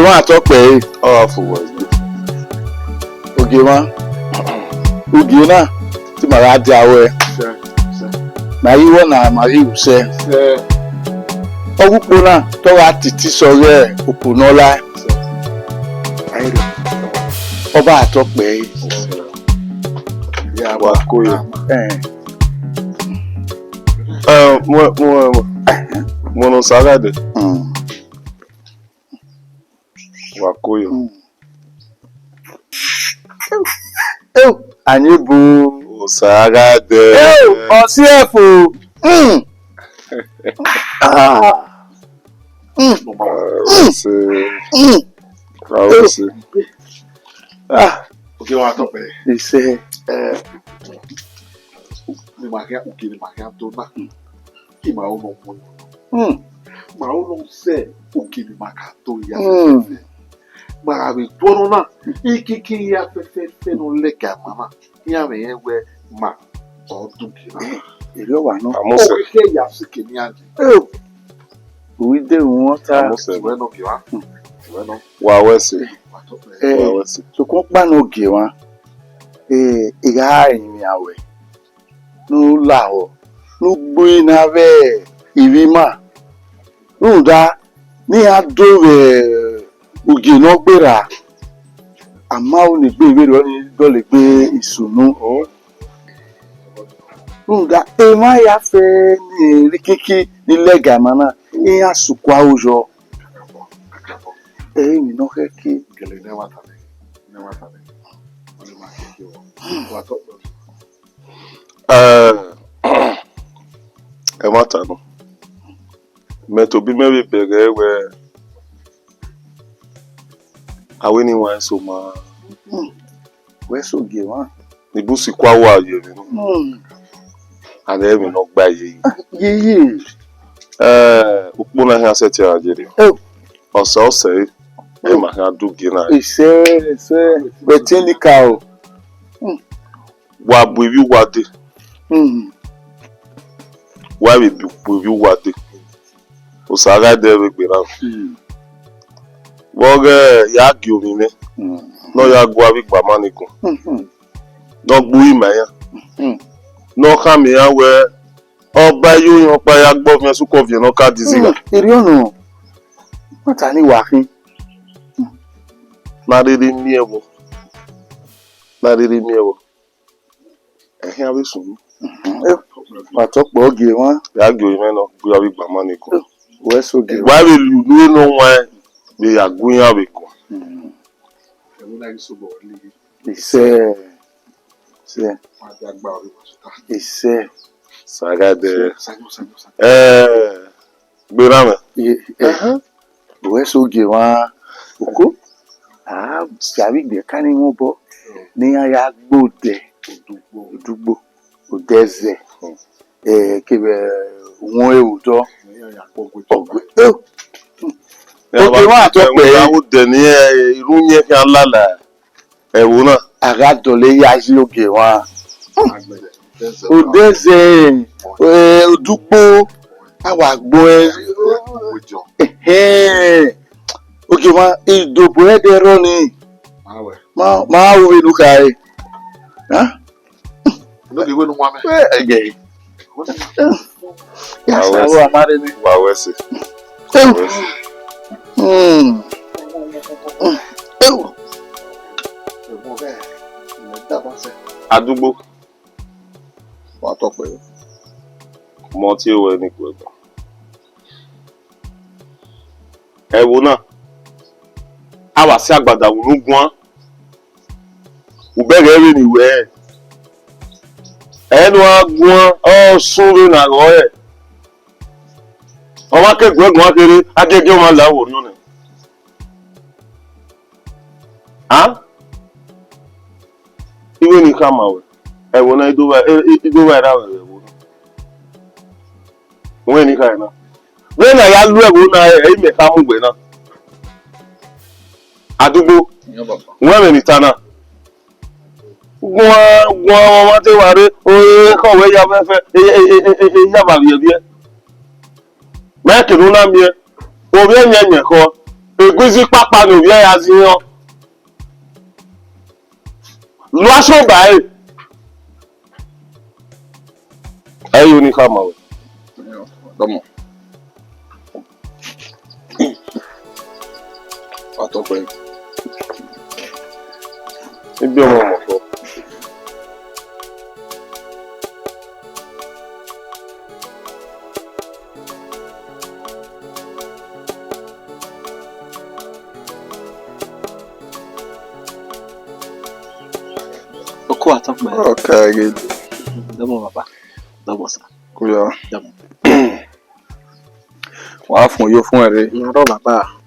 wa atokpe Powerful was it? oge wa oge na ti mara di awe na yiwo na mari use ogupo na to wa titi sore oponola oba atokpe ya wa Koyo. Mono Sagade. Wakoyo. Anyị bụ Sagade. Osiefo. Okay, what up? Ise. Ni magia ukini magia tona. Ki ma ono mo. Ma ono se ukini makato ya. Ma bi tono na. Ikiki ya fe no leka mama. Ya me ewe ma oduki na. Eri wa no. Amose. Ke ya sikini anje. We dey water. Amose. We no ki wa. We no. Wawese. Wawese. So ko pa no ge wa. Iga yin awe. No lao. No gbe na ve irima. No da ni adore oge no gbera. Ama o ni gbe iwe ro ni do le gbe isunu. Nga ema ya fe ni rikiki ni lega mana iya sukwa ojo mi no keke Gele ne wa tabe. Ne wa tabe. Oni ma ke o. Wa to. Matano. Meto bi me bere we aweni wa so ma we so ge wa ibusi kwa wa ye ni. And even no gba ye. Ye. Ukpona ha set ya Nigeria. Ose e ma ha du gina. Ise betinika o. Wa bu wi wade. Wa bi bu wi wade. O saga de we gbera. Boge ya gi omi me. No ya gwa bi gba manigun. No gbu ima ya. No kame ya we ọba yóò yan pa ya gbọ́ fi ẹsùn kọfì ẹ̀nà ká di sígá. Èrè ọ̀nà mọ́ta ní wàhín. Lárèrè ní ẹ̀wọ̀. Ẹ̀hìn abẹ́sùn mi. Pàtọ́pọ̀ oge wọn. Yàgò ìmẹ́ náà gbé àwí gbàmá nìkan. Wẹ́ sóge wọn. Wàá lè lù nínú wọn lè yàgò yín àwì kan. Ẹ̀wọ̀n náà so bo le. Ise. Ma ja gba ori ma so ta. Ise. Sagade. Sanyo. Gbéra mẹ́. Wẹ́ sóge wọn. Oko. Ṣàbí gbẹ̀ká ni wọ́n bọ́. Ní aya gbòdè. Odugbo. Odeze. Kebe wọ́n ewùjọ́. Oge wọn àtọ́pẹ́. Ìyàwó dẹ̀ ní irú yẹn fi alálà ẹ̀wò náà. Àgádọ̀lé yá sí oge wọn. Odeze. Odugbo. Àwọn àgbo oge wọn ìdòbò ẹ̀dẹ̀rọ̀ ni. Máa wo inú ka ẹ̀. No de we no wa me. Ẹ̀gẹ̀. Yàtọ̀ àmàlẹ́ ni. Wà wẹ́sì. Àdúgbò. Wa to pe. Mọ tí ó wẹ ní pẹ̀lú. Ẹ̀wò náà. A wà sí àgbàdà wùrú gbọ́n. Ùbẹ̀rẹ̀ rí ni wẹ́ ẹ̀. Ẹnu agbọ́n ọ̀ṣunrin nàrọ̀ ẹ̀. Ọmọ akẹ́gbẹ́ ẹ̀gbọ́n akéré agẹ́gẹ́ ọmọ aláwọ̀ nù ni. Ìwé ni ká máa wẹ̀. Ẹ̀wò náà ìdúbà ẹ̀dá wẹ̀ ẹ̀wò náà. Ìwé ni ká ẹ̀ náà. Bẹ́ẹ̀ náà yá lú ẹ̀wò náà ẹ̀yìn mẹ̀ká mú gbẹ̀ náà. Àdúgbò. Wọ́n ẹ̀mẹ̀ níta náà. Gwọ́n ọmọ tí wà rí oye kọ̀wé ya fẹ́fẹ́ yàbà yẹ̀ bí ẹ́. Mẹ́kìnnú náà mi ẹ́. Òbí ẹ̀yẹ̀ ẹ̀yẹ̀ kọ́. Eguzi papa no via yazinho. Luaso bae. Ayo ni kama we. Damo. Atope. Ebi omo mo. Okay, good. Damo papa. Damo sa. Kuya. Damo. Wa fun yo fun ere. Nro papa.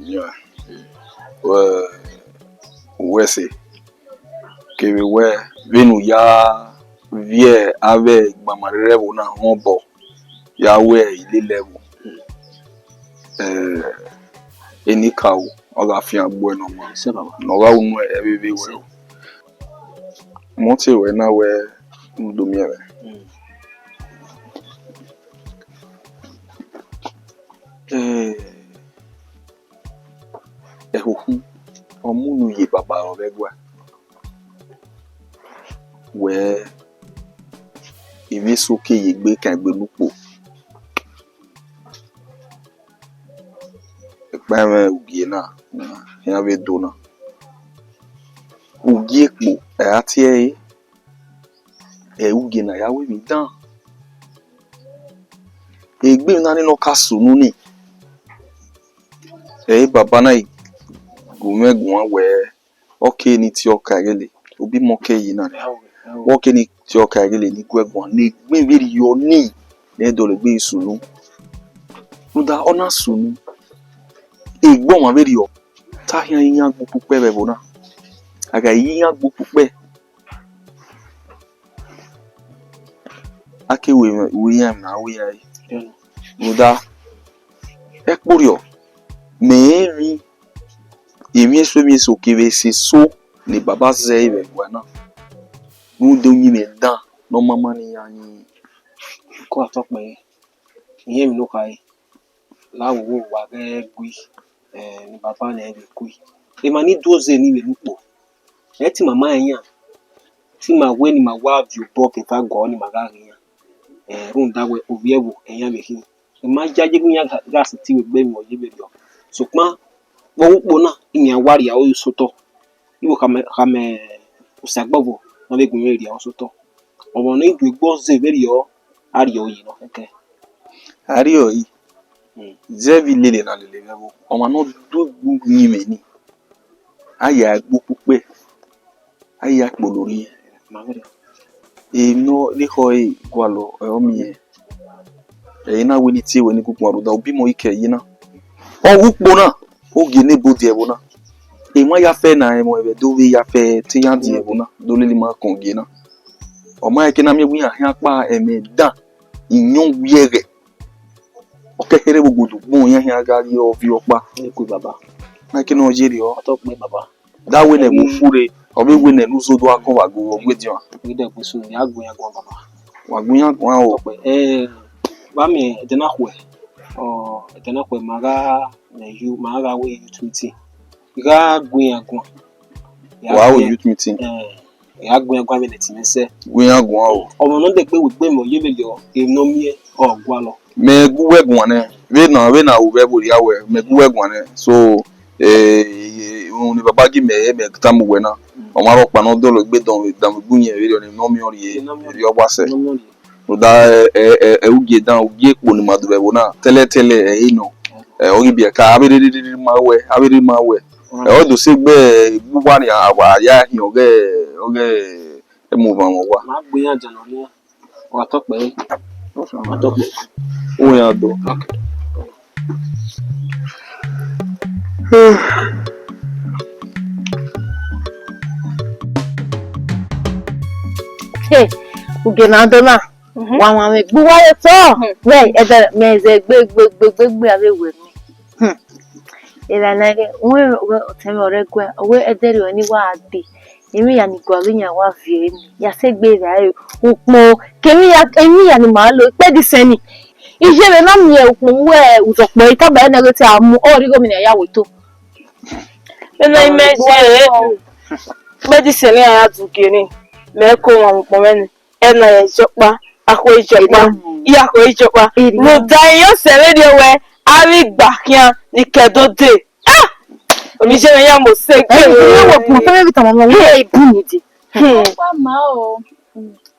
Yeah. Wese. Kewe we venu ya vie ave gbamarere wo na won bo. Ya we ile level. Eni kawo oga fi agbo eno ma. Se baba. No ga unu ebebe we. Mo ti we na we ndomi ere. Ehun omunu ye baba obegwa. We ibi soke ye gbe kan gbe lupo. Ekpame ugie na ya be do na. Ugie po ati ugie na ya we mi dan. Egbe na ni no kasunu ni. Baba na gumegun we okay ni ti oka gele. Obi mo ke yi na. Okay ni ti oka gele ni gwegun ni gbe veri yo ni ne do le gbe isunu. Nuda ona sunu. Egbo ma veri yo. Ta yan gbo pupe be bona. Aga yan gbo pupe. Ake we yan na we ai. Nuda ekporio Mary emi eso mi so kebe se so ni baba ze ibe gwana nu do nyi me dan no mama ni yan Ko atope. Iye mi no kai. Lawo wo wa ge gui. Ni baba na ebe gui. E ma ni doze ni me lupo. E ti mama yan. Ti ma we ni ma wa bi obo ke fa go ni ma ga yan. Run da we oviewo eyan be hin. E ma jaje gun yan gas ti we gbe mi o ye be yo. Sukma wo na imi awari ya o soto. Iwo kame usagbovo na be gun eri o soto. Omo ni du gbo ze be yo ari o yi no keke. ari o yi zevi lele na lele gabo o ma no do gu ni me ni aya gbo pupe aya polori Ma vero. no le ho gwalo o mi na we ni ti we ni gukun aruda obi mo ike yi na o wupo na oge ne bodi ebo na mo ya fe na mo ebe do we ya fe ti yan di ebo na do le ma konge na o ma eke na mi wi yan pa eme dan iyon wiere o kekere gbogbo gbon yan agari o fi opa Ku baba. na ke no jeri o Atope baba. da we ne go fure o be we ne nuzo do akon wa go ogwe ti wa We de ku sun ya gun baba. wa gun yan kan o Atope. Ba mi edena kwe. Edena kwe maga na you maga we youth meeting. Ga gun. wa o youth meeting Ya gun mi le ti me se. gun yan gun o Omo no de pe we gbe mo ye be yo. E no mi e o gwa lo. me guwe gun ne we na o be bo ya we me guwe gun ne so ni baba gi me tamu we na o ma ro pa no do lo gbe don gun yen we ni no mi ori ri o wa se no da ugie dan ugie po ni madu be bo na tele no ori bi ka abiri ma we o do se gbe gbuwa ni awa ya hin oge e move on wa Ma gbe yan jana ni. O atope. Atope. o ya do Hey, uge na dona. Wa me gbuwa ye to. We ede me ze gbe ave we mi. Ila na ge we temi ore gwa. We ede ri oni wa ade. Emi ya ni gwa nya wa vie ni. Ya se gbe ra e. Upo kemi ya ni ma lo pe di seni. ije na mye ukwe uzokpo itaba na gote amu ori go mina ya woto na imagine medicine ya tukiri me ko won pomeni ena ye jopa akọ ijopa iya akọ ijopa mo dai yo sere de we ari gba kian ni kedode omi je ya mo se gbe wo po fe bi tamo mo we ibu ni di Kwa mao.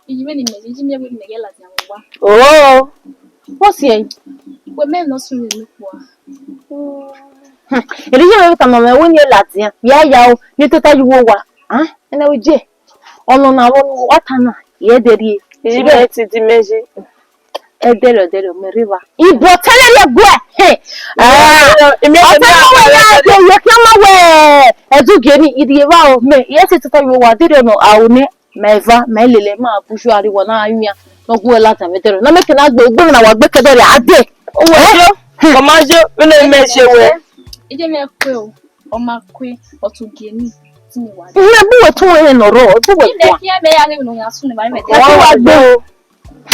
Ijibe ni meji jimi we megela ti awon wa. oh wo si en We men no suru mi kwa. ije bi tamo mo we ni latin ya o ni to taju wo wa ena we je ono na wo watana ye deri ijibe ti di meji edero meriva ibo tele le gbe imi o te mo ya ye kama we ezuge ni idiwa o me ye ti to yo wa dere no awune meva melele ma bushu ariwo na anya no gwe lata metero na meke na gbe ogbe na wa gbe kedere ade owo ko ma jo na meji we Ije me kwe o. O ma kwe otugeni ti mi wa. ire buwe tun we no ro buwe Inde kwa ki e me ya ni no ya sun ni ba me de. wọ́n wá gbé o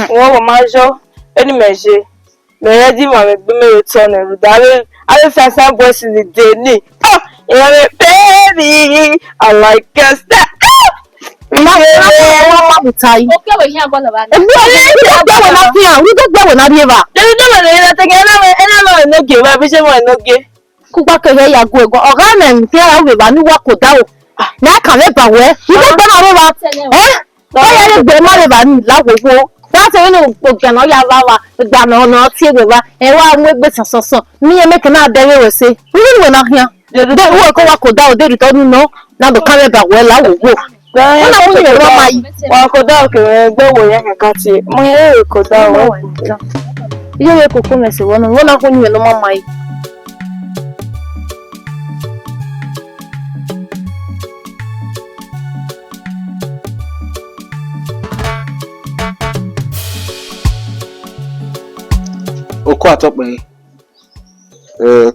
wọ́n wọ́n máa yọ ẹni mẹ̀ṣe mẹ̀rẹ́ dì mà mí gbé mẹ́rin tí ọ̀nà ìrùdà alẹ́ fẹ́fẹ́ bọ́ sí ní dé ní ìyá mi baby I like your style ma wa mi tai O ke we hi agbo ba na. ebi o le gbe we na fian we go gbe we na river lẹ́yìn tó bẹ̀rẹ̀ yẹn tẹ́gẹ́ ẹ̀nà mọ̀ ẹ̀nọ́gẹ̀ wá bí ṣe mọ̀ ẹ̀nọ́gẹ̀ kugba kege ya go ego oga na nti ara we ba ni wa ko da o na kan le ba we you go gbe na ro ba o ya le gbe ma le ba ni lagogo láti inú gbogbo na ya ba wa gba na ona ti egbe ba e wa mu egbe sansan ni e make na dere we se we na hian de wo ko wa ko da o de ri to nu no na do kan le ba we lagogo bẹ́ẹ̀ na wo ni ro ma yi wọn kò dá òkè rẹ̀ gbé wò yẹn kankan tí mo yẹ èrè kò dá o iye we ko ko me se wonu wona ko ni no ma mai Oko atọpẹ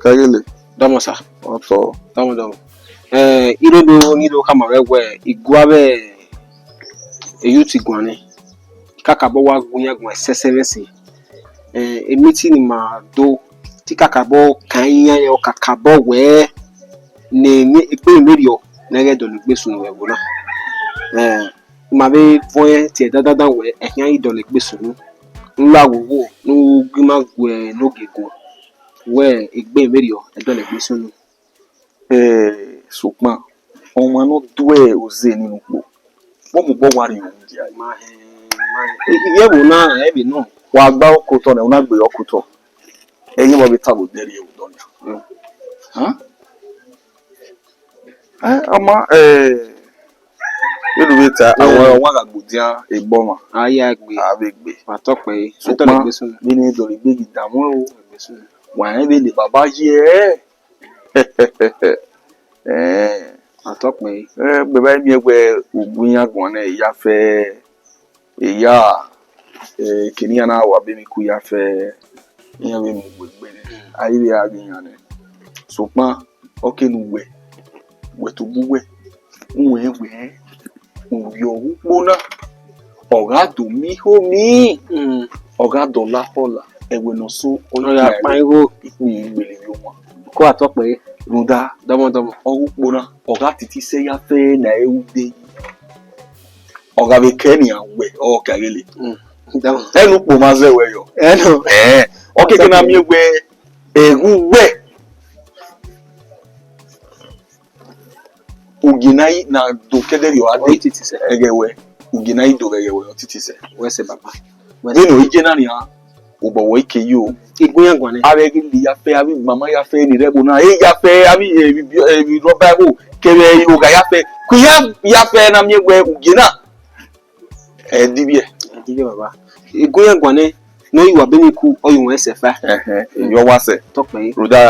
kagele damosa ọtọ damodawo irodo nido kama wewe iguabe eyuti gwane kakabo wa gunya gwan seseresi emiti ni ma do ti kakabo kanya yo kakabo we ne mi pe merio nege do le gbesun we wona ma be voye ti dada we ehyan ido le gbesun nla wowo no gima gwe no gego we egbe merio edo le gbesun ṣùgbọ́n ọmọ náà dúẹ̀ òzè nínú pò wọ́n mú bọ́ wárí òun jẹ́ àyè. iye wo na ebi no wọ́n á gbá ọkọ̀ tọ̀ náà wọ́n á gbé ọkọ̀ tọ̀ ẹ̀yìn wọ́n bí tàbí dẹ́rẹ́ ewu dọ́nyà. ọmọ yóò lè ta àwọn wọn àgbòdìyà ìgbọ́mà aya gbe àbẹ̀gbẹ̀ atọpẹ edo le ṣùgbọ́n gbesun bí ní ìdọ̀rọ̀ ìgbé ìdààmú o wà á bí lè bàbá yẹ ẹ́. atọpẹ Bẹ̀bẹ̀ mi ẹgbẹ́ ògùn yẹn gan náà ìyá fẹ́ ìyá kìnìún náà wà bí mi kú ìyá fẹ́ ìyá bí mi gbẹgbẹ ní ayé bí a bí yàn ní. Ṣùgbọ́n ọkẹ́ nu wẹ̀ tó bú wẹ̀ wẹ̀ òyò gbóná ọ̀gá dùn mí hó mí ọ̀gá dọ̀là ọ̀là ẹ̀wẹ̀ náà sún ọya panro ìpín ìgbèlè yóò wọn. ko atọpẹ Rúdà damodawo ọ̀hún gbóná ọ̀gá títí sẹ́yà fẹ́ náà ewu dé ọ̀gá bẹ kẹ́ni àwẹ̀ ọ̀kà rẹ̀lẹ̀ dawo ẹnu pò máa zẹ̀wẹ̀ yọ eno ọ̀kẹ́kẹ́ náà mi wẹ ẹ̀rú wẹ̀ uginayi na do kẹ́dẹ́rì ọ̀ adé titi se ẹ̀gẹ̀wẹ̀ uginayi do ẹ̀gẹ̀wẹ̀ ọ̀ títí sẹ̀ wese baba nínú ìjẹ́ náà nìyà òbọ̀wọ̀ ike yìí o igunya gwane abẹ́gi lè yafẹ́ àbí màmá yafẹ́ nìrẹ́bù náà èyí yafẹ́ àbí rọ́bà ẹ̀hó kẹrẹ ọ̀gá yafẹ́ kúyà yafẹ́ náà mi wẹ ugina ẹ̀ẹ́dìbíẹ̀. dige baba igunya gwane no iwa bemi ku oyun wese fa Yọ wá sẹ̀ tọpẹ rúdà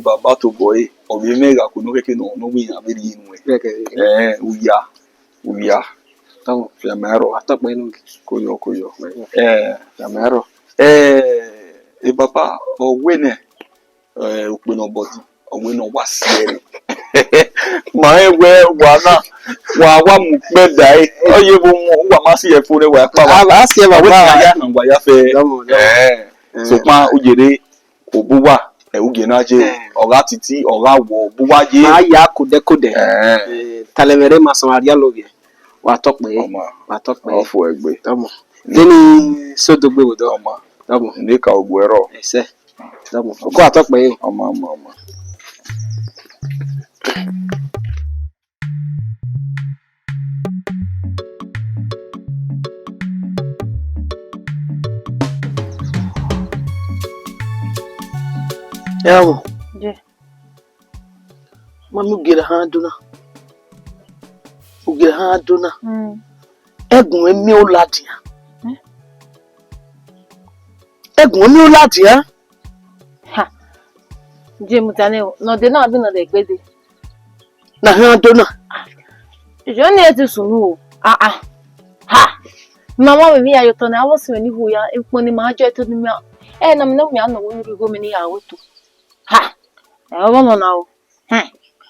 bàbá tó bọ̀ ẹ̀ ọ̀bẹ mẹ́ga kò ní kékeré náà ọ̀nà wíyàn abẹ́rẹ́ yìí nù ẹ̀ uya dawo fìyàmẹ́rọ atọpẹ no kóyọ fìyàmẹ́rọ bàbá ọ̀wé náà òpinnu ọ̀bọ̀dì ọ̀wé náà wá sí ẹ̀rẹ̀ màá ẹ̀ wẹ́ wà náà wà wá mú pẹ́ dà ẹ̀ ọ̀yẹ́ bó wà má sí ẹ̀ fún ẹ̀ wà pa wà aba asie ọ̀wé baba náà yà nà wà yà fẹ́ dawo so pa ojere obuwa uge na je oga titi oga wo buwa je ma ya kode talemere ma san aria loge wa tokpe ofo egbe tomo deni sodogbe wo do ọma ní ka ogwero ese tomo ko atokpe ọma yawo Je. mami ugere ha aduna egun emi oladia Ha. Je mutane no de na bi no de gbede. na ha aduna Je ni eti sunu o. Ha. Mama mi ya yoto na awosi ni hu ya epo ni ma jo to ni mi. Na mi no mi anu wo ri go mi ni ya woto. Ha. Wo no na o.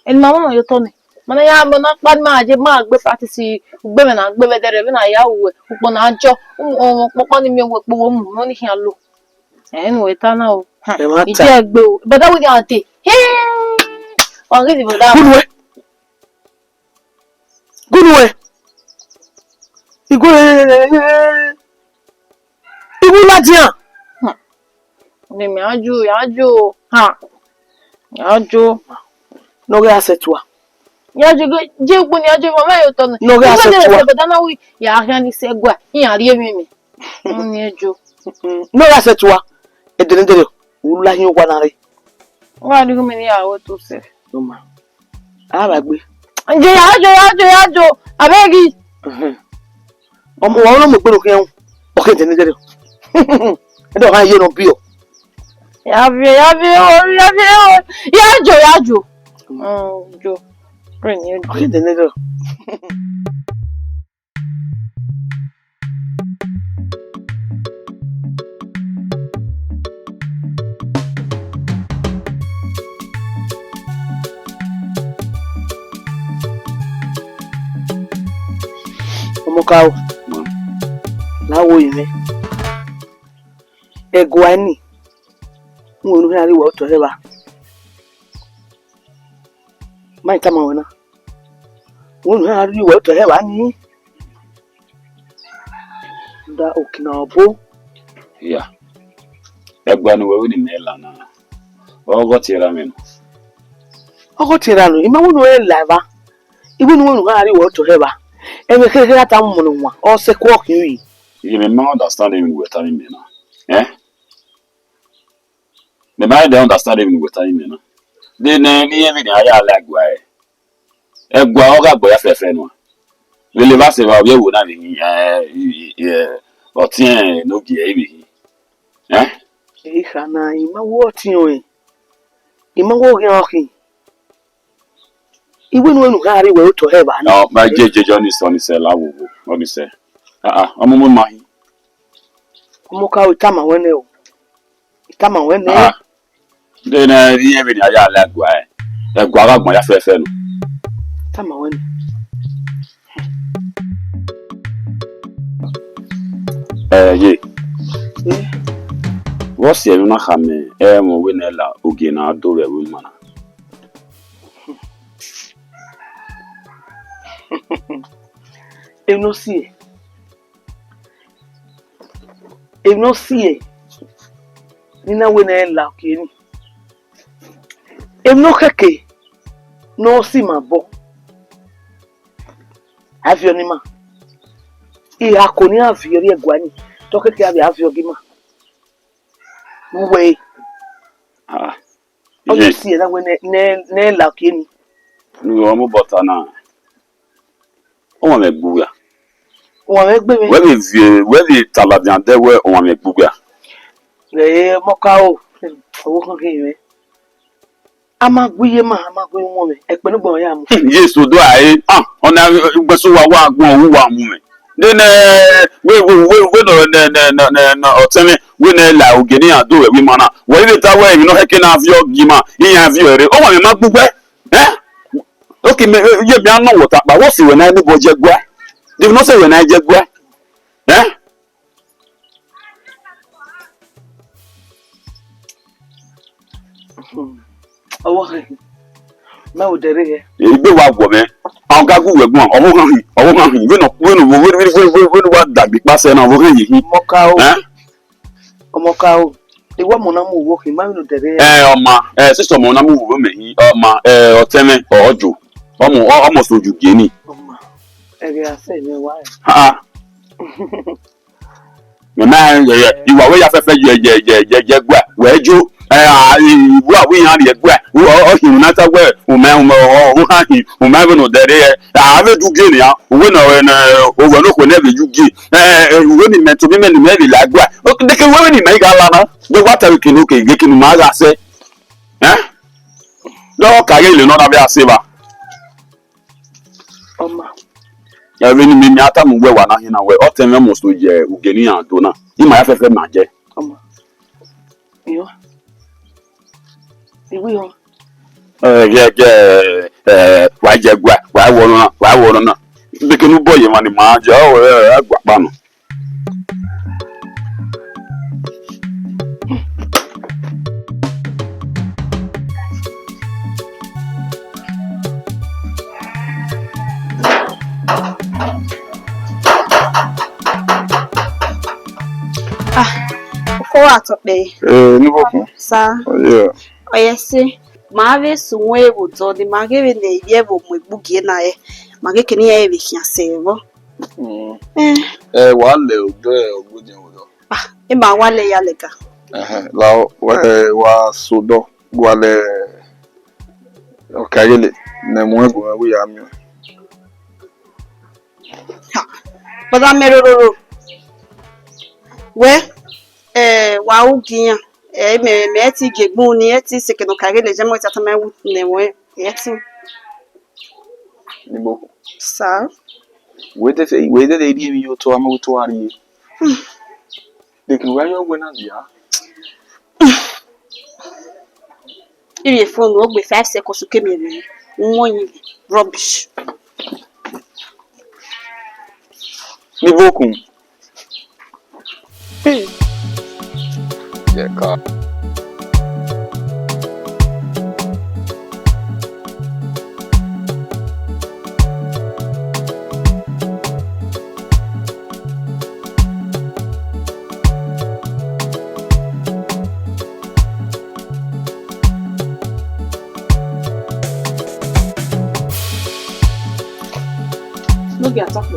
Mama no yoto ni. Mana ya mo na pa ma je ma gbe practice gbe me na gbe be dere bi na ya wo upo na ajo popo ni mi wo po wo mu no ni hian lo. No eta na o. Ije egbe o. But that we dey ante. On get the that. Good way. Igu ladia. Ni mi ajo. Ha. Ajo. No ga asetwa. Ya je gbo ni ajo mama yo to. No ga asetwa. But na we ya ahia ni segwa. Yin ari emi mi. Ni ajo. No ga asetwa. Edendere. Ula hin kwa nare. Wa ni go mi ni ya wo to se. No ma. Abagbe. Je ajo. Abegi. Ọmọ wa mo gbe nkan o ke edendere. Edo ha ye no bi o. Ya jo. Jo. Bring you. O ke edendere. Omokawo. Lawo ime. Egwani. Nwonu ha ri wo to heba. Mai tama wona. Nwonu ha ri wo to heba ni. Da okinabo. Ya. Egwani we ni mela na. Ogo tira me no. Ogo tira no, ima wonu e lava. Ibu nwonu ha ri wo to heba. Eme keke ata munu nwa. O se kwa okin You may not understand even with time me na. The man don't understand even with time me na. Then ni even aya lagwa e. Egwa oga boya fefe no. We le va se va we wo na ni otien no gi e bi. Kana ima wo tin o e. Ima wo gen okin. Ibu nwonu ha ri wo to heba. No, my jeje Johnny son se lawo wo. What say? Omo mo mahi. Omokawo tama wene o. Tama wene. Then ni even aya lagwa e. Egwa ga gbon ya fefe no. Tama wene. Ye. What's your na khame mo we na la oge na do we mana. If no see. Nina we na la okeni. If no keke. No see my bo. Have your nima. Akoni afiori egwani. To keke abi afiori ma. Uwe. Ojo see na we na la okeni. Nu omo botana. On me gbuga. Wọ́n me gbe mi. We be talabian de we on me gbuga. Moka o. Owo kan ke ire. Amagbuye mo me. E pe nugbon ya mu. Yes odo ai. Ona gbeso wa agbon owu wa mu me. Then we no oteme we na la ogeni ado we mana. We dey ta we no heke na avio gima. Yin avio ere. O wa me magbugbe. Okay, ye be no water, but what when I go jegwa? They will not say when I jegwa. wa ma o dere he ebe wa gwo me an ga gu we gbon owo kan hin we no wa dagbi pase na owo kan yin ọmọ ká o ìwọ mo na mo wo ki ma no dere ọma sister mo na mo wo me yin ọma oteme ojo ọmọ soju geni ọmọ ere ase mi wa ha na iwa we ya fefe je gba we jo iwu awi yan le gba o hin na ta gba o ha hin o ma be no dere ave du geni ya o we no ko never you gi we ni meto mi me ni me la gba o de ke we ni me ga la na de wa ta we kinu ke ge kinu ma ga se do ka ge le no na be ase ba ọmọ ave ni mi ata mu we wa na hin na we o teme mo so je ugeni yan do na ima ya fefe ma je ọmọ iyo iwi yo wa je gba wa wo na de kinu boy ma ni ma je o gba pa no Ko atope. Ni bokun. Sa. Yeah. Oyesi. Ma ve sunwe ewo to di ma ge ne ye bo mo egbugie na e. Ma ge kini ye be hia sevo. Wa le odo ogbodi odo. E ma wale ya lega. La wa sodo wa le okayele na mo egun we ya mi. Ha. Bada meroro. We wa ugiyan me ti gegbun ni e ti sekeno kare le jemo ti atama wu ne we e ti Ni bokun. sa We de di mi yo to ama to ari. De kan wa yo gbe na dia. iri phone o gbe 5 seconds ke mi re won yin rubbish Ni bokun. Yeah, car. no be attack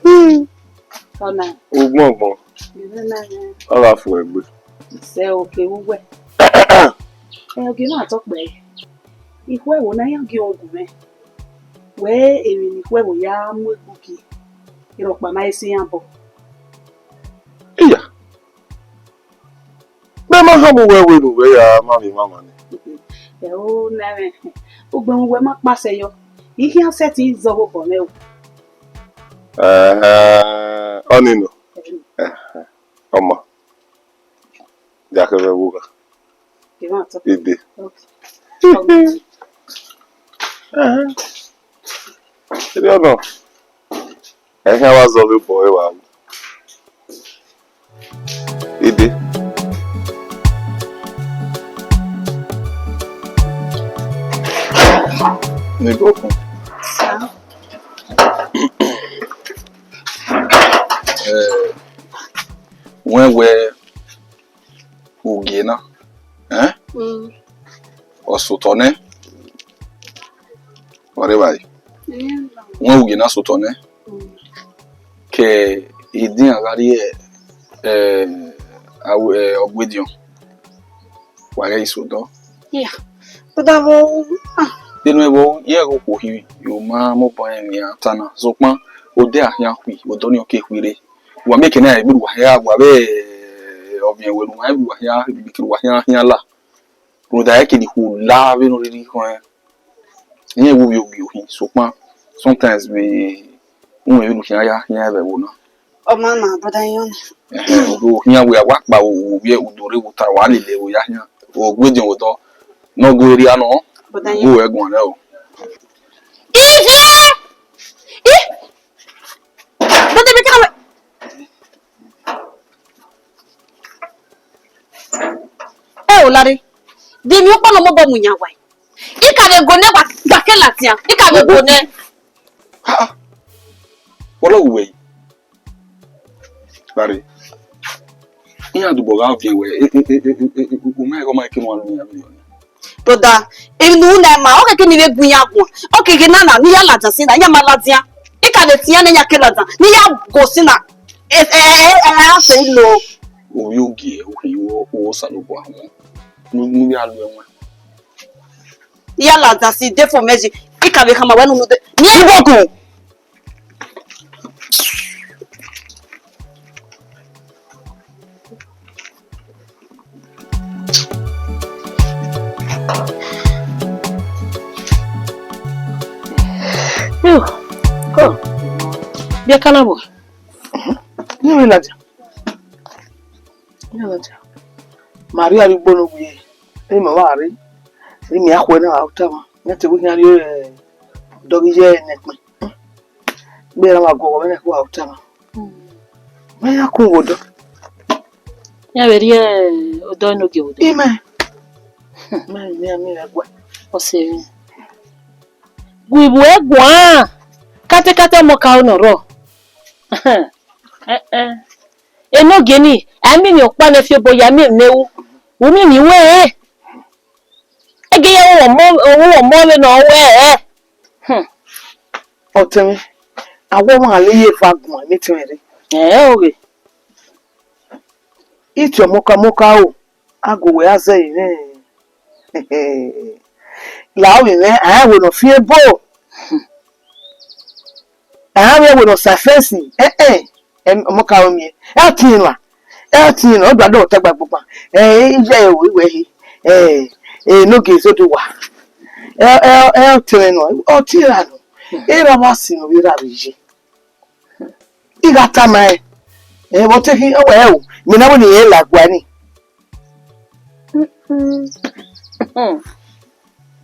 me ona Ogbon. Ala fo egbe. se oke wuwe oge na attack me ikwe wo na yan gi ogun me we eri ni ikwe wo ya mu egbugi iropa ma isi yan bo Iya. Be ma ha mo we no we ya mama ni. o na me ogbe we ma pase yo ihe aset izo bo me o Onino. Ọma. Jakebe wuga. Ide. Ide ono. Ehe wa zo bi boy wa. Ide. Ni bokun. Wewe ugena osutone ore bai we ugena sutone ke idin agari ogwedion wale isudo Podavo dinu ebo ye go ko hi yo ma mo pa en ya tana so pon ode ahia hui odoni oke huire wa make na e wa ya wa be obi ewe no wa wa ya bi ki wa ya la ro da yake ni hu la be no ri ko en ye wo bi ohi so pon sometimes we un e no ya be wo no o ma na boda yon o ya we wa pa o bi udore wo ta wa lele o ya o gbedin o do no go eri ano go egun re o Olare. Di mi o pa no mo bo mu yan wa. Ika go ne bakelatia. Ika go ne. Wala uwe. Bari. Iya du boga vien we. Uma go mai kinu anu ya mi. Toda, inu na ma o ke ni we gun ya gun. O ke na ni ya laja sin na ya ma ladia. Ika de tia na ya kelada. Ni ya go sin na. Say no. O yogi o salobo awon. Nu ya lu enwa. Ya laja si de for meji. Ika be kama wenu no de. Ni Iboku. Go. Bia kana bo. Ni we laja. Maria ri gbono gbe. E mo wa ri. Ri mi akwe na auta ma. Ni te wi ari dogi je nekpe. Gbe ra ma gogo me ko auta ma. Me ya ku wodo. Ya verie odo no ge odo. Ime. Me agwa. O se. Guibu egwa. Kate mo ka ono ro. Enoghe ni, ami mi opa na fi boya mi newu. Umi ni we. Ege ye wo mo le no we. Otemi. Awo ma le ye fagun ni tin re. Oge. Iti omoka o. Ago we aze ire. La o ire a wo no fi ebo. A wo no surface. Omoka o mi. E tin la. O gbado ta gbagbopa. Ije ewe we hi. N'oge zodo wa. Tere no. O tira no. Era masi no bira biji. Iga tama wo teki o mi na wo ni e lagwa ni.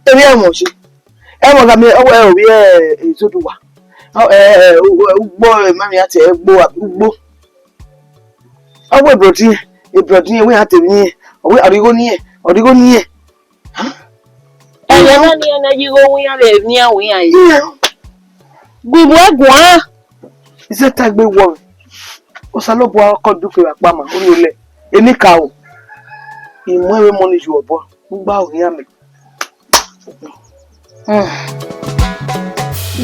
Eri e mo si. E mo ga mi o wi zodo wa. Ugbo mami ati ugbo. Awo ebrodi we ati ni. Owe arigo ni. Eye na ni na yigo wi ya le ni awin ya yi. Guibu egwa. Ise tagbe wo. O salobo ako duke apa ma ori ole. Eni ka o. Imo ewe money ju obo. Ngba o ya me.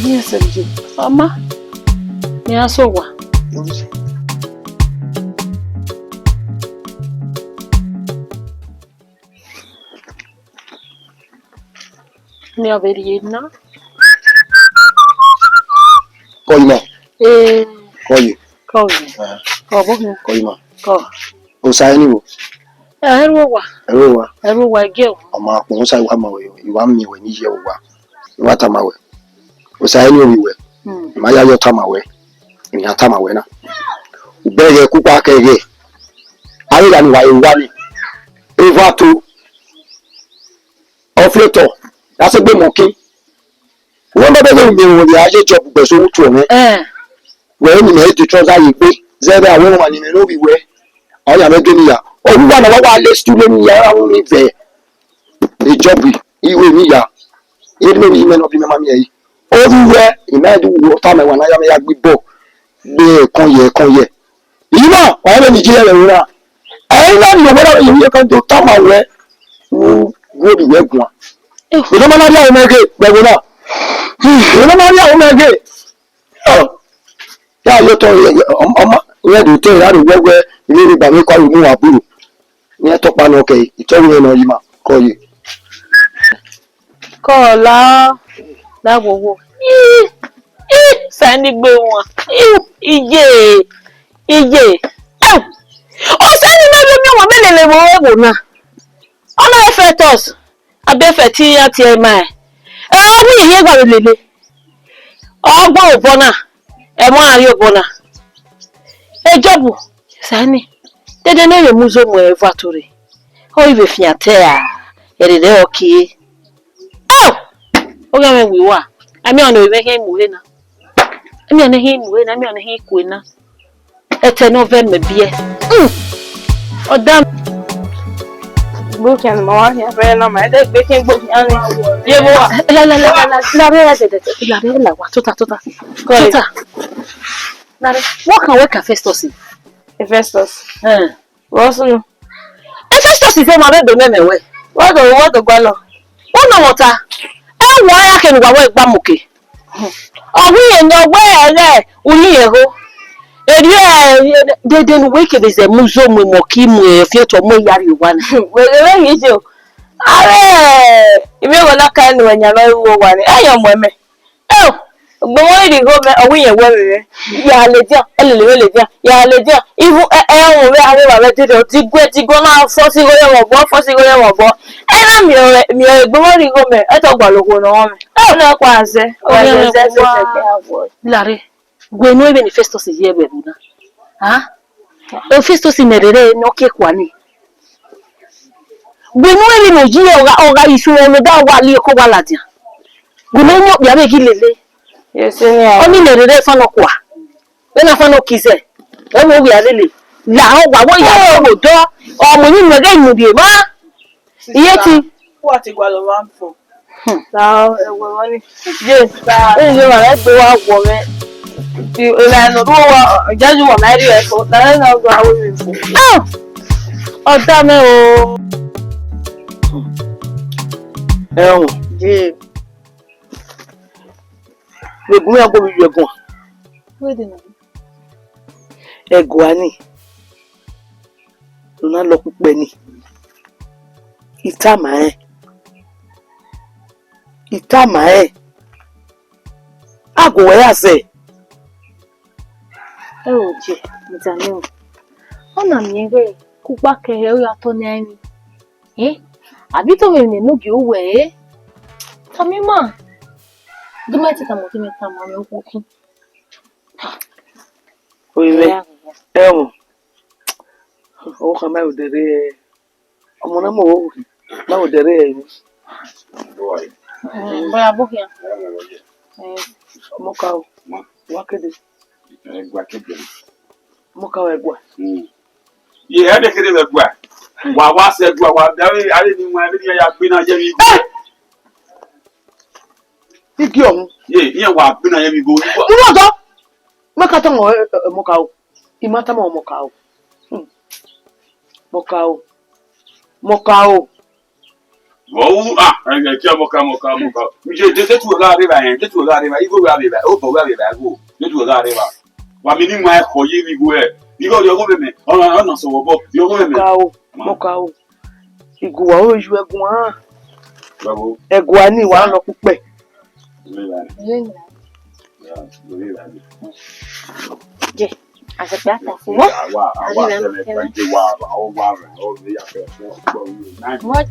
Ni eseji. Mama. Ni asowa. Ni averie na. Koima. Koyi. Koima. Ko. O sai ni wo. Eru wa ge o. O ma ko sai wa ma we. Iwa mi we ni je wa. Iwa ta ma we. O sai ni o we. Ma ya yo ta ma we. Ni ya ta ma we na. Ugbe ye ku pa kege. Ari la ni wa iwa ni. Eva to. Ofleto. That's a bit monkey. One of them will be a job person to me. When you made the trouser, you pay. Zed, I won't want to know where. I am a guinea. Oh, one of our less to me. I only there. The job he will me. It may be men of the mammy. Everywhere, imagine what time when I am a big book. Be conye. You know, I am a Nigerian. I don't know whether you can do time away. Go to work one. You don't know how to make it, but we're not. You don't know how to make it. Oh, yeah, you told me, where do you tell how to work where you need to make you move a blue? Near top man, okay. You told me, no, you might call you. Call la. That will Sandy Boy. Ije. Oh, Sandy, maybe no one. Ona efetos. Abefeti ati e mai. Wi ihe gba lele. Ogbo obona. E mo ari obona. Ejobu. Sani. Dede na remuzo mo evatori. O ibe fiate a. Erede oki. Oh! Oga me wiwa. Ami ona we he muhe na. Ami ona he muhe na, ami ona he kwe na. Ete no ve me bie. Odam book and my here very no my dey baking book and ye bo la wa tota na what can we Festus Festus eh what's no Festus is ma be do me we what the gwalo no water e wa ya ke ngwa we gba moke ogun yen no we ere uyi eho de no we ke de muzo mu moki mu e fi to mo yari wa na we yi je are imi go la kan we nya lo wo wa ni ayo mo me gbogbo ri go me ogun yen we re ya le dia le dia ya le dia ifu ehun re awe ba be ti go na fo si go ye mo bo na mi gbogbo ri go me e to gba logo no me na kwa ase o ye se lare gwe no even Festus ye be na ha o Festus merere no ke kwani gwe no even oji oga isu no da wa le ko wa ladia gwe no nyo bia be ki lele yes ni a oni merere fa no kwa we na fa no kise o mo bia lele la o wa wo ya o do o mo ni mege nu bi ma iye ti wa ti gwa lo wa fo na e wo ni je e je wa le gbe wa wo me ti o la no do wa jaju wa ma ri e so na na go awo mi fo o da me o je we gun ya go bi yegun we dey na egwani lona lo pupe ni itama ago we ase oje mtani o ona mienge kupa kehe o yato ni abi to we no gi owe tami ma dumeti ta mo me okuku oye o kama o dere omo na mo na o dere boya bokia mo ka wa kede mo ka wa gwa ye ade kede be gwa wa se gwa wa dawe ale ni wa ni ya gbe na je mi igi ohun ye wa gbe na je mi go dúró tó mẹ́ka tó mo ka o ìmọ̀ta mọ̀ mo ka o wo anga kia mo ka mi je de tu ga re ba yen de tu ga re ba igo ga re ba o bo ga re ba go de tu ga re ba wa mi ni mo ko ye mi go igo yo go me ona so wo bo yo go me mo ka o ìgùwà o ju ẹ̀gùn bravo ẹ̀gùn ani wa lọ púpẹ̀ je ase pe ata fún wa se le pa je wa o le ya fe so what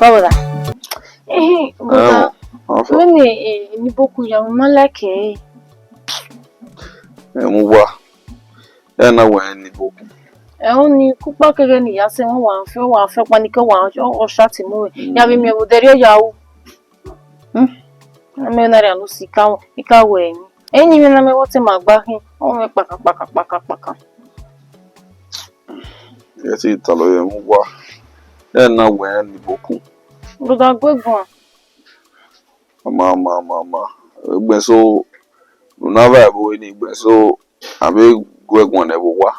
Boda. Boda. Wene ni boku ya malake. Mu wa. Na wa ni boku. O ni kupa kege ni ya se won wa fe pa ni ke wa o shati mu. Ya bi mi o dere o ya o. Na me na re no sika ika we ni. Enyi mi na me wote magba hin. O me paka. Ya ti talo ye mu wa. Na wa ni boku. Boda gbegbon. Mama. Gbenso na vibe ni gbenso abi gwegbon e bo wa.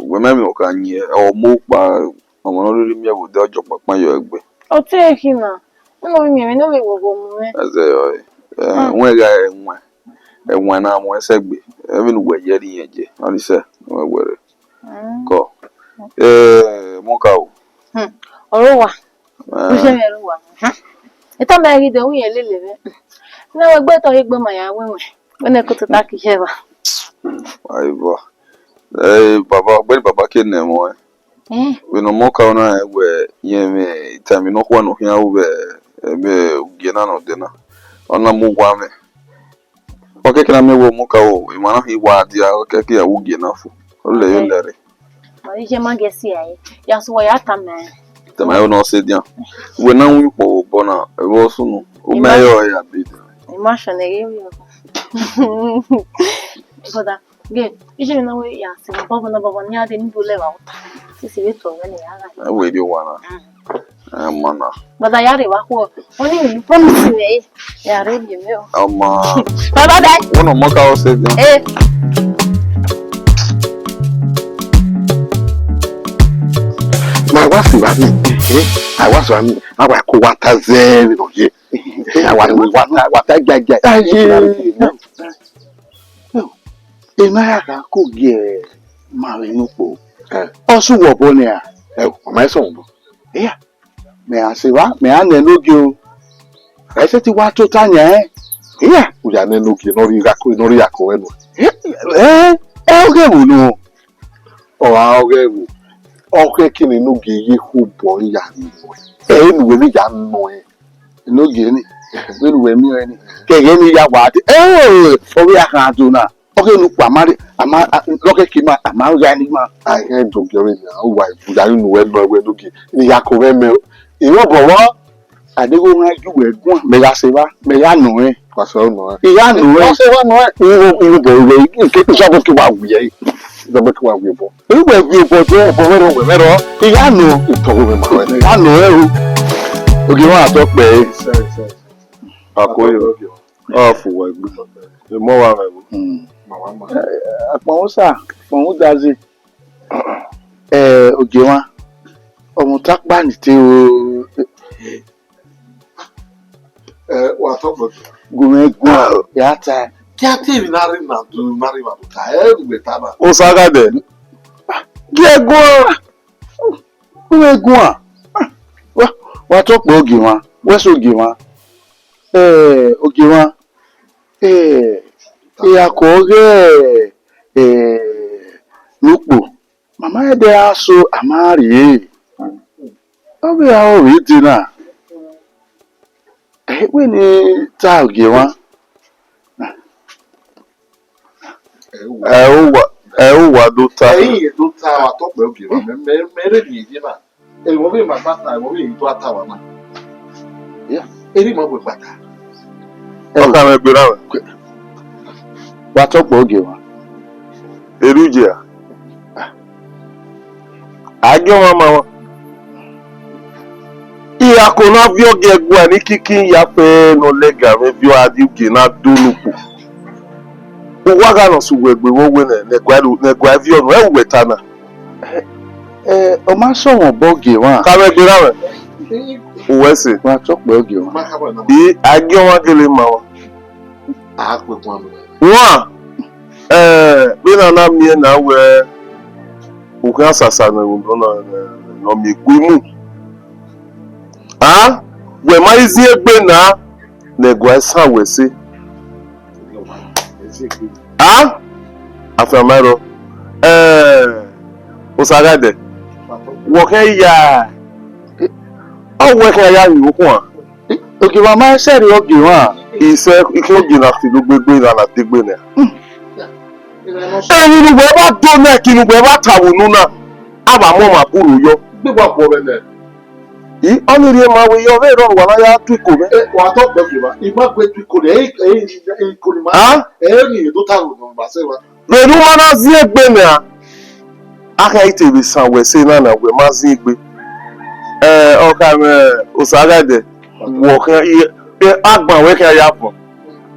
Gbe memi o kan ye o mu pa omo no ri mi e bo de ojo papan yo egbe. O te hina. No mi no we gogo mu me. Eze yo. Won ga enwa na mo esegbe. Even we ye ri yen je. Oni se we were. Ko. Mo ka o. Oro wa. O se me ro wa. Ita me ri de wi elele be. Na we gbe to igbe ma ya wewe. Wene ko to ta ki je ba. Ai bo. Baba ke ne mo. We no mo ka na we ye me tami no kwa no hia wo be ugena no de na. Ona mo gwa me. O ke kina me wo mo ka o. I ma na hi wa dia o ke ke ya ugena fu. Ole yolere. Mari je magesi ai. Ya so ya tama. Tama yo no se dia. We na wi po bona e wo so no. O mayo ya bi. Emotion e yo. Koda. Ge, ije na we ya se baba na baba nya de ndu le wa uta. Sisi beto ngani ya ga. We di wana. Mana. Bada yare wa ko. Oni ni promise me. Ya re di me o. Ama. Baba dai. Wono maka o se dia. My wife is I was one. I was quite zen. I was jaja. Enaya ko ge mari nupo. Osu wo bo ni a. My son. Yeah. Me asewa, me ane nogi o. Ese ti wa to tanya Yeah. We are no ki no ri ako enu. Oge wo no. O a oge wo. Oge kini no ge ye hu bo ya ni. Enu we ni ya no e. Nogi ni. Wenu we mi ni. Kege ni ya wa ti. Owe aka to na. Oge nu pa mari ama loke ki ma ama ga ni ma. I heard to get in now. Why? We are no we no ki. Ni ya ko we me. Iwo bo wo. Adego nwa ju egun me ya se wa me ya nu e. Paso no. Iya nu e. Se wa no e. Iwo bo we ke so ko ki wa wi e. Do be ki wa wi bo. Iwe wi bo to bo we ro. Iya nu to we ma we. iya nu e o. Oge wa to pe. Akoyo. Afu wa igbe. E mo wa re. Apon sa, pon dazi. Oge wa. Omo takpa ni ti o. Wa to bo. Gumegwa ya ta. Ki ati bi na ri na do mari ma ta. We ta ba. O saga de. Gumegwa. Gumegwa. Wa to pe oge wa. We so oge wa. Oge wa. Ya ko ge nupo. Mama ede aso amari. Obi a o ri ti na. We ni ta oge wa. O wa do ta. Do ta wa to pe oge wa. Me re ni ji na. E mo bi ma pata, mo bi to ata wa na. Yeah. Eri mo bo pata. O ka me gbera we. Wa to pe oge wa. Eruje a. Ajo mama wa. Iya ko na bi oge egwa ni kiki ya pe no lega me bi o adi uge na do lupo. O wa ga no su wegbe wo we ne gwa vi onu e we ta na. O ma so won boge wa. Ka me gbera we. O we se. Wa to pe oge wa. Ma ka ba na. Bi ajo wa gele ma wa. A pe kwa mi. Wa bi na mi na we o kan sasa na ndo na mi gbe mu. We ma izi egbe na gwa san we se. Afamaro. O saga de. Wo ke ya. O we ke ya ni okun a. Oge wa ma se ri oge wa. Ise ike oge na ti lo gbegbe na la tegbe na. Ni nu we ba do na ki nu we ba tawunu na. Aba mo ma buru yo. Gbigbo po be na. Yi oni ri ma we yo ve ro wa na ya tu ko be. Wa to pe oge wa. Igba gbe tu ko le ko ni ma. Ni do ta ro no ba se wa. Le nu ma na zi egbe na. Aka ite bi san we se na we ma zi egbe. O ka me o saga de. Wo kan agban we kan ya fun.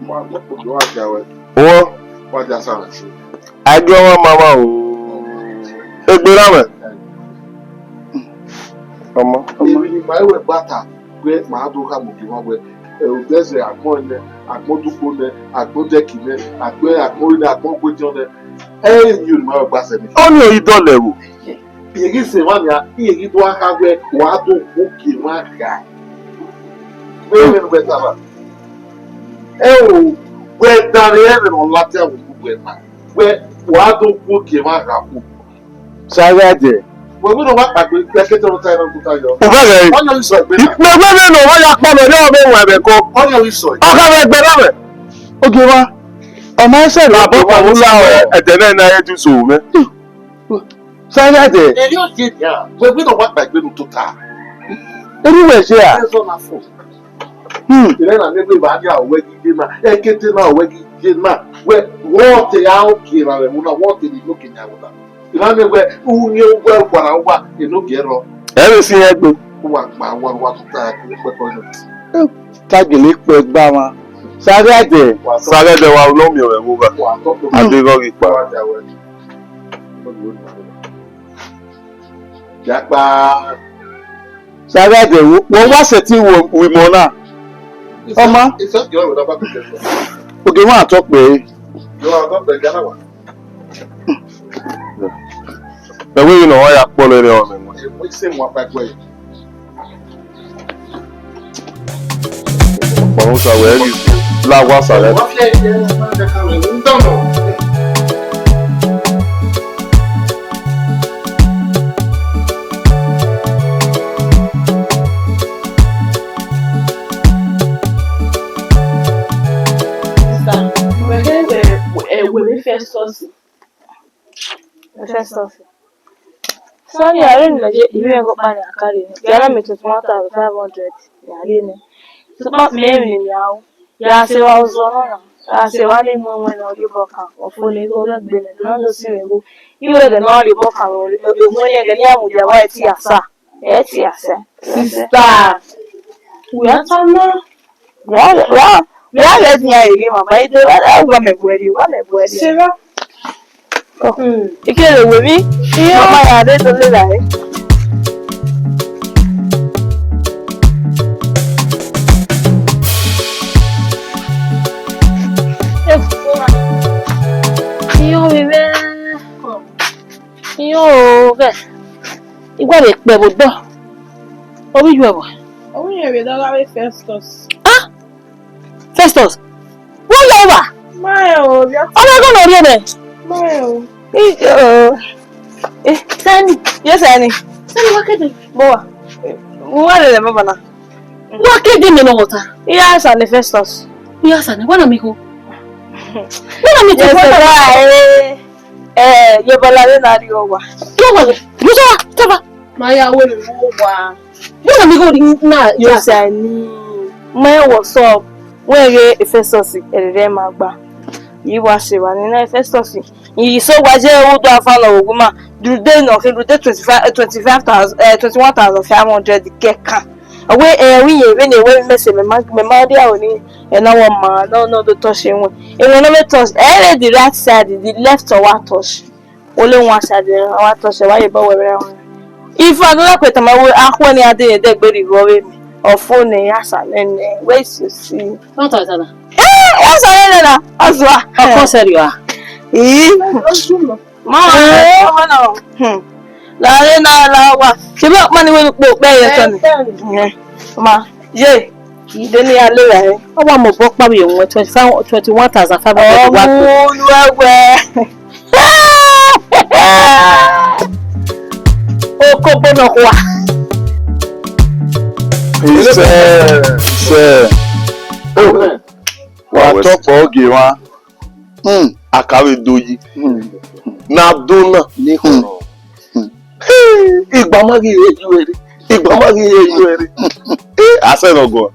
Wa to pe wa ja we. Wo Wa ja sa na se. ajo wa mama o. Egbe ra me. Ọmọ. Ni ma we bata we ma do ka mo bi won we. O dese agbon ne, agbon dupo ne, agbon deki ne, agbon ne, agbon gbojo ne. You ma gba se ni. Ó ní oyi dole wo. Yegi se wa ni a, yegi do aka we wa do oke wa ga. We me no beta ba. We dare e no lati awu gbogbo e ma. We wa do oke wa ga ku. Saga de. We no wa pagbe kete no ta no ta yo. O ka re. Onyo iso egbe na. Me me no wa ya pa me ni o me wa be ko. Onyo iso. O ka me gbe na me. Oge wa. O ma se ri La bo pa wo la ede na na e tu so me. Sana de. And you did, yeah. We don't want like we don't total. Anyway, share. That's all I for. Then I never bad ya wegi gina. Ekete na wegi gina. We what the out kira we muna what the looking at that. You know we unyo we kwara wa you no get up. Everything I do. Wa to ta ko. Tagele pe gba wọn. Sana de. Sáré de wa ló mi ò rẹ̀ wó bá. Wa to ko. Adérọ́rì pa. Japa. Sana de wọ́n wá ṣètì wìmọ̀ náà. Ọmọ. It's not your number to get. Ògè wọn àtọ́ pé. You are not the Ghana one. Ẹ̀wé yìí nà wọ́n yà pọ̀ lórí ọ̀nà ìmọ̀. We say one back way. Ọ̀pọ̀ ń sàwẹ̀ ẹ̀rí láwá sàrẹ́. What you don't know. Sorry, I didn't know you ain't got money. I carry it. Get me to 1,500. Yeah, I didn't. So, not me now. Yeah, say I was on. I say, why didn't when I give up? Or fully go back, Benin. None of you. You were the naughty book. When you get here with your white yassa. Yes, sister. We are talking. Well, let me hear you, my baby. I'm going to wear you. I'm going to wear you. Sarah? You can't with me? Yeah, I didn't do that. Yo, guys. You got it, baby. What will you have? I want you to be Festus. Ah? Festus? What over? My oh, you're my God, no, my oh. Sani. Yes, Sani. Sani, what can you? Boa. What is the mama? What can you do? Water? Yes, Sani Festus. Yes, Sani. What am I go? What am I go? You're balling at the over. You saw Tava. My will over. You am I go now? Yes, Sani. My what's up? Where you Festus? Magba. You was one in Festus. You saw what you would have found a woman. Do they know him with the 21,500 get away when they went messing my only and our man, no, the touching one. And when I touch the right side, the left or what touch. Only one side, I touch a while about if I don't put my way, I want to do a baby going or phone, yes, and ways you see. What was that? Yes, I as well. Of course, you are. She brought money with the book there. Ma, yay. You didn't hear Lily. I want more book, maybe 21,500. Oh, Coponoqua. Sir. Oh, what top ogi wa? Àkàwé doyi. Na dona. Ìgbà má rí èyí wẹ̀rí. Ìgbà má rí èyí wẹ̀rí. Àṣẹ ìrọ̀gọ̀.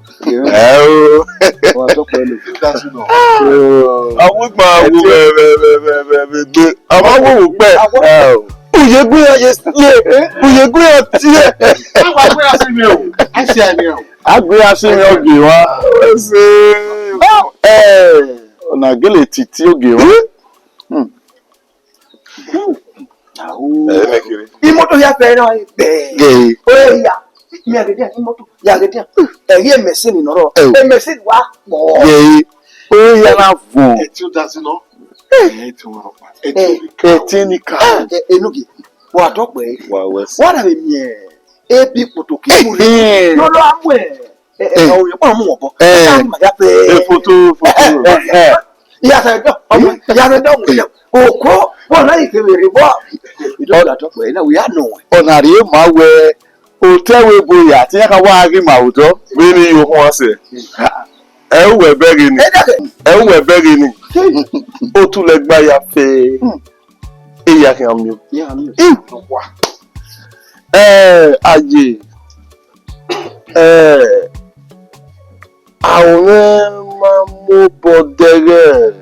Àwọn ìgbà wo bẹ̀rẹ̀ gbé. Àwọn awòwò pẹ̀. Òye gbé ọyẹ sílẹ̀. Òye gbé ọtí ẹ̀. Àwọn àgbẹ̀ àṣìmí o. Àṣì àmì o. Àgbẹ̀ àṣìmí ọ̀gì wa. Ọ̀nà gẹ́lẹ̀ títí ògì wa. Imoto ya pera be. O ya. Mi agede imoto. Ya agede. Eri emesi ni noro. Emesi wa po. O ya na fun. Eti o da si no. Eti o ro pa. Eti ni ka. Enugi. Wa to pe. Wa wes. Wa da mi e. Ebi potoki mu re. Lo lo amu e. O ye pa mu obo. Ma ya pe. Photo. Ya sa do. Ya sa do mu. Oko. Wọ́n náà ìfèmèrè bọ́. Ìdọ́gba tó pẹ̀ náà wíyá nù. Ọ̀nà rí máa wẹ òtẹ́wé boyà tí yẹ́n ká wá rí màwùjọ́. Bí ní yóò fún ọ sẹ̀. Ẹ ń wẹ̀ bẹ́rẹ̀ ni. Ẹ ń wẹ̀ bẹ́rẹ̀ ni. Ó tún lẹ gbá ya fẹ́. E ya kan mi. Yeah, I'm Aye. Àwọn máa mú bọ̀dẹ̀rẹ̀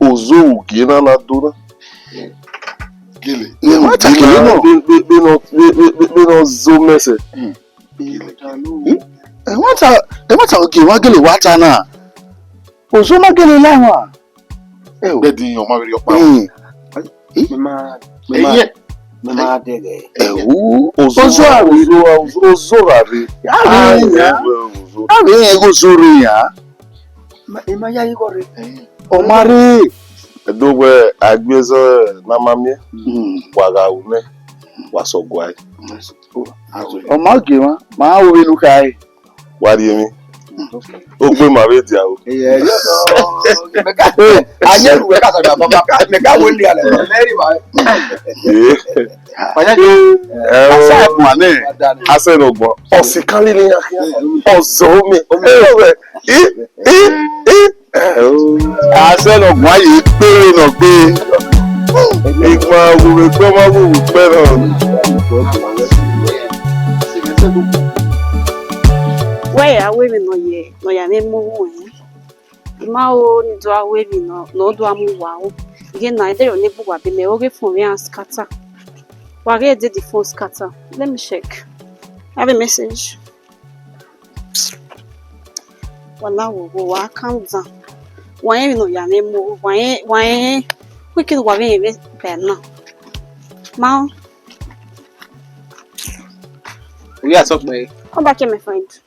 òzò ògì náà na dúró. Gele. Ìwọ́n takìlẹ̀ náà. Bí náà zó mẹ́sẹ̀. Ìwọ́n ta ògì wọ́n gèlè wá ta náà. Òzò má gèlè láwọn. Bẹ́ẹ̀ di yan máa rí ọ̀pá. Mama dege. Òzò àrí. Àrí ẹ̀gọ́ sórí yà. Ima ya igore. Ọ̀márì. Ẹ̀dọ́gbẹ́ àgbẹ̀zọ́ námàmíẹ́. Wàrà òmẹ́. Wàsọ̀gbọ̀ ayé. Ọmọ ògì wọn máa wo inú ká ẹ. Wádìí mi. Ó gbé màrí ìdí àwọ̀. Ayé ìwé kàtàkì àbábá. Mẹ̀ká wo ni alẹ́ lẹ́rìí wa. Àṣàbùn àná. Asẹ́nùgbọ̀n. Ọ̀sìnkálí ni ọ̀zọ̀ omi. Àṣàbùn ayé péré náà gbé. Ìgbà òwúrò gbọ́ máa wù pẹ́ràn. Where away no ya me move. Mao ni do away no do amu wow. Again na there only buwa be me oge phone me and scatter. Wage did the phone scatter. Let me check. I have a message. Wala wo calm down. Why no ya me move? Why we can wa be be now. Mao, we are talking about. come back here my friend.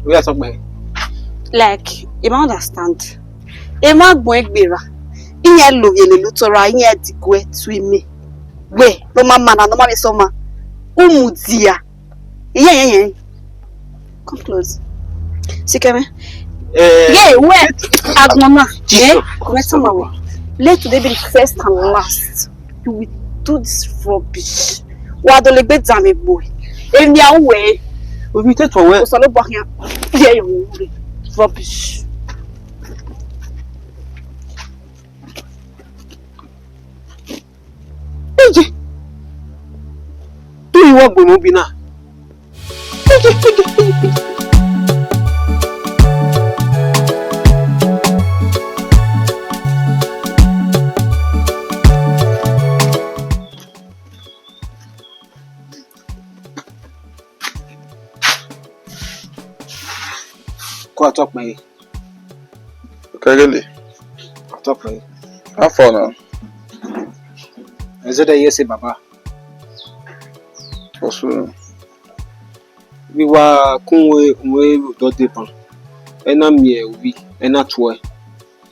We are talking about. Like, you don't understand. Emma Gwegbera. Iye lo yele lutora iye digwe twimi. We, no mama na no mama soma. Umudia. Yeah. Come close. Sikeme. Yeah, where? Agmama. Yeah. Let today be the first and last. You will do this rubbish. Wadole be dame boy. In their way. We will take for where? Osalo bahia. Yeah, you rubbish. Do you want to move now? Go talk me. Kagele. Talk me. How far now? Is it a yes, Baba? What's wrong? We were kunwe do depan. Ena mie ubi, ena twe.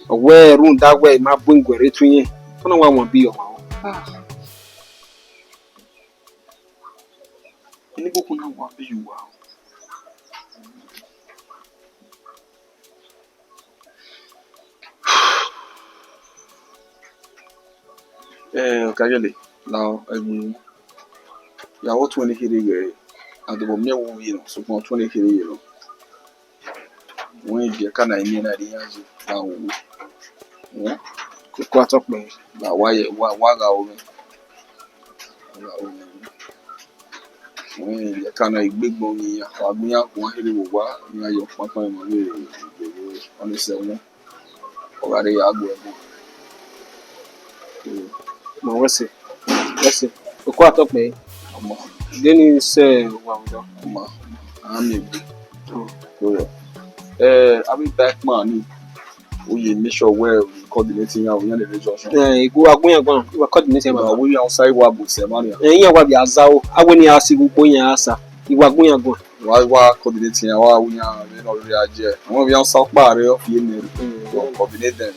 Where room that way my bring where it twin. I don't want to be your mouth. Any book now want be you wow. Kagele. Now, ya what 20 kiri and the me wo yi no so 20 kiri yi no. When you can I mean na dey yanzu na wo. Yeah. Go talk me. Na why ga wo me. When you can I big money ya agunya ko hiri wo wa na yo papa mo le on the seven. Ogare ya agbo ego. Ma what's it? Go talk me. Then you say wow. I'm I'll be back man. We make sure we're coordinating our young relationship. Go agunya go. We are coordinating about. We outside what books money. Yeah, what be azao. I when you ask you go nya asa. You agunya go. Why coordinating our we are not react. When we outside bar of you coordinate them.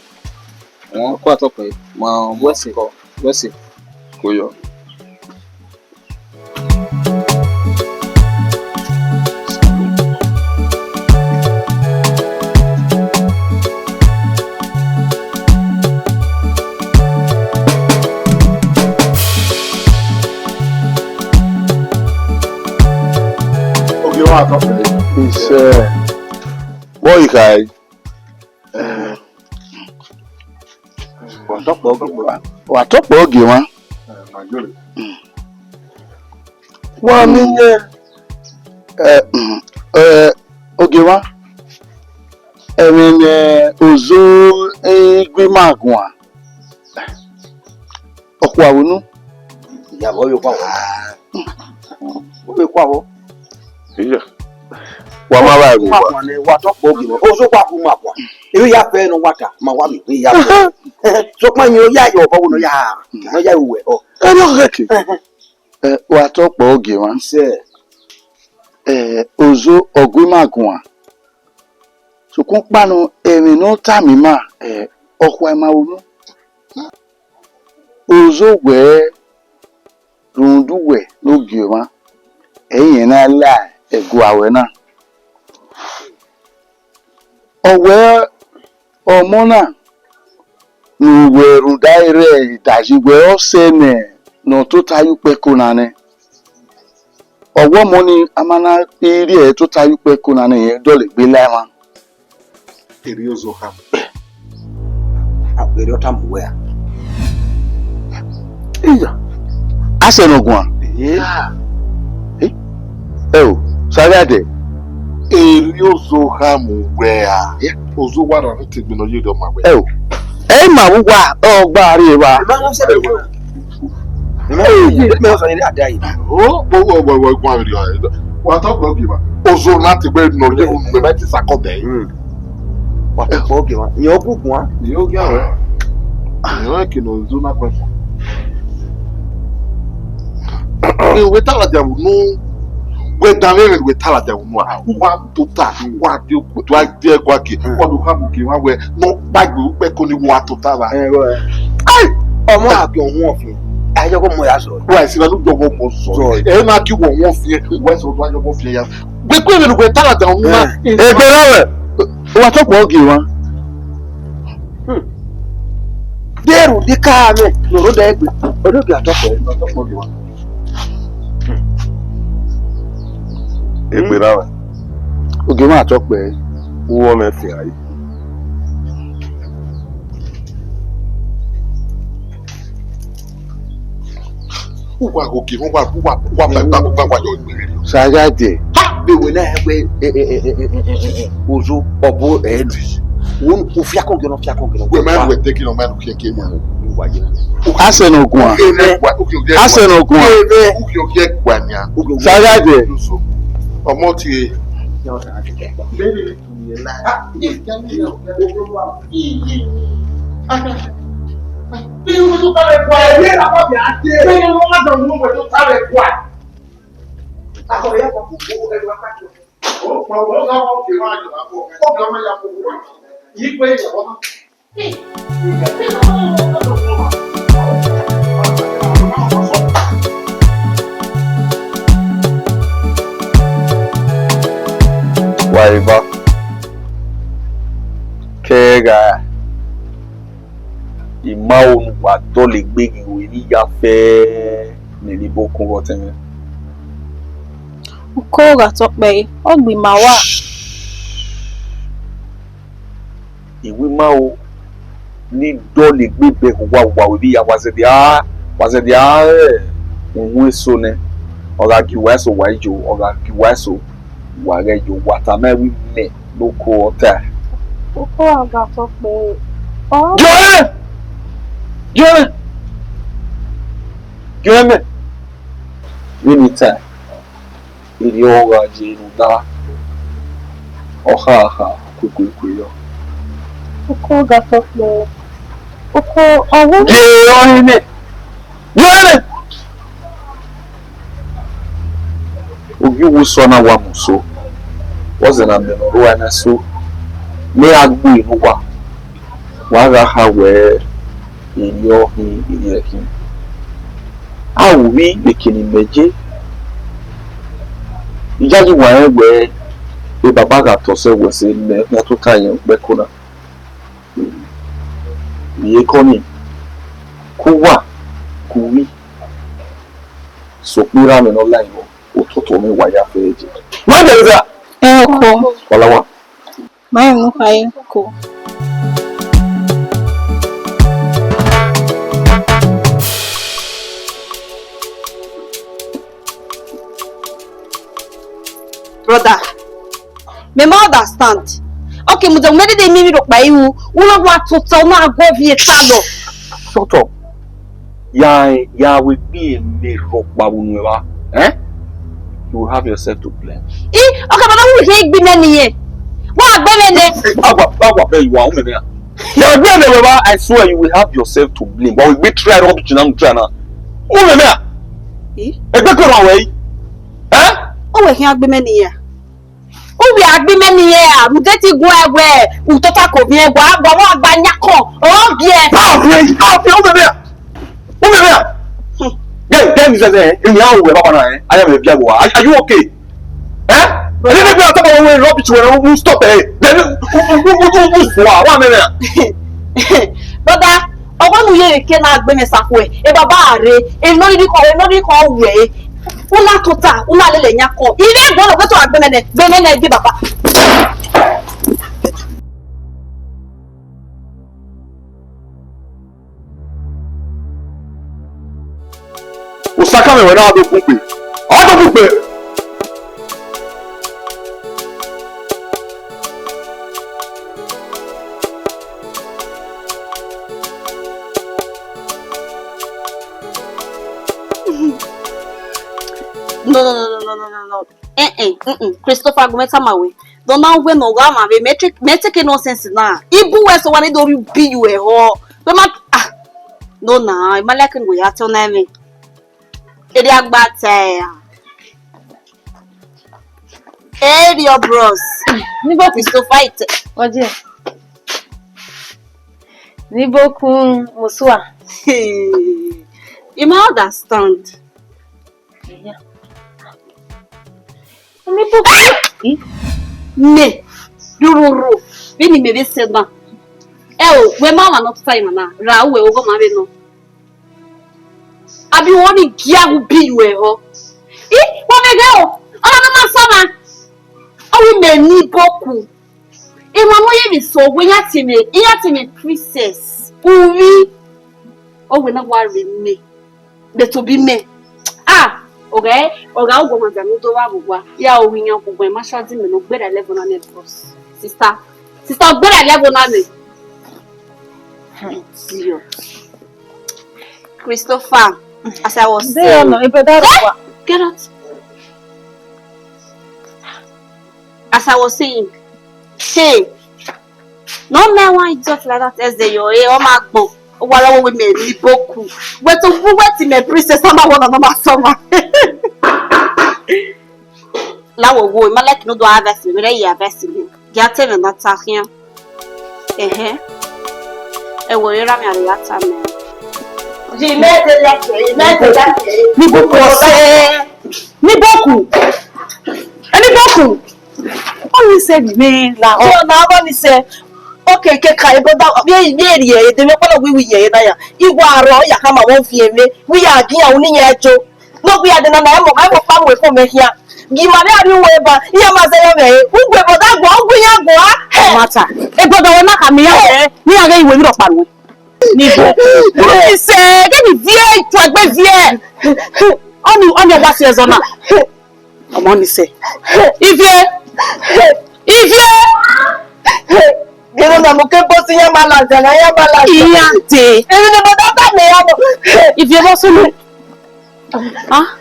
Go talk me. Ma what's it? Go yo. Ògì wọn àtọ́fẹ̀lẹ̀. Boy, guy. wa topo oge wa wa mi nye oge wa emi ozo igwe magun a okwa wonu ya bo yo kwa wo kwa wo iya wa ma ba go wa ne wa topo oge wo ozo kwa ku ma kwa ewe ya fe no waka ma wa mi ya so pa yin o ya yo bo no ya uwe o enogheke wa topo oge wa se ozo ogwe magun a so kun panu emi no tami ma okwa ma wonu ozo we rundu we n'oge wa eyin na la egu awe na owe omo na nuwe rundaire idajigwe osene no to tayu pe konane owo mo ni amana iri e to tayu pe konane yen dole gbe lai ma eri ozo ham apere otam we iya asenogun o sagade eri ozo ham we a ozo wa na ti gbe no ye do ma we ma wuwa ogba ri wa ma no se be me so ni adai o gwa ri wa topo oge wa ozo na ti gbe no ye un be ti sakode wa topo oge wa yo gugun a yo gya we yo ke no ozo na kwa we tala ja no we danere we tala ja no wa to ta wa di o to agbe kwa ke wa do ha ke wa we no bagbe pe ko ni wa to ta ba ọmọ àbí ọ̀hún ọ̀fìn ayọ́kọ́ mọ̀ ya sọ̀rọ̀. wa si na lu jogo mo so e na ki wo won fi we so to ajogo fi ya gbe ko ni we tala ja no na ebe lawe wa topo oge wa dẹ́rù dí ká mi lòró dẹ́ gbé olóògbé àtọ́kọ̀ ẹ̀ topo oge wa egbe na oge ma topo e wo me fi ayi wa oge wa pa yo gbere sagade ha bewe náà ẹgbẹ́ ozo ọ̀bọ ẹ̀ẹ́dù wọn ò fi akọ̀gẹ̀nà we man we taking on man ke ke asenogun a asenogun a uki oge gbania sagade ọmọ ti Waiva kega imao wa to le gbe iwe ni ya fe ni libo kun roteme Uko ga tope ogbi ma wa iwe mao ni do le gbe be wa we bi ya waze dia unwe so ne oga ki wa so wa ijo oga ki wa so wa re jo watame wi me loko ota Uko ga tope Joe Unita ili oga jenu da oha kukuyo Uko ga tope Uko owo Joe Ogi wuso na wa muso waze na me no wa na so me agbu inu wa ga ha we iyo hi iyeki awi bekini meje ijaji wa egbe e baba ga to se we se me na to ta yen pe kuna iye koni kuwa kuwi so pira me no line ototo mi wa ya feje wa de za Eko wala wa mai mu kai ko brother. Me ma understand. Okay, muda umede de mimi ro pa iwu. Una wa total na go vie talo. Shut up. Ya will be a mirror babunwa. Eh? You will have yourself to blame. Okay, but I will hate be many ye. What be I swear you will have yourself to blame. But we try to be China. Oh, we can't be many ye. Oh, we are be many ye. We get it where we talk of me. What banyako? Oh, yeah. Are you okay? Eh? And then if you talk about rubbish when we stop it, then brother, I want to hear cannot be sakwe. E baba are, e no di call way. Una tota, una lele nyako. Ile go to agbene di baba. Osaka me wena ado pupe. Ado pupe. No. Christopher Gometa mawe. Don't know when no gama we make no sense na. Ibu we so wan do be you e ho. We ma no na, I like go ya tell na me. E dey agbata. Hey your bros. Nibo Christopher it. Oje. Nibo kun musua. You may understand. Yeah. Me, Ruru, Benny may be said now. Oh, when Mamma not time now, Raoul will go my no. I be wanting Gia be you, eh? What I go? Oh, no, summer. Oh, we may need Boku. And Mamma is so when you have me, princess. Oh, we not worry me. That will be me. Ah. Okay, Oga go man no do wa bugwa. Ya o wiyan bugwa ma shadi me no gbera level na net boss. Sister gbera level na me. Christopher, as I was saying. Get out. As I was saying. Hey. No man why just like that as they your o ma gbon. Wala we me ni boku. But to who me princess number 1 and number summer. Lawo wo ma like no do harvest me re harvest me. Get me na ta here. E wo ira mi ari ata me. Ji me de like. Ni boku se. Ni boku. Ani boku. Only said me la. So na only say okay, kai but that we ye de me kola we ye na ya. Igwa aro ya kama won fi eme. We are gi awun ni ejo. No we are de na mo pa we for me here. Gi ma be ari we ba. Iya ma se yo me. Ugwe but that go ya go. Mata. E godo we na ka mi ya. Ni aga iwe mi ro pariwo. Ni bo. Ni se get me vie to agbe vie. Oni wa se zo na. Omo ni se. If Gino na mo ke bosi ya balance na ya balance. Iyante. Ebi ne bo data me ya mo. If you go sulu. Ah.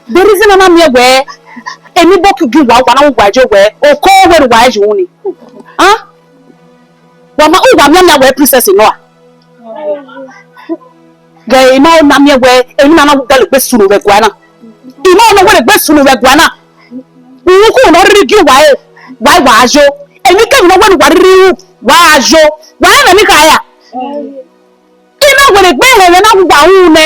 The reason na me we emi boku gi wa na wo gwaje we o ko we wa je woni. Ah. Wa ma o wa me na we princess no a. Ge ma na me we eni na wo gale gbe sunu we gwa na. Imo no we gbe sunu we gwa na. Wo ko no ri gi wa ajo. Emi ke no we wariri wa ajo. Wa na mi ka ya. Ino we gbe he na gwa hu ne.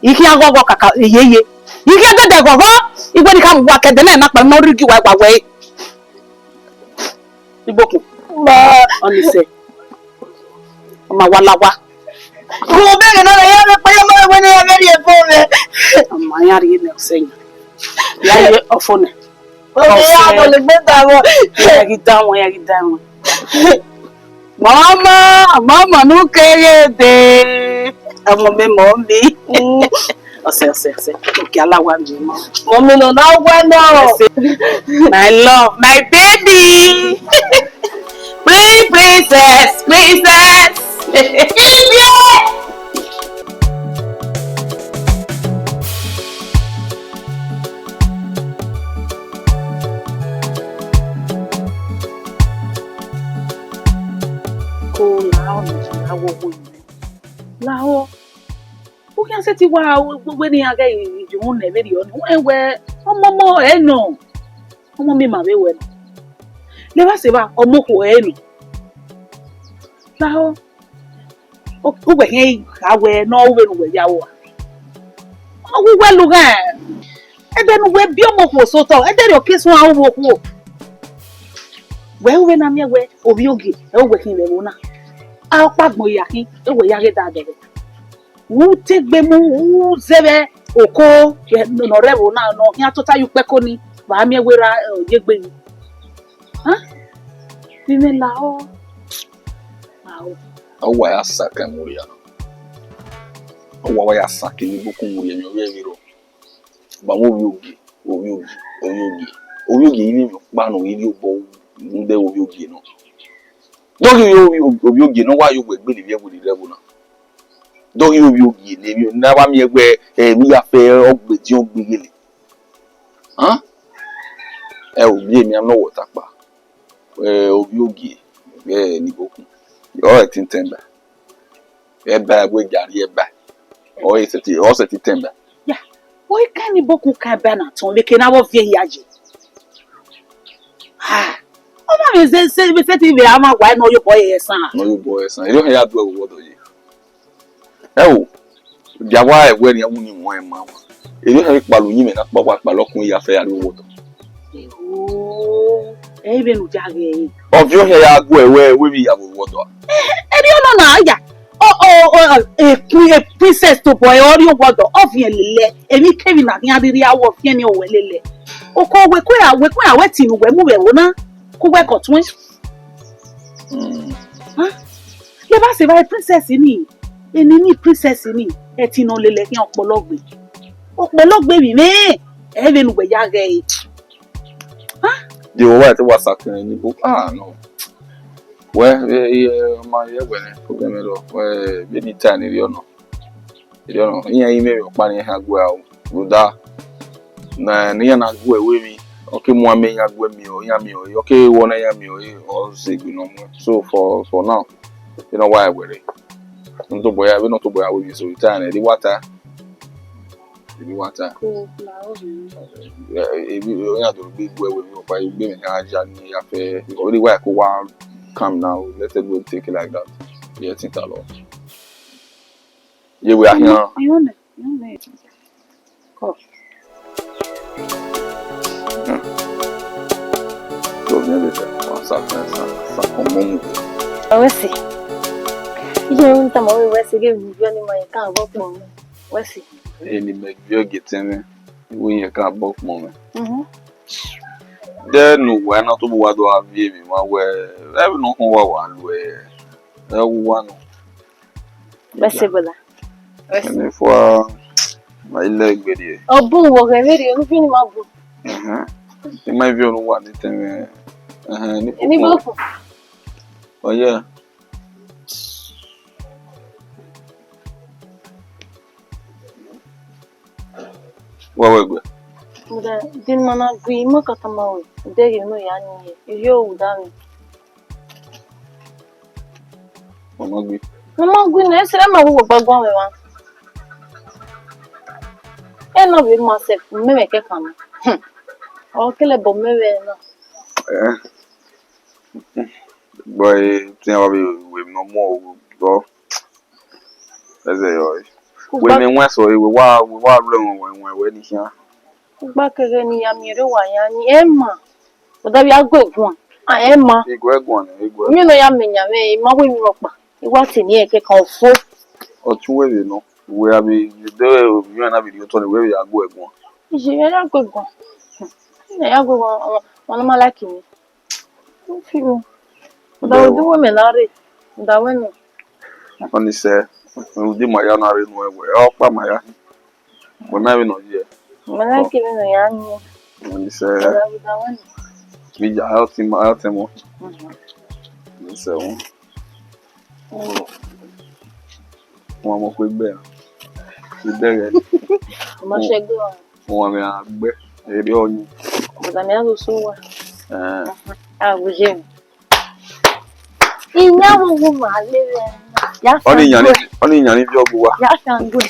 Iki agogo kaka yeye. Iki gede gogo. Igwe ni ka wa kede na pa no ri gi wa we. Iboku. Ma oni se. Ma wala wa. Ko be na ya me pa ma we na ya me ri e fo me. Ma ya ri ne senya. Ya ye ofone. Mama no kere de. Amo me mommy. Ose. Okay, Allah wa mi mo. Mommy no now bueno. My love, my baby. Princess. Ko lao ni lao wo ni. Lao. O kan se ti wa we ni aga ijun na be ri o ni. We omo e no. Omo mi ma be we no. Le ba se ba omo ko e no. Lao. O we hen ka we no we no we ya wo. O we lu ga. E de no we bi omo ko so to. E de o kesun a wo ko. We na mi we obi ogi. E we kin le wo na. A pagbon yakin e we ya ge da de. Wu te gbe mu wu zebe oko no revo na no ya to tayu pe ko ni ba mi ewera ye gbe ni ni me la o Awa ya saka muri ya. Awa ya saka ni boku muri ya nyo yero. Ba mo obi ogi ni pa no iri obo nde obi ogi no. Dogi obi ogi no wa yo gbe ni bi e bu di level na. Dogi obi ogi ni na ba mi egbe mi ya fe ogbe ti o gbegele. Obi mi am no water pa. Obi ogi ni boku. Yo etin temba. Eba we jari eba. O se ti temba. ya o kan ni boku ka ba na ton le ke na wo vie yaje o ma me se ti be ama wa no yo boy esan Ero ya do wo do yi. Jawa we ni awu ni mo e ma. Ero ya palu yin me na pa lokun ya fe ya wo do. E be nu jage Ovio ya go we bi ya wo do. eri ono na ya a princess to boy ori owodo ofien lele emi kemi na yan riri awo ofien ni owelele oko we ko ya we tinu we mu we wo na ko we ko tun le ba se ba princess ni eni ni princess ni e tinu lele ki opologbe mi me e be nu we ya ge The wa te wa sakin ni bo no. We ma ye we ne problem lo we be ni tani ri ono. Ri ono yin yin me pa ni ha gwa o. Buda na ni na gwa we mi. Okay mo ame ya gwa mi o ya mi o. Okay wo na ya mi o se gbe no mo. So for now, you know why we re. Nto boya we no to boya we so tani ri water. Ri water. Ya do big boy we no pa igbe me aja ni ya fe. Only why ko wa come now, let it go take it like that. Yeah, think a lot. Yeah, we are here. You So, ça commence. Wesi. Iye nta mo wesi ge bi ni mo ka bo po mo. Wesi. Ni me bio getene. We can book moment. Then no we na to bo wa do avie mi ma we. E no ho wa lu e. E wo no. Wesi bola. Wesi. Ni fo ma ile gbe die. Obu wo ge veri o fi ni ma bu. Ti ma vi onu wa ni teme. Ni bo fu. Oh yeah. Wa we. Muda din mana gui ma ka tamawe. De ge no ya ni. Yo uda mi. Mama gbe. Mama gui na se ma wo gbagban we wa. E no bi ma se me me ke kan. O kele bo me we na. Boy, tin wa we no more go. Eze yo. We me nwa so we wa re we ni hia. Gba kere ni ya mi re wa ya ni e ma. Oda bi agbegun. E ma. Egun Mi no ya menya me ma we mi ropa. Iwa ti ni e ke kan fo. Otun we le no. We abi de you na video to we ya go egun. Ije ya agbegun. Ya agbegun won ma like mi. O fi mi. Oda do we me na re. Oda we no. Oni se, udi ma ya na re no we. O pa ma ya. When I no here. Malaki no yangu. When say Udawani. we out him. So one more quick bear. There. Mashego. One a bear. Maybe on. Udamia lusuwa. Bujeni. Inyawo gumalele. Ya. Oni nyani bi ogwa. Ya shangu.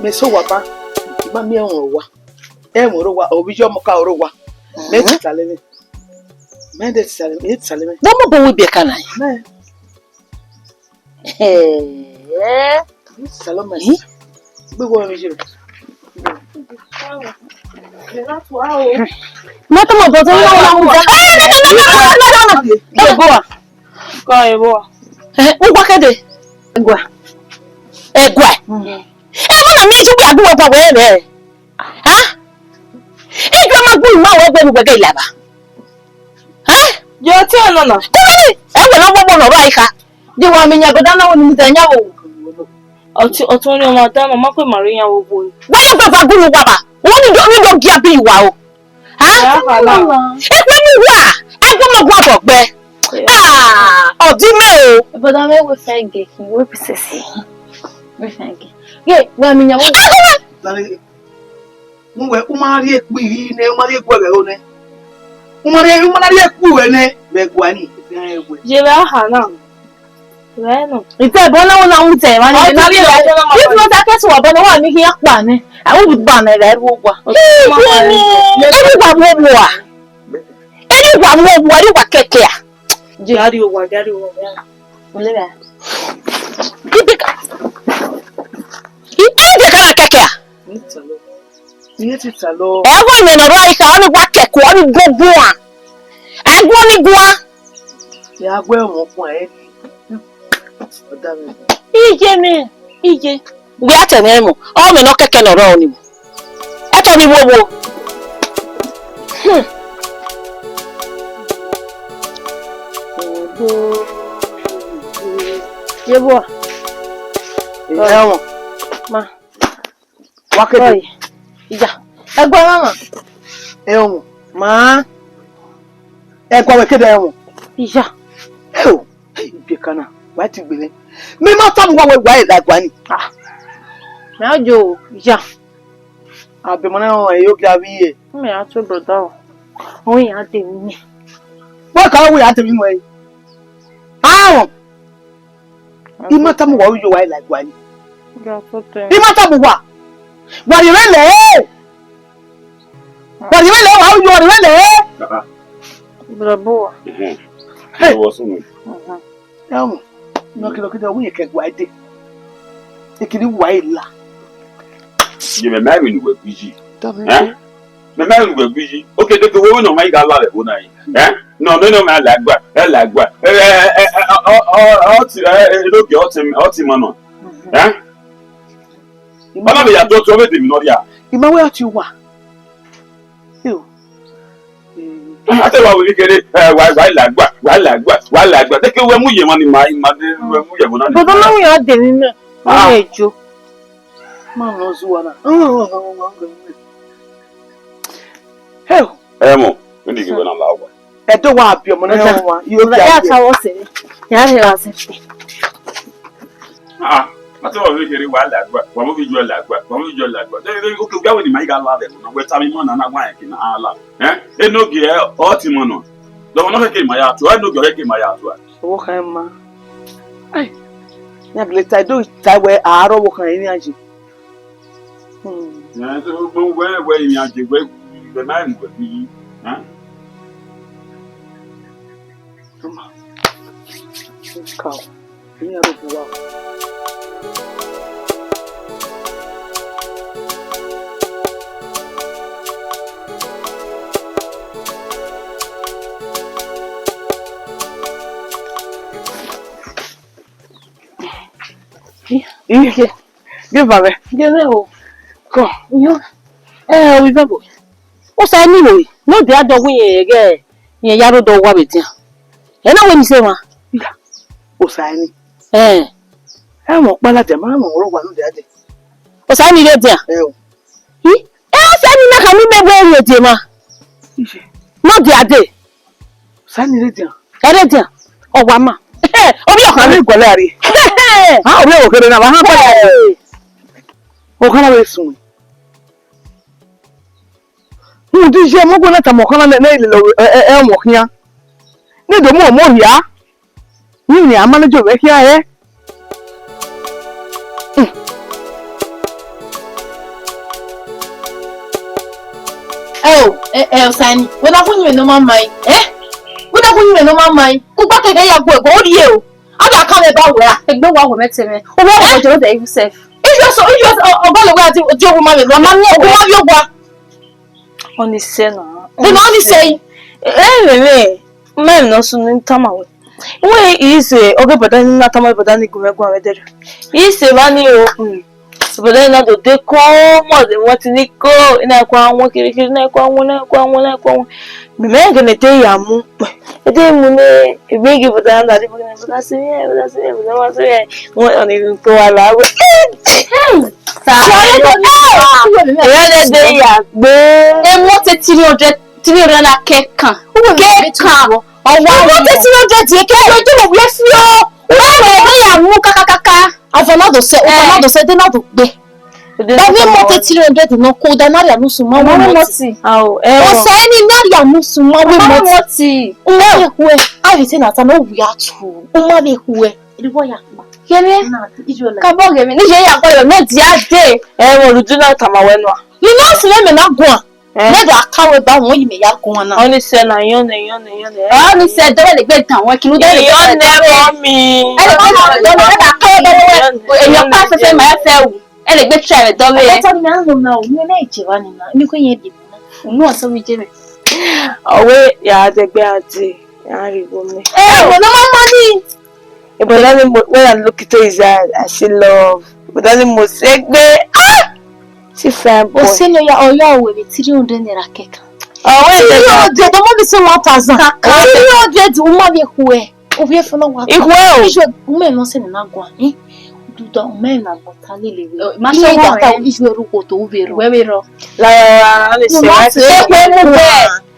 Me so wapa. Ma mi en wa. E mo ro wa, obi jo mo ka ro wa. Me ti tale me. Me de tale me, tale me. Bomo bo we be kana. Me. Tale me. Be wo mi jiro. Mata mo bozo na mu. No. Boa. Ko e boa. Ugwa kede. Egwa. Na mi ju gba wo pa we be. Ha? Ejo ma gbu ma wo gbe gbege ilaba. Ha? Yo ti ona na. Ko ni e we no gbogbo no ro aika. Di wa mi nya go dana wo ni mi tanya wo. Otun ni o ma da mama pe Maria wo bo. Wa gba fa guru wa ba. Wo ni do gi abi wa o. Ha? E pe mi wa. E gbo mo gbo bo gbe. Odi me o. But I will thank you. We process. We thank you. Yeah, well, me nyawo. Mwe umari ekpi yi ne umari ekwu ebe o ne. Umari ekwu we ne be gwani. Je ba ha na. We no. Ite bo na wona unte wa ni na bi la. If not that case wa bo na wa mi ki apa ni. I will ba na le ru gwa. Eni gwa mo wa. Eni gwa mo wa ri wa keke a. Je ari o wa gari o. Ole ba. Kidika. Ide ka keke a. Iye ti talo. E wa ni no ro ika oni gwa keke oni gogo a. Agwo ni gwa. Ya gwe mo fun e. Oda mi. Ije. Gbe atene mo. O mi no keke no ro ni mo. E to ni wo. Yebo. Ewo. Ma. Wakete. Ija. Egwa mama. Ewo. Ma. Egwa wakete ewo. Ija. Ewo. Ibi kana. Wa ti gbele. Me ma ta mo wa e da gwani. Me ajo. Ija. Abi mo na o e yo ki abi e. Me a to brother. O ya de mi. Wa ka wo ya te mi mo e. Imata mo wa yo wa like gwani. Ja to te. Imata mo wa. Wa ri rele. Wa yo ri rele. Brabo. Hey, what's on? No kilo we ke gwa ide. Ekini wa ila. You may marry with Guiji. Eh? Me marry with Guiji. Okay, the way no my gala le bona yi. Eh? No, me lagba. Lagba. Ultimatum. Eh? Bana be ya to be dem no dia. Ima we ati wa. Yo. I tell you we get why lagba. Take we mu ye mani mai ma de we mu ye bona. Bodo no ya de mi me. O ejo. Ma no zuwa na. Hey. Mo, we dig we na lawa. E do wa abi mo na wa. Yo ya ta wo se. Ya he wa se. I tell you we why lagba. Wa mo bi jo lagba. Okay, we we ni mai gala de no we tami mo na wa ke na ala. Eh? No ge ultimatum. Do no ke mai atu. No ge ke mai atu. Wo kan ma. Ai. Ya ble tai do tai we aro wo kan ni aji. Yeah, so we ni aji we the nine we bi. Cow. Ni aro buwa. Give babe. Give o. Ko. Yo. We babo. O sa ni wo. No dey adogun ye ge. Yen yaro do wa betia. E na we ni se wa. Osani. I'm a palace, man, or one of the other. Osani dey there. Osani na kami me where dey ma. Not the other. Sani dey. There. Oh, mama. Obi okan ni golari. Ha obi okere na ba ha pa. O kana we sun. Mu di je mo gona ta mo kana na ile mo kian. Ni do mo ya. Ni ama na jo we kian Osani, what have you no man mind? What have you no man mind? Who back again ya go you? I don't come about where I know what we met me. Who want to do yourself? If you're about the way to job woman, man, who have you got? Only say no. Then only say, man, no soon come out. Where is okay, but then not my but then go there. Is a money but then not the more than what in it go in a crown working in a crown me gonna tell you a day money a big but then that's what on even go allow and what a 300 cake can or what a 300 cake bless you I've another said they not be. But we want 300 no code and I am so mama moti. Oh, saying na ya so mama moti. Where I return at no we are true. Umma where the boy ya. Kabo ge me ni je ya boy no dia dey. We do not come away no. You know say me na go. Na da aka we ba won yi me ya go na. Only say na yon. Only say do le gbe tan won kinu do le yon mommy. Your pastor say my fẹ́ ele gbe try do me. Tell me I don't know. You na eche wa ni na. Ni ko yen di. No so mi je me. Owe ya de gbe ati. Ya ri go me. No money. But then when I look at his eyes, I see love. But then mo segbe. She fine boy. O se no ya oya we 300 naira cake. Oh, the mo be say 1000. 300 o ma be ku e. O be fun wa. Ihu o me no se na gwa. Do men na botalile we. Ma so wa ta isu eruko to ubero. We ro. La le se.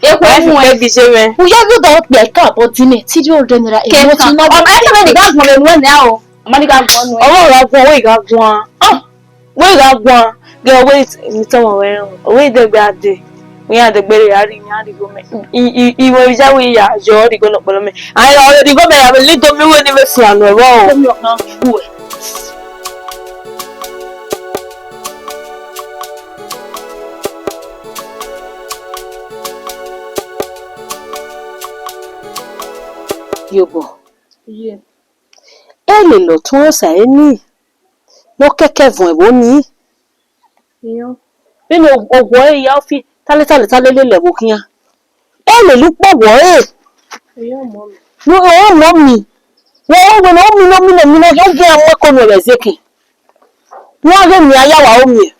Ekwe bi se me. O ya go do pe ka bo ti me 300 naira e mo ti na. O ma se me gas mo le nu na o. Ma ni ga gbon nu. Owo ra gbon, we ga gbon. We ga gbon. Girl, wait, me tell my way. Wait the bad day. We had the berry, I didn't go. He was away, yeah, Jordy go up on me. I already go there. I will lead them when they were flying. Wow. Yobo. Yeah. Elle est l'autre, ça est ni. No keke vont boni. Yo. Nínú ọgbọ ẹ ya fi tálẹ́tálẹ́ lélẹ̀ wò kíyàn ẹ lè lú pọ̀ wọ́ ẹ̀ wọ́n mọ̀ mi wọ́n mi yóò gé àwọn ẹ̀kọ́nù rẹ̀ zékè wọ́n rí mi ayáwá omi ẹ̀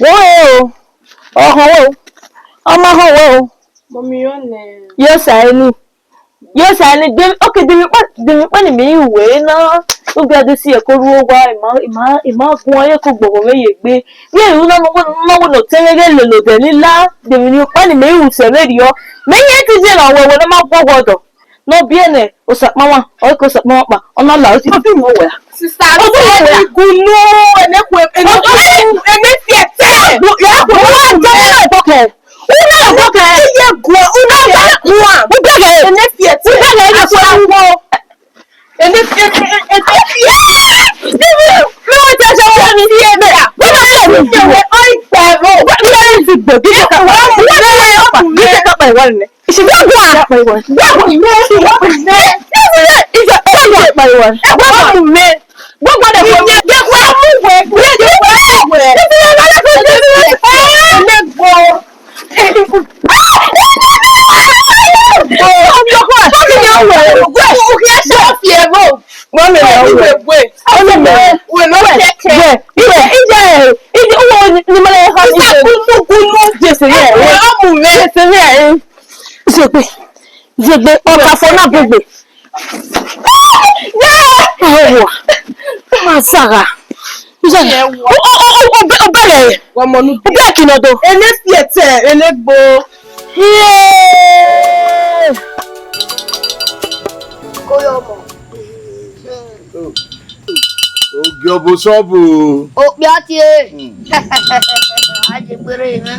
wọ́n ẹ̀ o ọ̀hún o ọmọ ọ̀hún o yóò sàánì ókè dèmí pọ̀ nìmí ìwé náà ó gbé adé sí ẹ̀kọ́ rú wá ìmá gun ayé kò gbọ̀gbọ̀ méye gbé ní èrú náwó lò tẹ́rẹ́rẹ́ lòlò dẹ̀ nílá dèmí ní pálí méhù sẹ̀rẹ́rì ọ́ méyì ti jẹ́ àwọn ẹ̀wọ̀n ló máa gbọ́ gbọ́dọ̀ náà bí ẹ̀nẹ̀ òsàpáwà ọ̀ẹ́kọ̀ òsàpáwà pa ọ̀nà àlà ó ti fi mọ̀ wẹ̀. Sísá ló ti gunu ẹ̀nẹ́kùn ẹ̀mẹ́fì ẹ̀tẹ́. Jebe okafo na gbegbe. Yeah. Masara. Obere. Obere kinodo. Ele fiete, ele gbo. Yeah. Koyomo. Ogyobo sobu. Opiatie. Ajigbere na.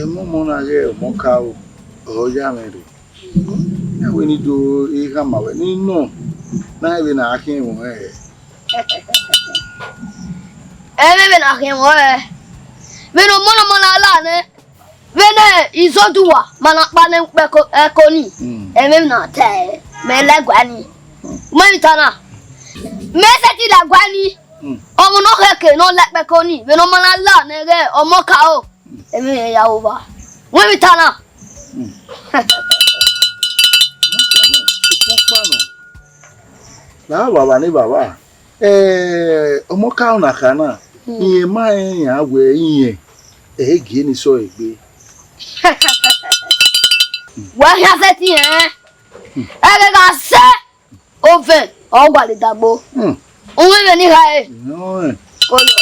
Mo na ge mo ka o. Ya mere. We need to ihe ma we ni no. Na ebe na akin wo Ebe na akin wo Veno mona la ne. Vene izoduwa mana pane peko ekoni. Ebe na te. Me legwani. Maitana. Me se ti legwani. Omo no heke no lekpekoni. Veno mona la ne ge omo ka o. Ebe ya oba. Maitana. Na baba ni baba. Omo ka una kana. Iye ma yan we iye. Gie ni so egbe. Wa ya se ti Ebe ga se oven o gba le dagbo. Onwe me ni ha e. No. Koyo.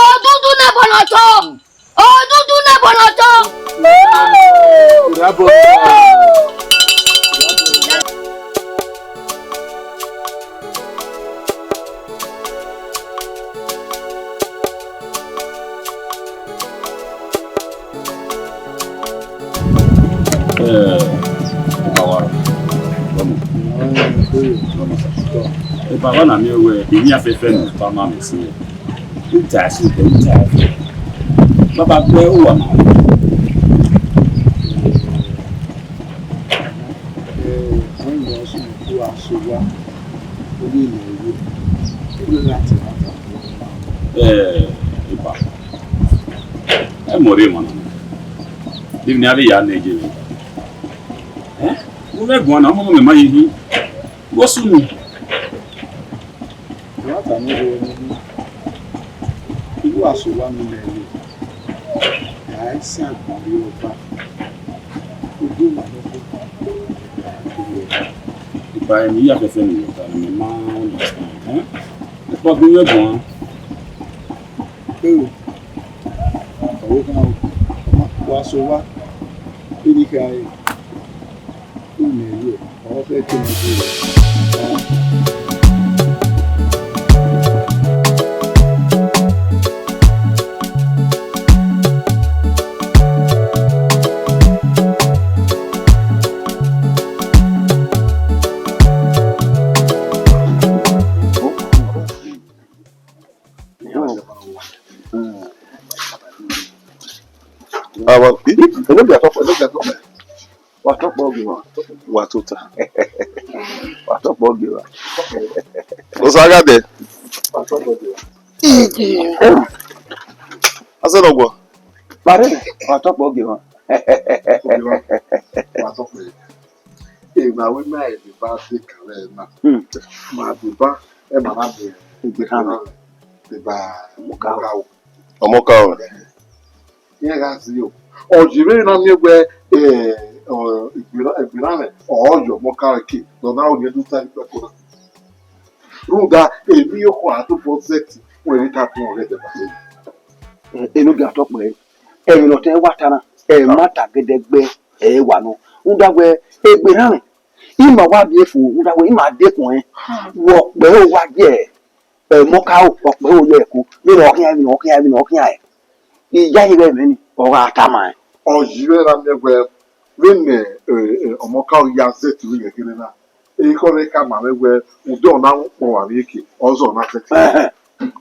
Odudu na bonoto. Odudu na bonoto. Bravo. Baba na mi we ni afefe no pa ma me si. Uta si de uta. Baba gbe o wa ma. Onye so ku asowa. Orí ilẹ̀ ìwé. Orí láti láti. Ipa. Mo re mo na. Di ni abi ya na eje. Mo le gun na mo me ma yi. Wo sunu. Láti ní ro ni. Irú asowa mi le le. Àìsàn àgbáyé ọba. Ojú ma lo ko. Ipa mi ya fefe ni ta mi ma understand. Ipa bi we gun. Owo kan wa asowa. Ibi ka e. O me yo. O fe ki mo se. Osagade. Asenogwo. Pare, watop oge wa. Na we na e di ba se kale na. Ma di ba e ma na be Igbe kan. di ba Moka. Omoka o. Ye ga si yo. Ojire na mi gbe ìgbìránẹ̀ ọ̀ọ́yọ̀ mọ́kàrẹ́kì lọ́nà òye tó sáré pẹ́kọ́ náà. Rúgà èmi yóò kọ́ àtúfọ́ sẹ́ẹ̀tì wọ́n èyí ká fún ọ̀rẹ́ ìjọba lẹ́yìn. Enu bi atọ pẹ ẹyin lọ tẹ wá tara ẹ mata gẹdẹgbẹ ẹ wà nù ndagbe egbe hàn ìmọ̀ wá bí efu ndagbe ìmọ̀ adékun ẹ wọ pẹ́ ó wá jẹ ẹ mọ́ká ó pẹ́ ó yẹ ẹ̀kú nínú ọ̀kínyà ẹ̀ ìyá yìí rẹ̀ mẹ́ni ọ̀rọ̀ àtàmà ẹ̀. Ọ̀yìnbẹ́ na mẹ́gbẹ́ wíńnẹ̀ ọmọká ya sẹ́ẹ̀tì wíńnẹ̀ kiri náà èyí kọ́ ní ká màá mẹ́gbẹ́ ụdị ọ̀nà pọ̀ wà ní èkè ọzọ ọ̀nà sẹ́ẹ̀tì.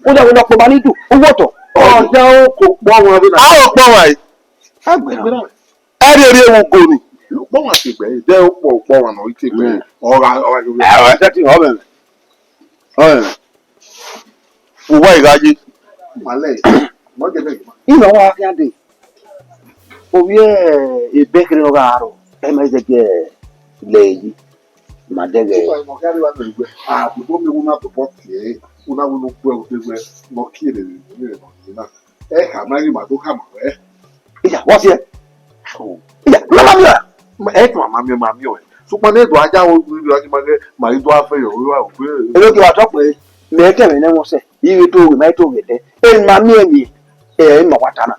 Ó dẹ̀ wọ́n pọ̀ bá ní dùn owó ọ̀tọ̀. Ọ̀dẹ́ ó kò pọ̀ wọn bí náà. Àwọn pọ̀ wáyé. Ẹ̀rí ẹ̀rí ewu gò ni. Pọ̀ wọn ti gbẹ̀ yìí dẹ́ ó pọ̀ wọn náà ti gbẹ̀ yìí ọ̀rọ̀ yorùbá. Ẹ̀rọ sẹ́ẹ̀tì ọ̀bẹ̀ Uwa ìgájí. Màlẹ́ mọ́gẹ́dẹ́ yìí. ìmọ̀ wá fi àdé òbí ẹ̀ẹ́dẹ́ kiri ọ̀gá àrò ẹ̀ máa ṣe kí ẹ̀ lẹ́yìn màdẹ́gẹ̀. Ìgbà ìmọ̀ kárí wa lórí gbẹ àbùkù mi wúná tó bọ́ tiẹ̀ wúná wúná kú ẹ̀ wọ́n gbẹ lọ kí èrè rẹ̀ nínú ìrìnà yìí náà Kamari ma to kama we. Iya, what's here? Iya, Mama mi o. So pa ne do aja wo ri aji ma do afe yo wi wa o pe. Elo ki wa to pe me ke me ne mo se. Yi to we mai to we de. E ma mi emi. E ma wata na.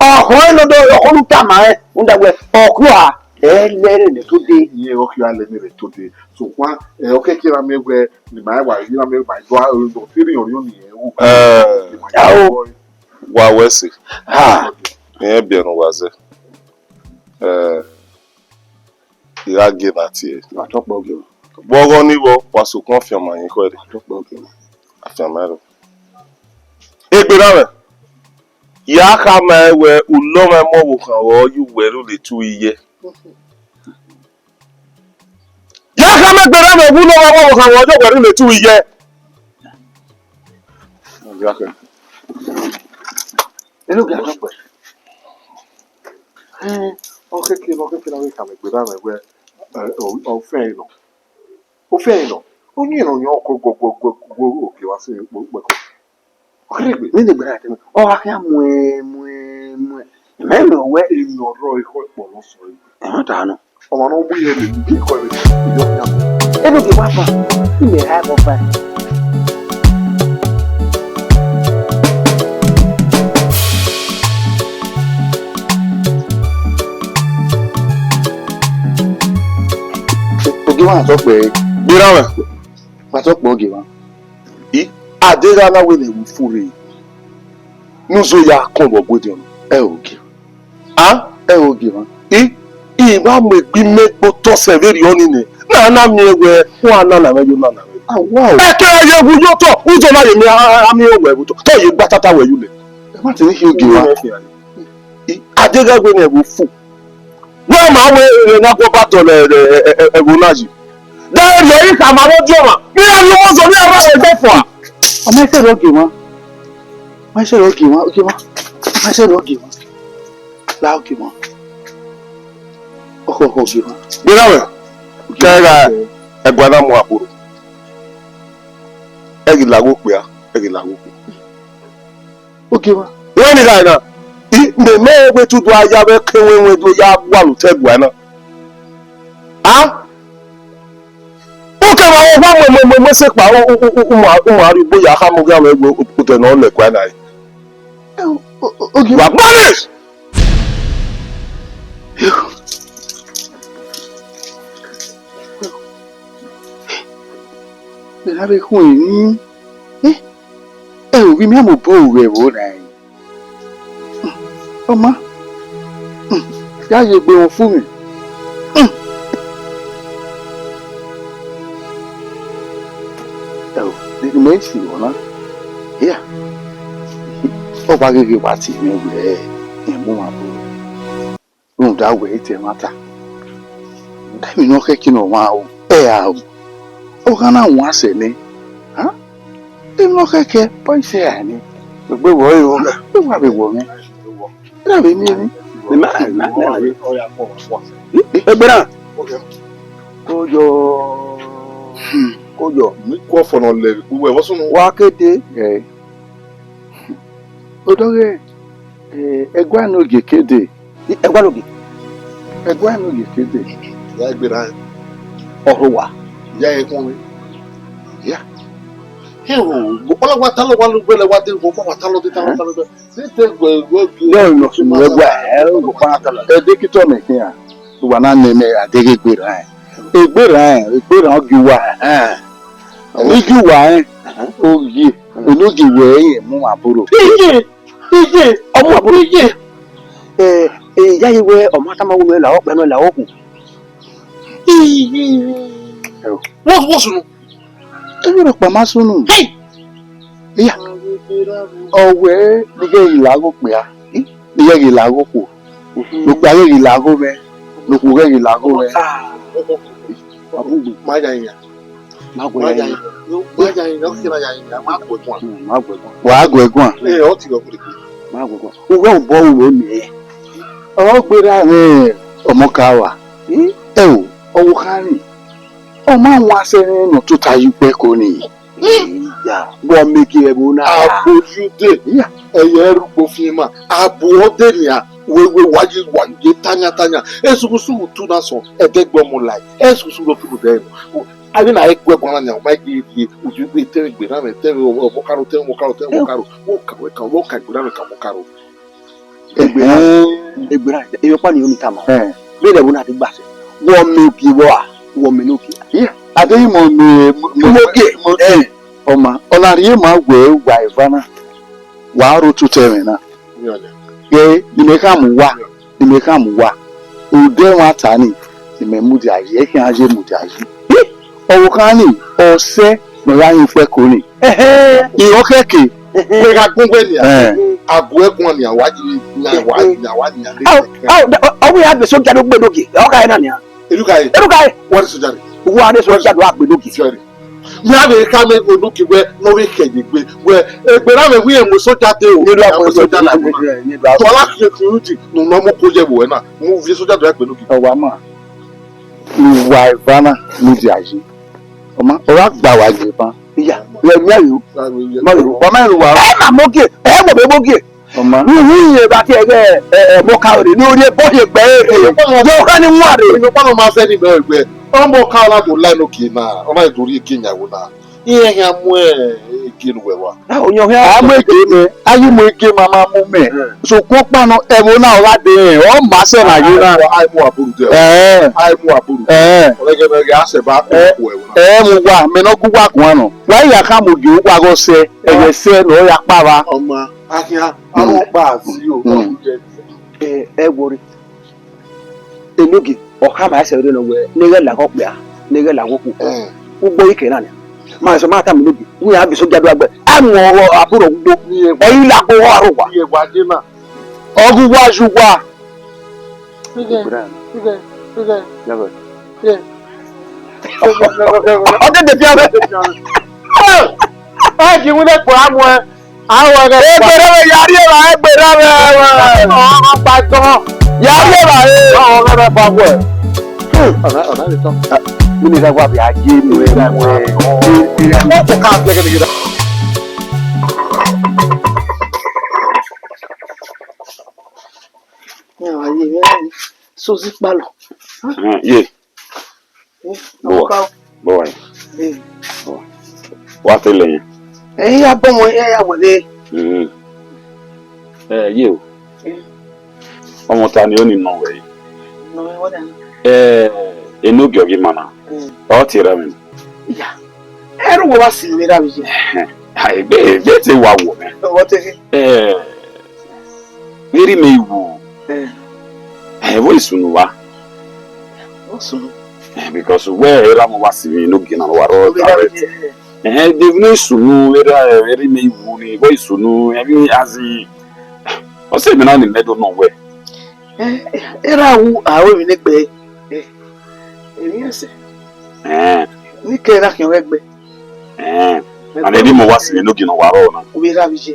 Oh, no do o lu ta ma e. Unda we o ku a. E le ne to de. Ye o ki ale mi re to de. So kwa o ke kira me we ni ma wa yi na me ba do a do firi yo ni e wo. Wa wesi. E bien no waze. Ya ge na ti. Ma to po ge. Bogo ni wo waso confirm yin ko de. To po ge. Afirmado. Egberawe. Ya ka ma we ulo ma mo wo kan wo yu we lu le tu iye. Ya ka ma egberawe ulo ma mo wo kan wo jo we lu le tu iye. Elo ki a to pe. O ke kira we kama pe da we o fe no. O fe no. O ni no yo ko go ke wa se po ko. O ke gbe. Ni de gbera te. O wa ka mwe. Me lo we No ro ko po lo so. e ma ta no. O ma no bu ye le ko le. Yo ya. Elo ki wa fa. Ni me ha mo fa. Oge wa to pe. Gberawe. Ma to pe oge wa. Adera na we le wu fure. Nuzo ya kon bo gode on. E oge. E oge wa. Ba mo gbi mepo to severi oni ne. Na mi we fun ana na me yo na na. Wow. E ke ye wu yo to. Uzo na ye mi ami o we to. To ye gba tata we yu le. E ma ti ni oge wa. Adera we le wu fu. Wa ma we na ko ba to le e wo na ji. Da ye ka ma wo jo ma. Mi a lo zo ni aba e go fo a. Ọmọ ẹsẹ̀ lọ gè wọ́n. Ọmọ ẹsẹ̀ lọ gè wọ́n. Oge wọ́n. Ọmọ ẹsẹ̀ lọ gè wọ́n. La oge wọ́n. Ọkọ̀ oge wọ́n. Gberawe. Kẹ́ra ẹgbẹ́ náà mú àbúrò. Ẹ̀rì làwọ̀ pé a. Ẹ̀rì làwọ̀ pé. Oge wọ́n. Wọ́n ní láì náà. Mmemme egbe tutu aya wee kewe nwedo ya gwa lutegwu ana. Oke ma ọ gwa mmemme sekpa ụmụ arụgbo ya ha mụ ga egbe okwute na ọlekwa na ya. Oge Wa Spanish! lábẹ́ kún èyí ẹ ò rí mi àmọ́ bó rẹ̀ wò rà yìí ọmọ yáyé gbé wọn fún mi. ẹ ò nínú méjì wọn náà yíyà ọba gègé wà tì mí wẹ̀ ẹ̀ mú wọn bò ń dá wẹ̀ tẹ̀ má ta dáìmí náà kẹ́kí náà wọn àwọn ẹ̀ à ó kàn náà wọn àṣẹ ní ẹ̀ náà kẹ́kẹ́ pọ́ìsì ẹ̀ ní gbogbo ìwọ ìwọ gbogbo àbẹ̀ wọ̀ mí dàbí mi ní. ẹgbẹ́ náà kó jọ mi kó fọ̀nà lẹ̀ gbogbo ẹ̀ wọ́n sún. wá kéde odore ẹgbẹ́ ànúgè kéde ẹgbẹ́ ànúgè kéde. ìyá ìgbéra ọ̀rọ̀ wà. ìyá ẹ̀ kún mi. ọlọ́wà tá ló wà ló gbẹ́lẹ̀ wá dé gbogbo wà tá ló dé tá ló dé. ṣé gbẹ̀gbẹ̀ lẹ́yìn lọ sùn ẹgbẹ́ ẹ̀ ń gbọ́ pátálà. ẹ dókítà mi kí n wà náà ní àdéhùn ìgbéra ẹ̀ ìgbéra ọ̀gì wà ìjì wà ẹ̀ ògì ológì wẹ̀ ẹ̀yìn mú àbúrò. ìjì ọmọ àbúrò ìjì. ìyá yìí wẹ ọmọ àtàmáwò mi làwọ̀ pẹ̀lú làwọ̀ kù. wọ́n sùn. ẹ̀rọ rẹ̀ pàmò sunu. ìyá ọ̀wẹ́ nígbà ìlàgò pè á nígbà ìlàgò kù lókè ayé ìlàgò mẹ lókè rẹ̀ ìlàgò mẹ. máa yà yìnyà. máa yà yìnyà ó kí náà yà yìnyà máa gbọ̀ ẹ̀gbọ́n. wàá gbọ̀ ẹ̀gbọ́n. ẹ ọ ti yọ kúrò kúrò. máa gbọ̀ ẹ̀gbọ́n. owó ò bọ́ òwò nìyẹn. ọwọ́ gbéra ọmọ ká wà ẹ ò ọwọ́ ká rìn ọmọ àwọn asẹ́rin tó ta yí pẹ́ kò nìyí. Ìyá wọ́n méjì ẹ̀ bó náà. àbójúdé. eyeru bofima abu odenia wewe waji wanje tanya esukusu tuna so edegbo mo lai esukusu lo tu de ani na ekwe kwa na ma gi uju be tere gbe na me tere o mokaro wo ka gbe na ka mokaro egbera e yo pa ni omi tama le le wona ti gba se wo me ki wo me no ki ade mo ọma ọlarị ma wee wa ivana wa rotu terena ye nimeka muwa ude nwata ni nimemudi ayi ekin aje mudi ayi owukani ose no ya yin fe ko ni iyo keke we ga gungwe ni abu ekun ni awaji na owo ya be so jado gbe doke o ka ina ni erukai what is sojari Uwadiae so jado agbe doke ya be ka me oduki we no we keje gbe we egbera me wi emo soja de o ni do soja la ni do to la security no mo ko je bo na mo vi soja do agbe doki ọwa ma ìwà ivana mudi ayi ọma ọwa gba wa je ban iya le mi ayo ma ru wa ma moke mo be moke ọma ni ye ba ti mo ka ore ni ori bo ye gbe yo ka ni nwa re no pa no ma fe ni be egbe ọmọ ka la do line oke na ọma idori ekinya wo na ihe ya mu ekinu we wa onyo ha amu eke me ayi mo eke mama mu me so ko panu ewo na ola de o ma se na yi na ai mu aburu de ai mu aburu olege me ga se ba ko we na mu wa me no gu wa kun anu wa ya ka mo gi wa go se eye se no ya pa wa ọmọ akia awon pa si o no je wori enugi o ka ma se re no we ni ga la ko pe nege la woku ugbo ike na ni ma so ma ta mi lobi ni a bi so jado agbe anu oro aburo ugbo eyi la ko oro wa ye gba de na ogu wa ju wa o de bia be ki won le po amu àwọn ga egbere yari e la egbere o pa tan yari e la e o ga pa wo ọ̀nà lè tán. Mi ní sábà bí ajé mi rẹ̀ wọ́n tó ká gẹ́gẹ́. Ayé rẹ̀ sósì pálọ̀. Yé. Bọ́wá yẹn. Wá tẹ́lẹ̀ yẹn. Ẹ̀yin yà bọ́ wọn yà wọlé. Yé o. Ọmọ ta ni ó ní nà wẹ̀ yìí? Nà wọ́n dà ní. Enogheghị mana ọ tịra m ya eru wo wa si mera bi ebe te wa wo me wo te meri me iwu wo isunu wa osunu because where era mo wa si n'oge na wa ro de no isunu era eri me iwu ni wo isunu ebi azi o se me na ni medo no we era wu awo mi negbe èmi ẹsẹ ní kẹrẹ kí n wẹ gbẹ àná ẹni mo wá sí inú gínà wàrọ ọ̀nà omi rábi jẹ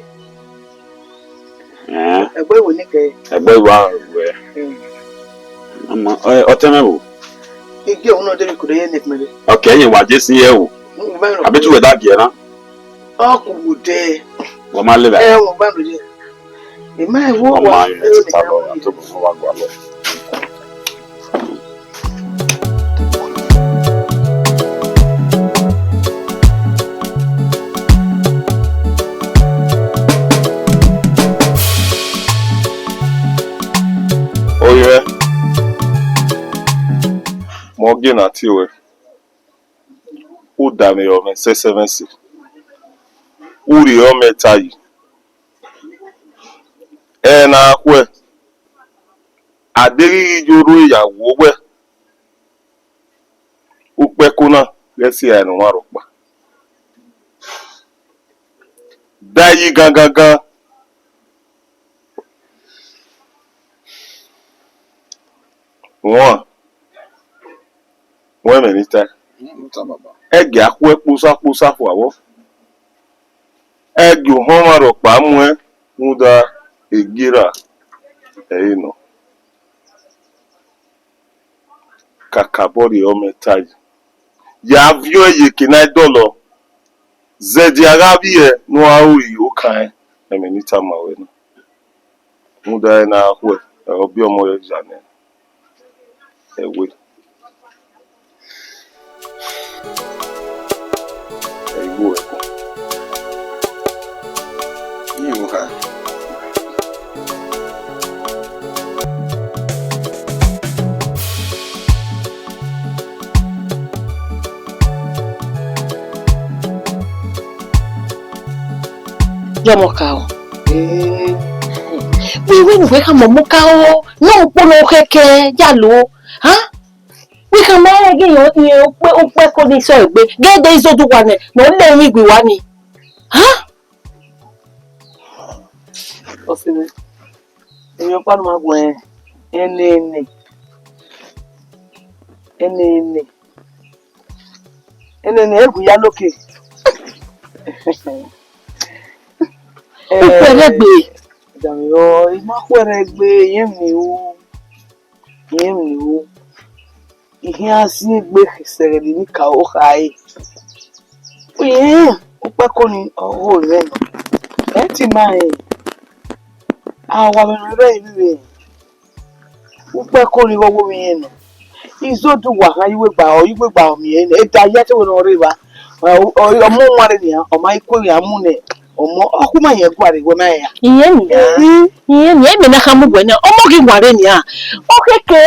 ẹgbẹ́ ìwò ní kẹrẹ ẹgbẹ́ ìwà rẹ ọtẹ mẹ́wò igi ọ̀hún náà débi kò dé yé nìpínlẹ̀ ọkẹ́ ẹ̀yìn wà jẹ́ sí ẹ̀ wò àbẹ́túwẹ̀ dàgì ẹ̀ náà ọkùnrin dẹ wọ́n máa lé bá ẹ̀ wọ́n bá mi jẹ ìmọ̀ ẹ̀wọ́ wà ọmọ ayọ̀ ẹ̀ ti ta lọ àtọ́kùn fún wa gbà lọ. Oye, Morgan àti ìwẹ̀, ó dàmí ọmọ ẹsẹ̀sẹ̀mẹsì, ó rí ọmọ ẹ̀ta yìí, na-akwụ ẹ̀, adịghị yoro ìyàwó wẹ̀, ó pẹ́kú náà lẹ́sí ẹ̀nù wọn rọ̀pá. Dáyí gangan. Wọ́n mẹ̀ níta. Ẹ̀gì àkú ẹ̀ kpósákpósá fún àwọ̀. Ẹ̀gì òhun máa rọ̀ pa mú ẹ̀ ń da ègìrà ẹ̀yìn nọ. Kàkà bọ́ọ̀lì ọmọ ẹ̀ta yìí. Yà á fíọ́ ẹ̀yẹ kìnnà dọ̀lọ̀. Zẹ̀dì arábí ẹ̀ ní wọ́n á rí ìyó kan ẹ̀ eme ni tama we na muda na hwe obi omo ye jane ewe ewo Ibu ha. Yo mo kao. We ka mo kao. No polo keke ya lo. Ha? We ka ma ge yo pe ko ni so egbe. Ge de izo du wa ne. No le yin gbe wa ni. Ha? Osime. Èmi pa no magwen. Ene. Ene egu ya lókè. Uperegbe. Dami o, ima kweregbe yem ni o. Ihe asi egbe sere ni ka o kai. Oye, o pe ko ni o re no. E ti ma e. Awa me re ibi. O pe ko ni wo mi yen no. Izodu wa ha iwe gba o mi yen. E da ya te wo no re ba. Ọmọ nware ni o ma iko ya mu ne. Ọmọ akuma yen gware go na ya. Iye ni eme na ha mu gwe na omo gi nware ni a. O keke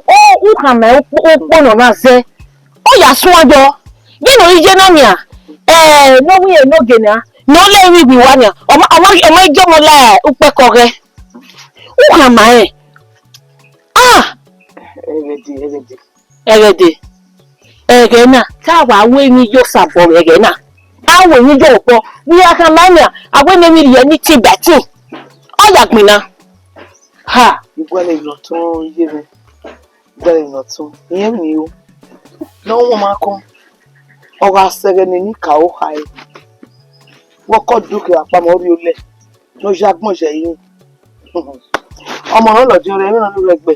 o nka me o no na ze. O ya sun ajo. Ye no ije na ni a. No we no ge na. No le wi bi wa ni a. Ọmọ ijo mo la upe ko re. U ha ma e. Ah! Egede. Ege na ta wa we ni yo sabo ege na. Awo ni jo po. Bi aka ma ni a. Awe ne mi ye ni ti beti. O ya gbin na. Ha. Igwale no tun ye mi. Igwale no tun. Iyen mi o. No wo ma kon. O ga sere ni ka o hai. Wo ko duke apamo ori ole. No jagbon je yin. Ọmọ náà lọ jẹun rẹ mìíràn ló rẹ gbẹ.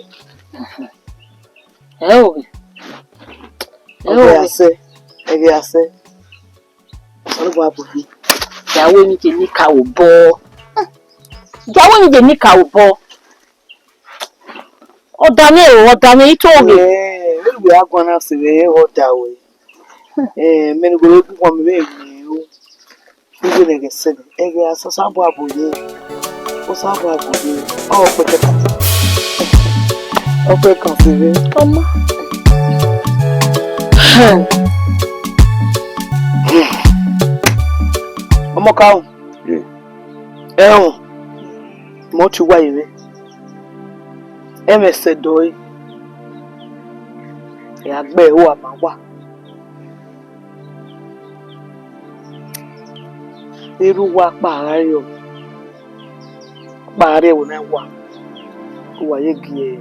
Ẹgbẹ́ àṣẹ. Ọlọ́gbọ̀n àbòfin. Ìyàwó ni jẹ ní ka ò bọ́. Ìyàwó ni jẹ ní ka ò bọ́. Ọ̀dà ni ìtò ògè. Olùgbé agbọn náà sì rẹ̀ ọ̀dà wẹ̀. Mẹ́nugolo púpọ̀ mi bẹ́ẹ̀ ni ó. Nígbè nẹ̀gẹ̀ sẹ́ni. Ẹgbẹ́ àṣẹ sábọ̀ àbòyé. Ó sábọ̀ àbòyé. Ọ̀pẹ̀ kẹta. Ọ̀pẹ̀ kan sì rẹ̀. Ọmọ. Ọmọ káwọn. Ẹ̀hùn. Mo ti wá ìwé. Ẹ̀mẹ̀sẹ̀ dọ̀ọ́. Ìyàgbẹ́ ó àmà wà. Irú wa pààrà yọ. Pààrà ẹ̀wọ̀n náà wà. Ó wà yé gi ẹ̀.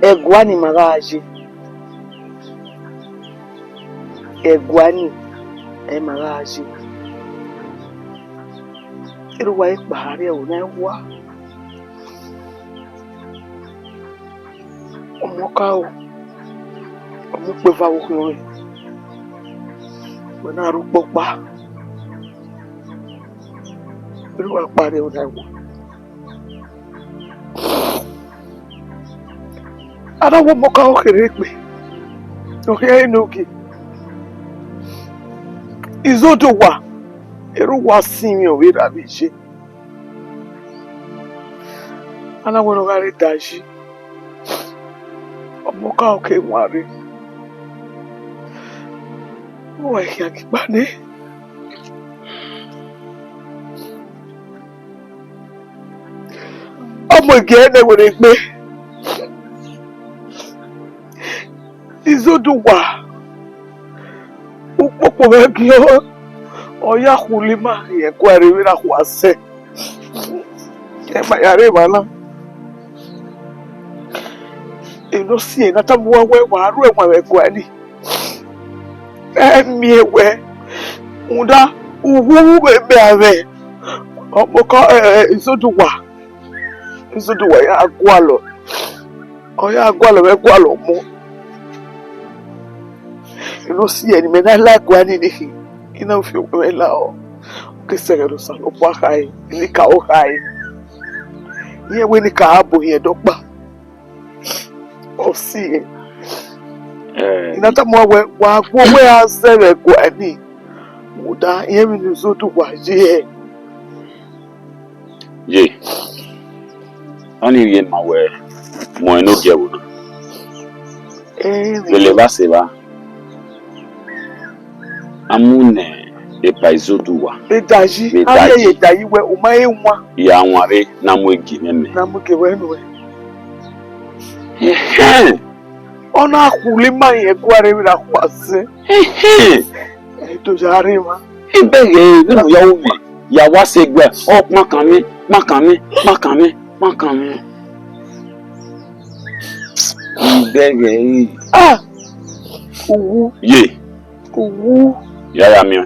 Ẹ̀gúá ni màrá ajé. Ẹ̀gúá ni ẹ̀ màrá ajé. Irú wa yé pààrà ẹ̀wọ̀n náà wà. Ọmọ káwọ̀. Ọmọ pé fáwọn ọkùnrin. Wọ́n náà rúgbọ́ pa. Irú wa pààrà ẹ̀wọ̀n náà wà. Adáwọ̀ mọ́ká òkèrè pé ọ̀hẹ́ ẹnùgì ìzódò wà èrò wà sími òwe ràbí ṣe aláwọ̀ ọ̀gá rẹ̀ dájí ọmọká òkè wọn rẹ̀ wọ́n ẹ̀yà gbígbà ní ọmọ ìgẹ̀ ẹ̀nẹ̀wẹ̀rẹ̀ pé izodu wa ukpopo megio oya hulima yekwari wira kwase ema yare bana eno si na tabuwa we waru enwa wekwani emiewe unda uwu bebe ave omoko izodu wa ya agwalo oya agwalo wekwalo mo you know see any man like one in the you know if you well Kesegero salo kwa hai, lika o hai. Ye we lika abo ye dokba. O si. Inata mwa wa we asere kwa ni. Muda ye mi nuzotu wa je. Ye. Oni yen ma we mo eno ge wo na. Lele ba se ba. Amune e paizoduwa. Bedaji. Aye ye dayi we umaye nwa. Ya nware na mo egi neme. Na mo ge we no. Ona akulima ye kware bila kwase. To jare ma. Ibege ni mo yawo mi. Ya wa se gbe. O makan mi. Ibege. Uwu. Ye. Uwu. Ya mi.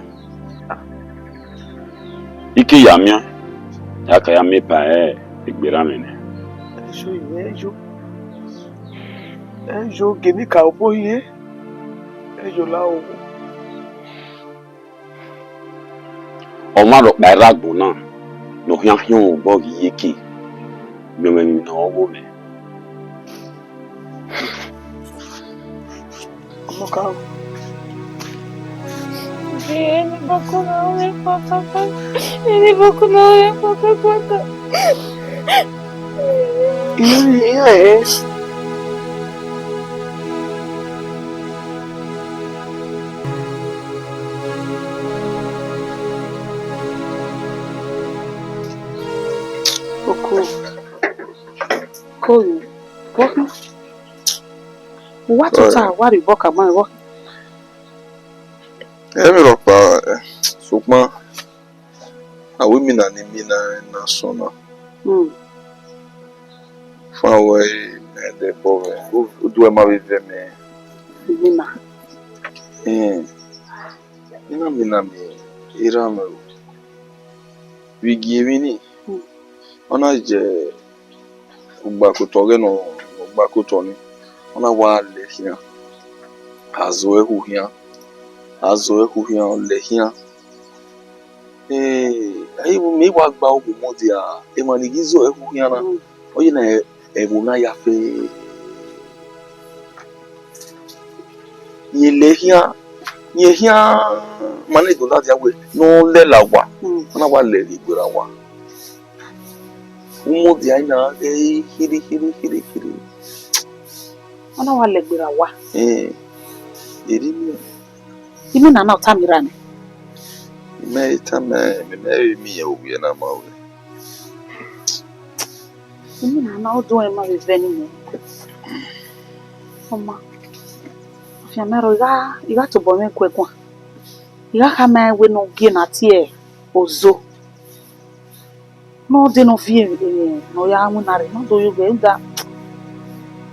Ike ya mi. Ya ka ya mi pa igbera mi ni. Ejo gini ka oboye. Ejo la owo. Ọma ro pa ragbo na. No hian o bo yeke. Mi me na owo me. Omoka. Ini boku na we papa. Iya. Koyu. What to worry book am work. Emi ro pa ṣùgbọ́n àwọn mi na ni mi na so na. Fún àwọn de bo o do e ma we ve me. Mina. Mina mi ira me. We give ni. Ona je ugba ko to ge no ugba ko to ni. Ona wa le hian. Azo ehu hian le hian. Ayi mi wa gba ogun mo dia. E ma ni gizo ehu hian na. Oye na ebu na ya fe. Ye le hian. Ye hian mane do da dia we no le la wa. Ona wa le igbera wa. Mo dia ina hiri. Ona wa le igbera wa. Eri mi. Imu na otamira ni. Me mi obi na ma we. Imu na odo e ma we veni me. Oma. Fiamero iga to bo me kwekwa. Iga ka ma we no gie na tie ozo. No de no vie no ya munare no do you be da.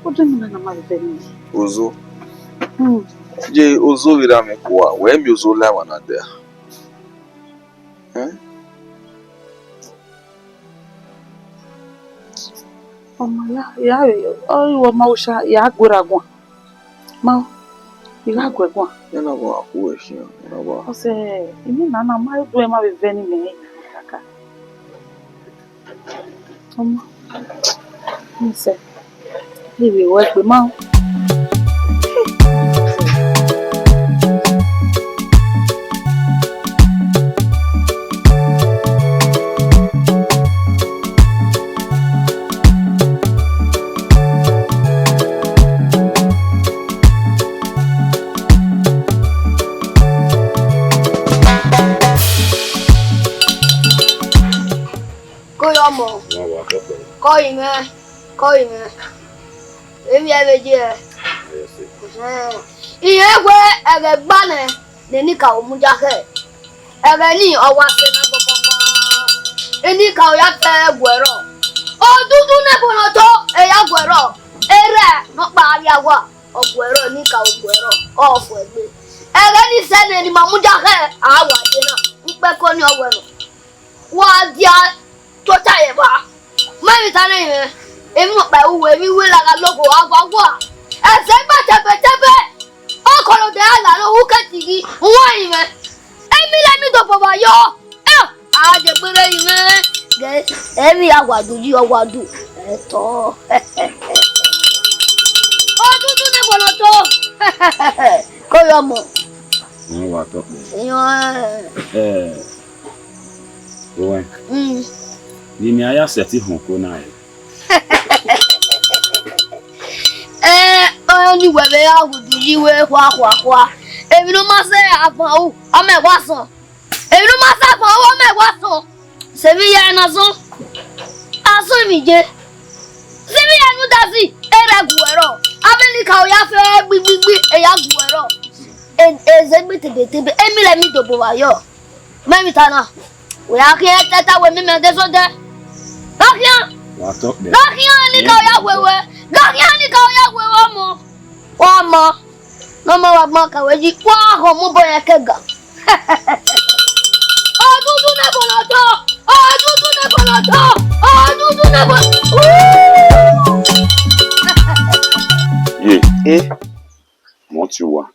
Odo mi na ma we veni. Ozo. Je ozo vira me kwa. We mi ozo la wana de. Oma ya o ma usha ya gwera gwa. Ma iga gwegwa. Yana wa ku e shi na wa. Ose imi na ma do e ma we veni me kaka. Oma. Nse. Iwe we pe ma. Koyomo. Koyime. Emi abeje. Iye gwe ege bane ne nika omuja he. Ege ni owase na gogogo. Eni ka oya te gwero. O dudu ne bono to e ya gwero. Ere no pa ari agwa. Ogwero ni ka ogwero. O fu egbe. Ege ni se ne ni mamuja he awa de na. Npe ko ni ogwero. Wa dia to taye ba. Mami tane me. Emi mo pa uwe mi we la ga logo agwa. Ese ba tebe. O kolo de ala lo hukatigi. Won ime. Emi la mi do baba yo. Emi agwadu ji ogwadu. Eto. Odudu ne bono to. Koyo mo. Wọ́n wà tọ́ pé. Eyan. Owen. Ni mi aya seti hon ko na e. Oni webe agwadu ji we kwa. Emi no ma se afan o me wa san. Emi no ma se afan o me wa san. Se mi ya na so. Aso mi je. Se mi ya nu da si ere guero. Abeli ka o ya fe gbigbi e ya guero. Ezegbe tebe emi le mi dobo wa yo. Memi tana. We ya ki teta we mi me de so de. Lakia. Wa to pe. Lakia ni ka o ya wewe. Lakia ni ka o ya wewe mo. Wa mo. No mo wa mo ka we ji wa ho mo bo ya kega. Odudu ne bonoto. Odudu ne bonoto. Odudu ne bon. Ye. Mo ti wa.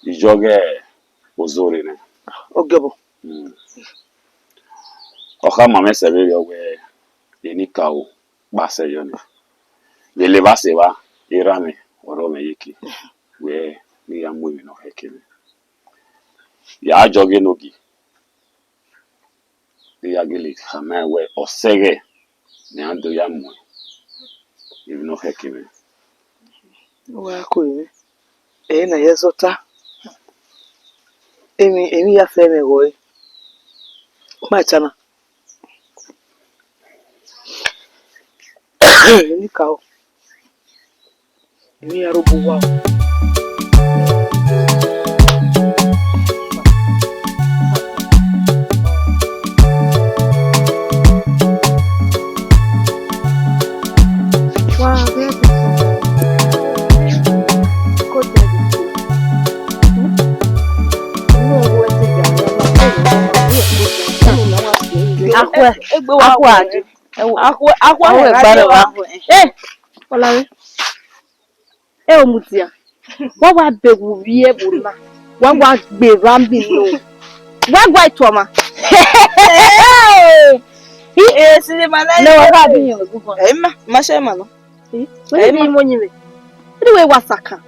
Ijoge ozore ne. Ogebo. Oka mame sebe yo we enika o ba se yo ne. Le ba se ba irame oro me yiki. We ni ya mu mi no hekele. Ya joge nogi. Ya gele khama we osege ni ando ya mu. Ibi no hekele. Wa ko yi. Na yezota. Emi ya fe me wo. Ma chana. Ni kao. Emi ya robo wa. Omutia. What wa be wo wie bonna. Wa gbe rambi no. Wa itoma. Cinema na. No wa bi yin go fun. Ma she ma no. What be mo nyime? Anyway wasaka.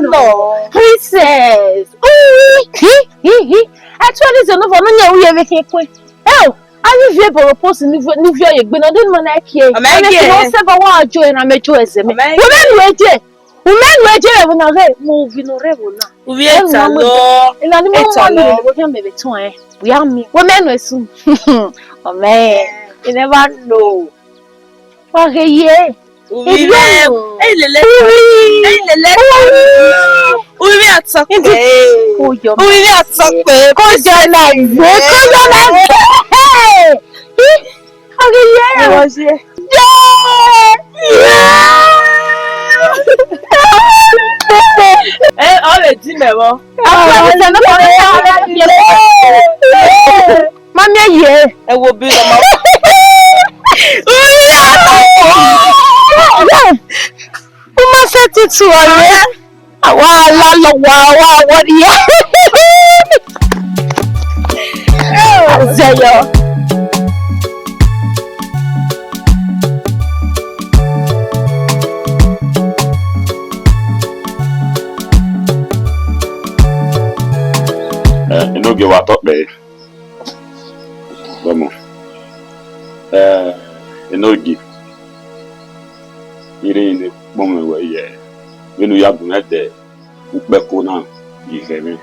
No. Princess. Actually so no for no nya we make kwe. Oh, I you be propose ni vio ye gbe no den mo na kie. I no se ba wa join na mejo ezeme. Women weje we na re movie no re wona. We etalo. Ila ni mo mo we can be ton eh. We am me. Women we soon. Oh man, you never know. Okay, yeah. We Enoge wa to pe. Vamos. Enoge. Ire ni bomo we ye. Benu ya bu nete upe ko na yiheme.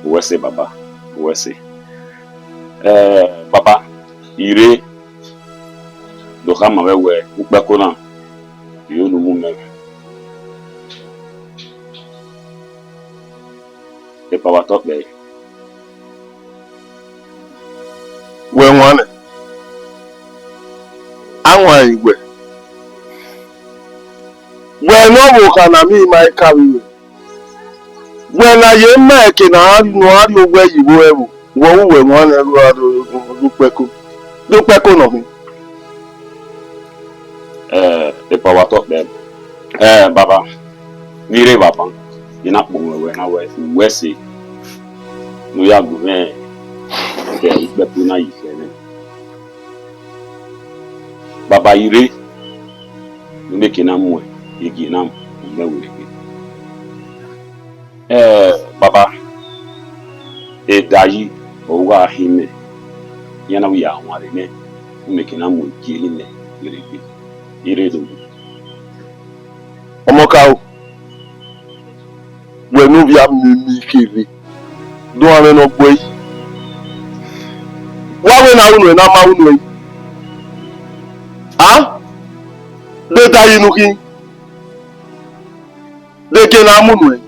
Wese baba, wese. Baba, ire do kama wewe upe ko na yo nu mu me. E pa wa to pe. We nwane. Anwa igwe. We no wo kana mi mai kawiwe. We na ye make na no ari ogwe yiwo ewu. Wo we nwane ru adu dupeko. Dupeko no mi. E pa wa to pe. Baba. Nire baba. Ina po we na we si. No ya gu me. Ke ipe na yiheme. baba ire make na mwe igi na mwe wege baba e dayi owa hime yana wi anware ne make na mwe igi ne wege ire do Omoka we no via mimi kiri do ame no boy wa we na unu na ma unu ah de dayi nu ki de ke na munu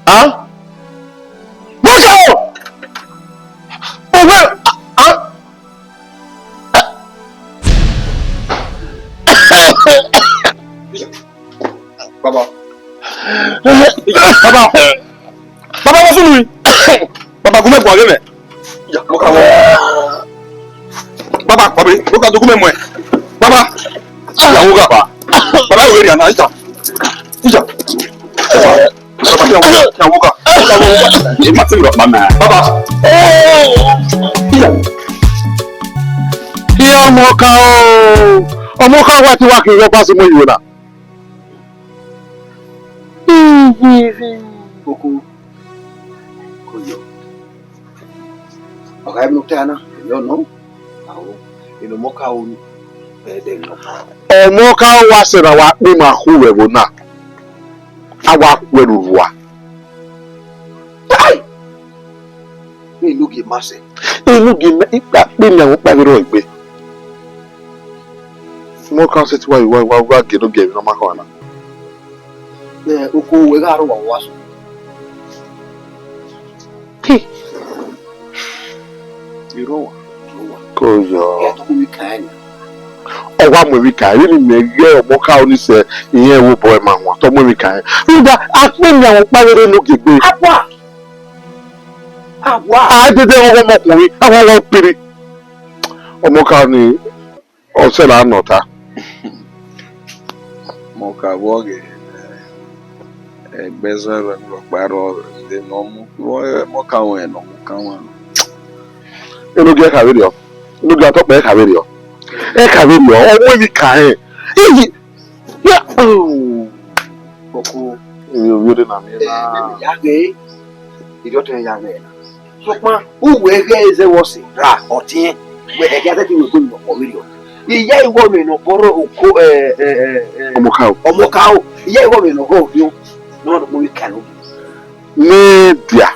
ah bojo owe ah Baba. Baba wa sunu baba gume gwa geme Ya, mo ka wo. baba mo ka gume mo baba ya wo ga baba we ri ana ita ija baba ya wo ga e ma tin ro mama baba iya ọmọka wa ti wa ki ro pa so mo yiwo na Koko. Koyo. Oga ebe nokta na. Yo no. Awo. Ino moka onu. De no. ọmọka wa se na wa pe ma hu we bo na awa weru wa Ai. Mi lugi mase. inu gi me ipa pe mi awon pa ro igbe mo kan se ti wa ge no ge no ma kan na Oko we ga ro wa waso. Irowa. ko yo E to mi kan. ọwa mo wi ka ri ni me ge ọmọka oni se iyen wo boy ma won to mo wi ka ruda a pe mi awon pa ro no ge gbe Abwa. a dede ọmọkùnrin àwọn lọ pere ọmọka ni ọsẹ la nọta mo ka boge bezo ro mi ro paro de no mo ka won no mo ka won enu ge ka video enu ge to pe ka video e ka video ọwọ mi ka e yi ya Koko. yo yo de na mi na Ya ge. Idiot ya ge. So pa uwe ge eze wosi ra otin. We e ga te we ko no ko video. Iya iwo mi no boro oko ọmọka o. Iya iwo mi no go yo. No mo wi kan o. media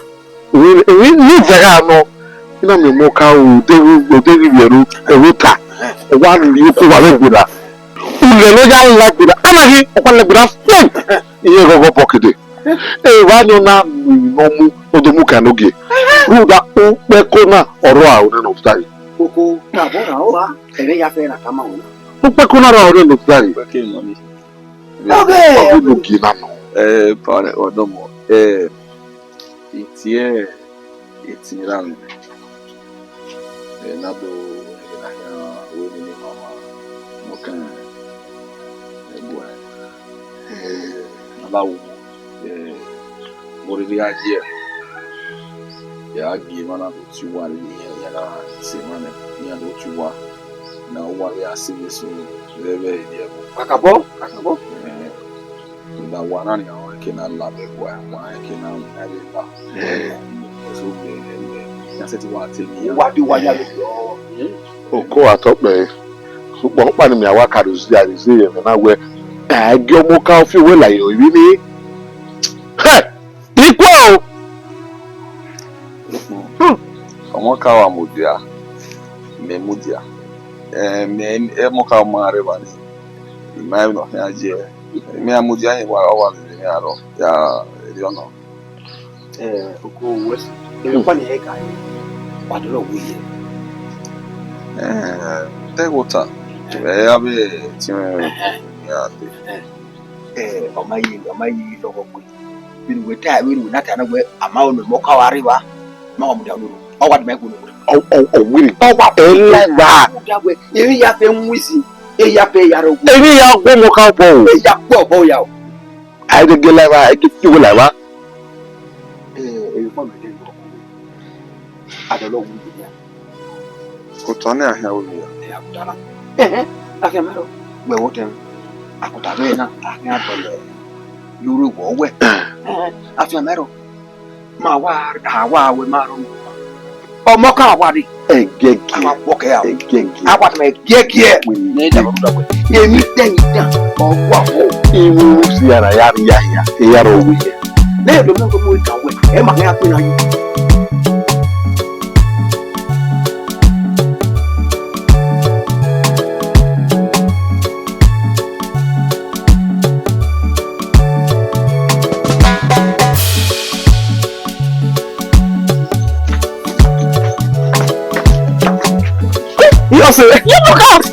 ni jaga no ina mi mo ka o de yeru eruta wa ri ko wa le gura ule lo ya la gura anahi o pa le gura fun iye gogo pokede e wa no na no mu odomu kanoge ruda o pe ko na oro a o no stari Koko na bo na o ba. Ere ya fe na kama o. o pe ko na ra o no stari ke no mi Okay. o do ki na no pare odomo itie itiran na do na ya wo ni mama mo kan egwa alawo mo ri aje ya gi mana do ti wa ni ya na se mana ni do ti wa na wa ya se so lebe ye Akabo. da wana ni awon ke na la be kwa wa ke na na le ba so be ya se ti wa te ni Wa di wa ya le yo. o ko atope sugbon pa ni mi awa kadu si ari si ye na we ge omo ka fi we la yo ri ni he iko omo ka wa mudia me mudia me mo ka ma re ba ni ma no ya je me amudia ni wa ni mi aro ya ri ono Oko west. E pa ni e ka. Wa do lo wi. te wota ya be ti ya Ọma yi lo ko. Bi we ta we na ta na we ama o mo ka wa ri wa. Ma o mu da lo. O wa de me ko lo. o wiri o wa e la ba Da we. E ya fe nwisi. E ya fe ya ro. e ni ya go mo ka bo E ya po bo ya o. ai de la ba e ki fi we la ba E mo me de lo. Adolo wi ya. ko to ni ahia wo ya ya kutana ake mero we woten akuta be na anya tole yuru wo we afia mero ma wa we maro ọmọ kan wa di egege ama boke ya egege akwata me gege ne da ba we emi den dan ọwọ afọ iwu si yara yara owi ne do mo mo ka we e ma ya pe na yi Yes, you look out.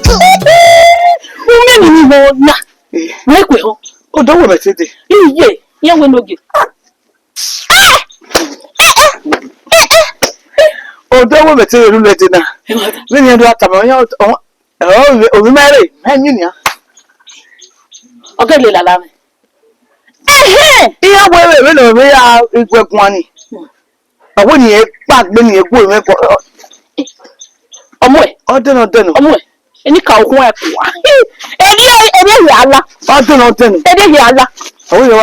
Who made me more na? Make we oh, don't want to say. Yeah, we no give. Oh, don't want to say you let it now. When you do that, oh, marry, man, you know. Okay, Lila Lame. Yeah, we are equal money. I want you back when you go. Ọmọ ẹni ka okun ẹ kwa ẹni yàrá ẹni yàrá àwọn yẹn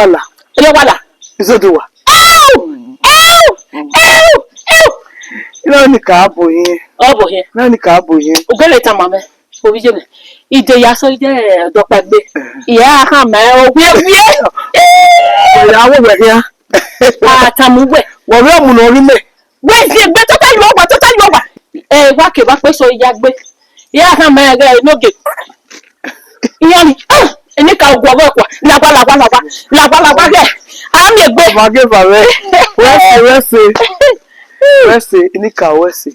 wà là ìṣòdì wà. Náà ni kà á bò yẹn. Náà ni kà á bò yẹn. Ògbẹ́lẹ̀ ta màmẹ́ orí jẹ́ mi. Ìdè yasọ jẹ́ ẹ̀dọ́pàgbé. Ìyá àhàmẹ́ òwúyẹ́. Ìyàwó rẹ̀ yá. Àtàmúwẹ̀. Wọ̀rí ọ̀mùnà orí mẹ́. Wẹ́ẹ̀ sí ẹgbẹ́ tó tẹ́lẹ̀ ọgbà. Wá kè bá pẹ́ sọ ìyá gbé. Ìyá kan máa gẹ lóge. Ìyá ni ẹni ka ògùn ọwọ́ ẹ̀kọ́ làgbàlagbà gẹ̀. À ń lè gbé. Màgé bàrẹ̀ wẹ́sẹ̀ ẹni ka wẹ́sẹ̀.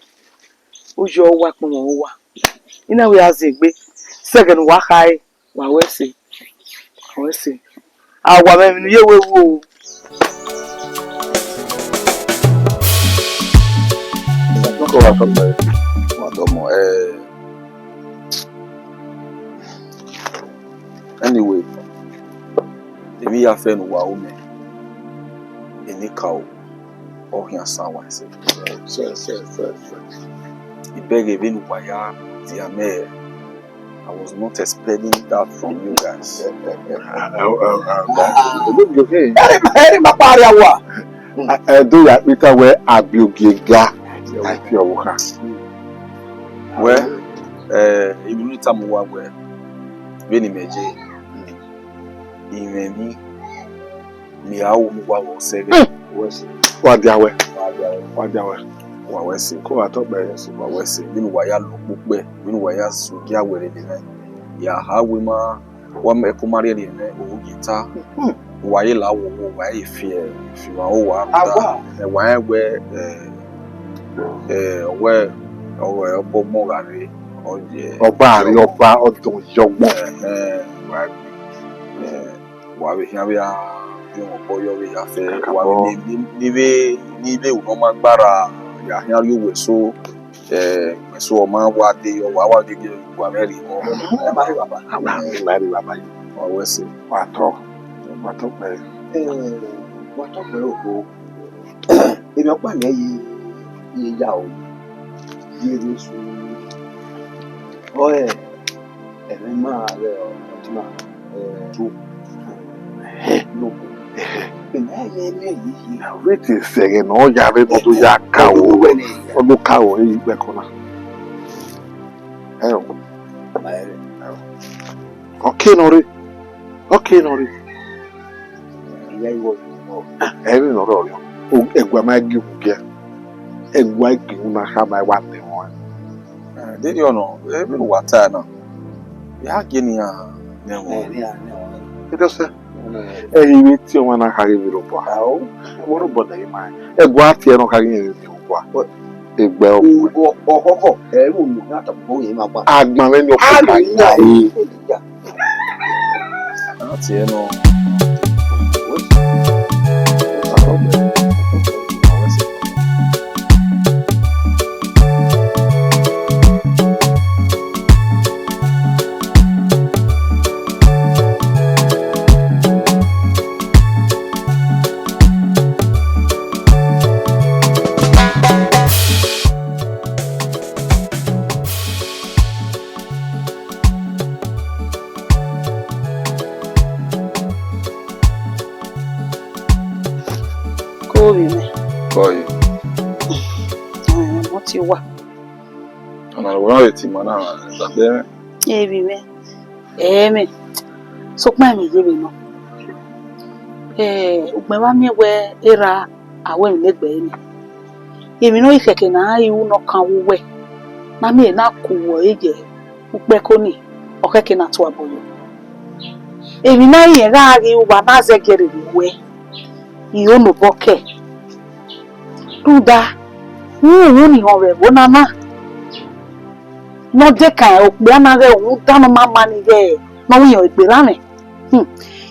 Ó yọ ọwọ́ pé wọ́n wà. Iná wí azẹ̀ gbé. Sẹ́gẹ̀ ni wà á ka ẹ̀ wà wẹ́sẹ̀. Àwa mẹ́rin ni yé wéwu o. Anyway, if you have friend who are women, any cow or here someone say, you beg even wire the mayor. I was not expecting that from you guys. do ya pita we abiogega afi owoka Well, even no time where Benin Meje, even me, I will say, wadiawe Wawesi, ko atọ bẹrẹ si Wawesi, been wire look book, been wire sugia where it is. Ya, how we ma, one ecomaria in a guitar, why la why fear if you are over, why where Bob Morgan or ọba ọdún yọgbọn wà we here we are doing boyo we afe wà we nibe uno magbara ya here you we so so ma wa de wa de wa meri mo mari baba wa we se wa tọ pẹ o ebi ọpa mi ye ya o ye resu oye ẹ̀rín máa rẹ̀ ọ̀tún tó lóko ìná ẹ̀yẹ ilé yìí ìyàwó ti sẹ̀rẹ̀ náà yàrá náà tó yà káwọ́ ọdún káwọ́ èyí gbẹ̀kọ́ náà ọkẹ́ náà rí ìyá ìwọ ẹ̀rín náà rọ̀ ẹ̀gbà máa gé òkú gẹ́ ẹ̀gbà ìgbìmọ̀ náà ká máa wà ní wọn. Did you know? Every water now. Ya gini ya newo. Ito sẹ ẹyin tí wọn náà kárí mi ló bọ wọn bọ dẹ yìí máa ẹgbọn àti ẹnu kárí yẹn mi ló bọ ẹgbẹ ọkọkọ ẹrù mi náà tàbí yẹn máa gbà. agbọn rẹ ni ọkọ ká yìí. Àti ẹnu. Go me. Boy. What you want? And I want it in my Yeah, me. Me. So my me give me. Ugbewa mi we era awe mi legbe ni. Èmi no ikeke na iwu no kan wuwe. Na mi na kuwo eje. Upe ko ni okeke na to aboyo. Èmi na yen ra ri wa na zegere we. Iyo no boke. Tuda. Ni ho we wona na. No de kan ogbe na re ohun dano mama ni ge. No wi yan igbe lane.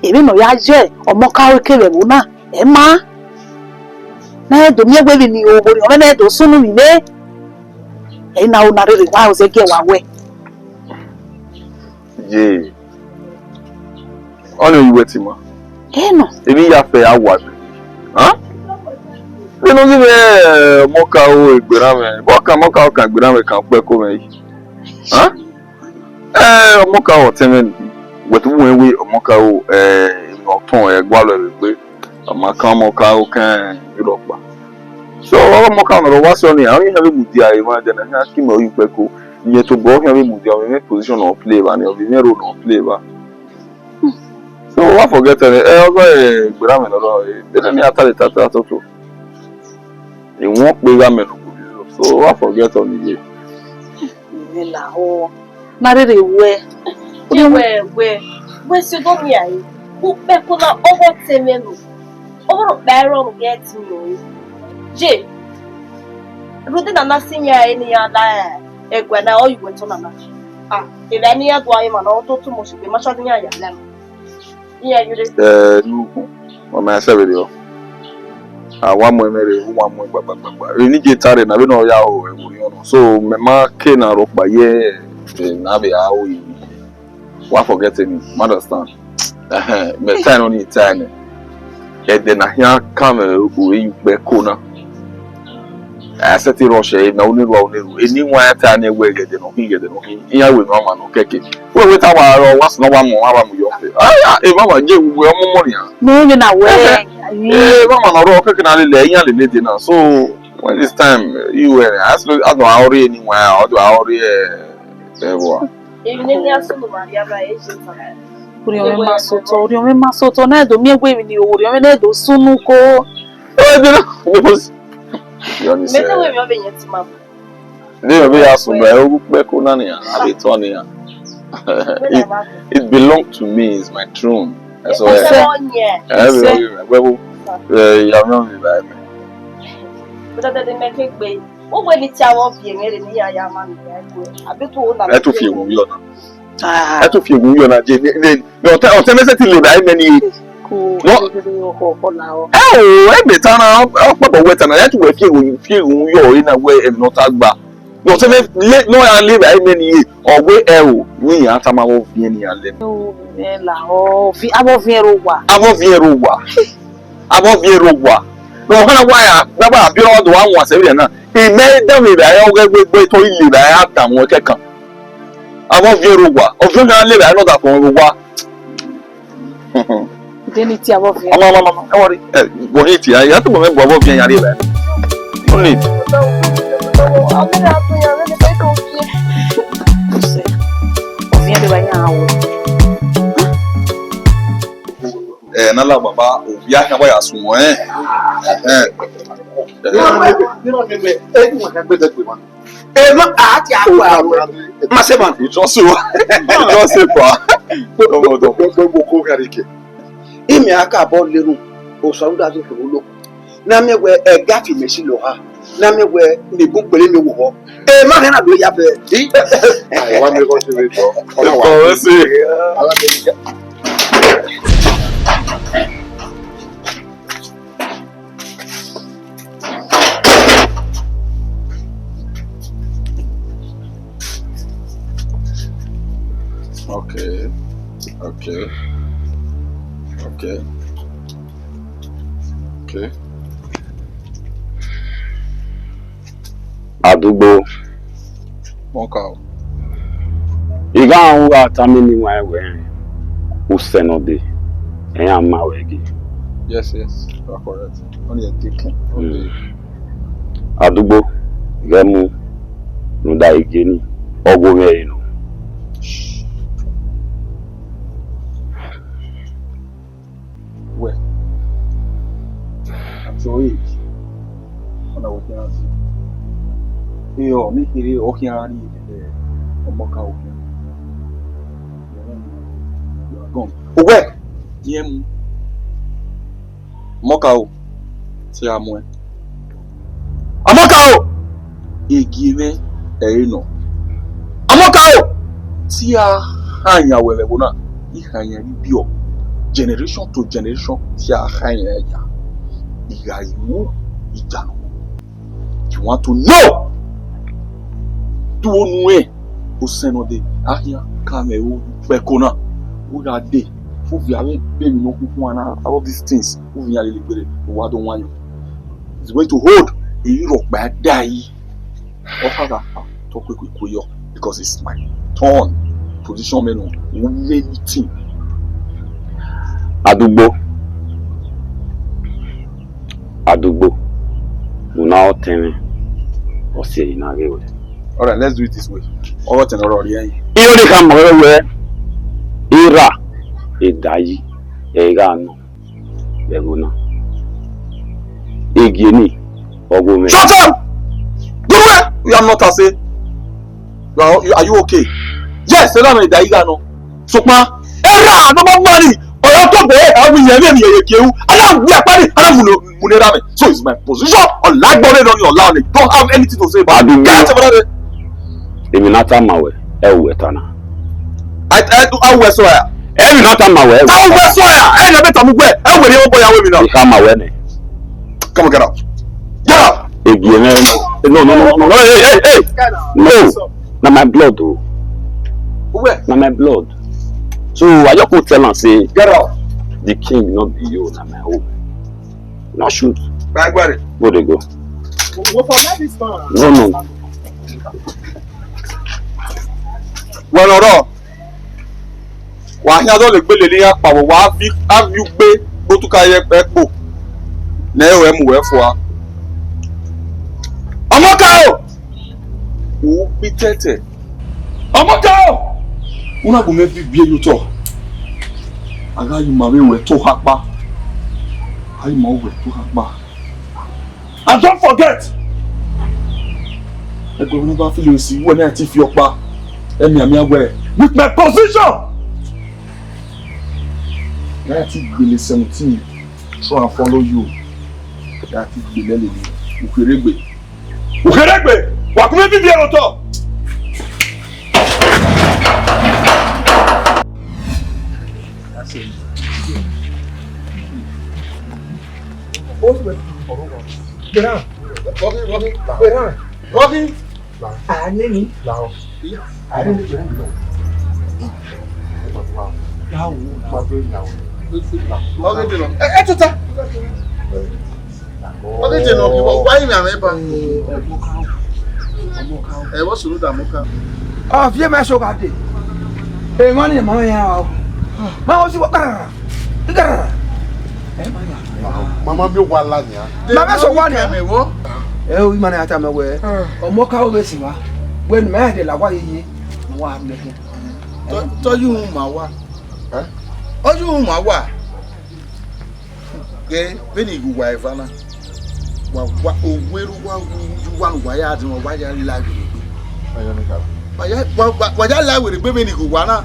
Èmi no ya je omo ka okere wona. E ma na do mi egbe ni o bori o na do sunu mi ne e na o na re wa o se ge wa we ye ono you wetin ma no èmi ya fe awa they no give moka o egbera me moka o kan egbera me kan pe ko me moka o teme wetu we moka o ọ̀tún egwa lo egbe amaka moka o kan Europa. So moka no wa so ni àwọn yẹn be mudi ayi ma de na ha ki mo yipe ko iye to bo yẹn be mudi o me position of play ba ni o be me role of play ba. So wa forget ogo gbera me lo de ni atale tata to. E won pe ga me no go. So wa forget on the ni la o na re we se do mi ayi ku pe ko na owo temenu owo bẹ̀rẹ̀ mo get me o je rudi na sinya eni ya da egwe na oyiwe to na ebe ni ya do ayi ma na o to tu mo se pe ma so ni ya le iya yure nuku o ma se be dio awa mo emere wa mo gbagba ni je tare na be no ya o ewuri ono so me ma ke na ro pa ye na be a o yi wa forget me understand me time on it time de na hia kamera o yi pe ko na aseti rushe na oniru eni nwa ta na ewe gede no iya we no ma no keke we ta wa ro was no wa mo yo fe mama je we o mo ria no ni na we mama no ro keke na le iya le de na so when this time you were as no auri eni wa o do auri ewa even ni asunu maria ba e je ta ori o me masoto na do mi egbe mi ni ori o me na do sunu ko mete we mi o be yen ti ma they be aso be o pe ko na ni abi to ni it belongs to me, it's my throne. So ya no me ba me but that they make it be o we ni ti awon bi ere ni ya ma ni abi to na to fi ewu yo na to fi ewu yo na je o te mese ti le ba many better na papa weta na yet we fi ewu yo ina we em not agba no te no ya live I many or we ni atama wo fi ni ale la o fi abo fi ero wa no hana waya na ba bi o do anwa se bi na e me da mi ba ya o gbe to ile ba ya ta won kekan abo fi ero wa o fi na live I know that for wa deni ti abo fi mama e worry go hit ya to me bo fi yan live no need nala baba obi ahia wa ya sunwo no ati akwa masema ijosu pa gbogbo ko garike imi aka bo lerun o so nda so furu lo na mi we gafi mesi lo ha na mi we ni gun pele mi wo ho ma na lo ya fe wa mi ko se le to o se Okay. Àdúgbò. Moka. Iga anwa tamini wa we. Usenode. Eya ma wegi. Yes, you are correct. Only a taking. Àdúgbò Remu Nuda Igeni Ogome no. Where? At your age. On our weekends. Yo, me here Okiani Omoka Okian. You are gone. Where? DM Mokao. Tiamwe. Amokao. Igime Eno. Amokao. Tia hanya wewe bona. Ihanya ni bio. Generation to generation tia hanya ya. Igaimu ijano. You want to know? Do onwe. Osenode ahia kame o fekona. Uwadiae. If you haven't paid me no all of these things, if you are really good, I don't want you. It's going to hold a Europe by die. Talk quick because it's my turn. Position me no anything. Àdúgbò. You now tell me. Or say you now get. Alright, let's do it this way. All ten already. You dey come where? Ira. Edayi. Egano. Beguna. Egeni. Ogome. Shut up! Go where? You are not say. Are you okay? Yes, I know that you are no. Sokma. Era, no more money. So it's my position on like body on your land. Don't have anything to say about it. Get over there. Eminata mawe. Ewetana. I wear soya. Eminata mawe. I wear soya. I never tell me where. I wear your boy away now. Ikama. Come on, get out. Get out. No. Hey. No. Na my blood though. Where? Na my blood. So I just go tell and say, get out. The king not be you, na my home. Not shoot. Back where? Where they go? What for that is fine. No. Well, no. Why here don't gbé lele yan pa wo wa have you gbé go to kaye pepo. Na e mu we fo a. Omoka o. Wo bi tete. Omoka o. Una go me bibie you to. Aga you ma we to hapa. Ayi ma we to hapa. And don't forget. I go never feel you see when I tiff your pa. Emi ami agwe with my position. That is really 17. Try and follow you. That is really Ukeregbe. Wa kuma bibie you to. Mama mi wa la ni a. Mama so wa ni a. We man ata me we. Omoka o be si wa. We me de la wa yeye. Mo wa me ke. Toju ma wa. Oju ma wa. Ke beni guwa ifana. Wa oweru wa ya ati wa ya ri la gbe. Ayo ni ka. Wa ya la we gbe beni guwa na.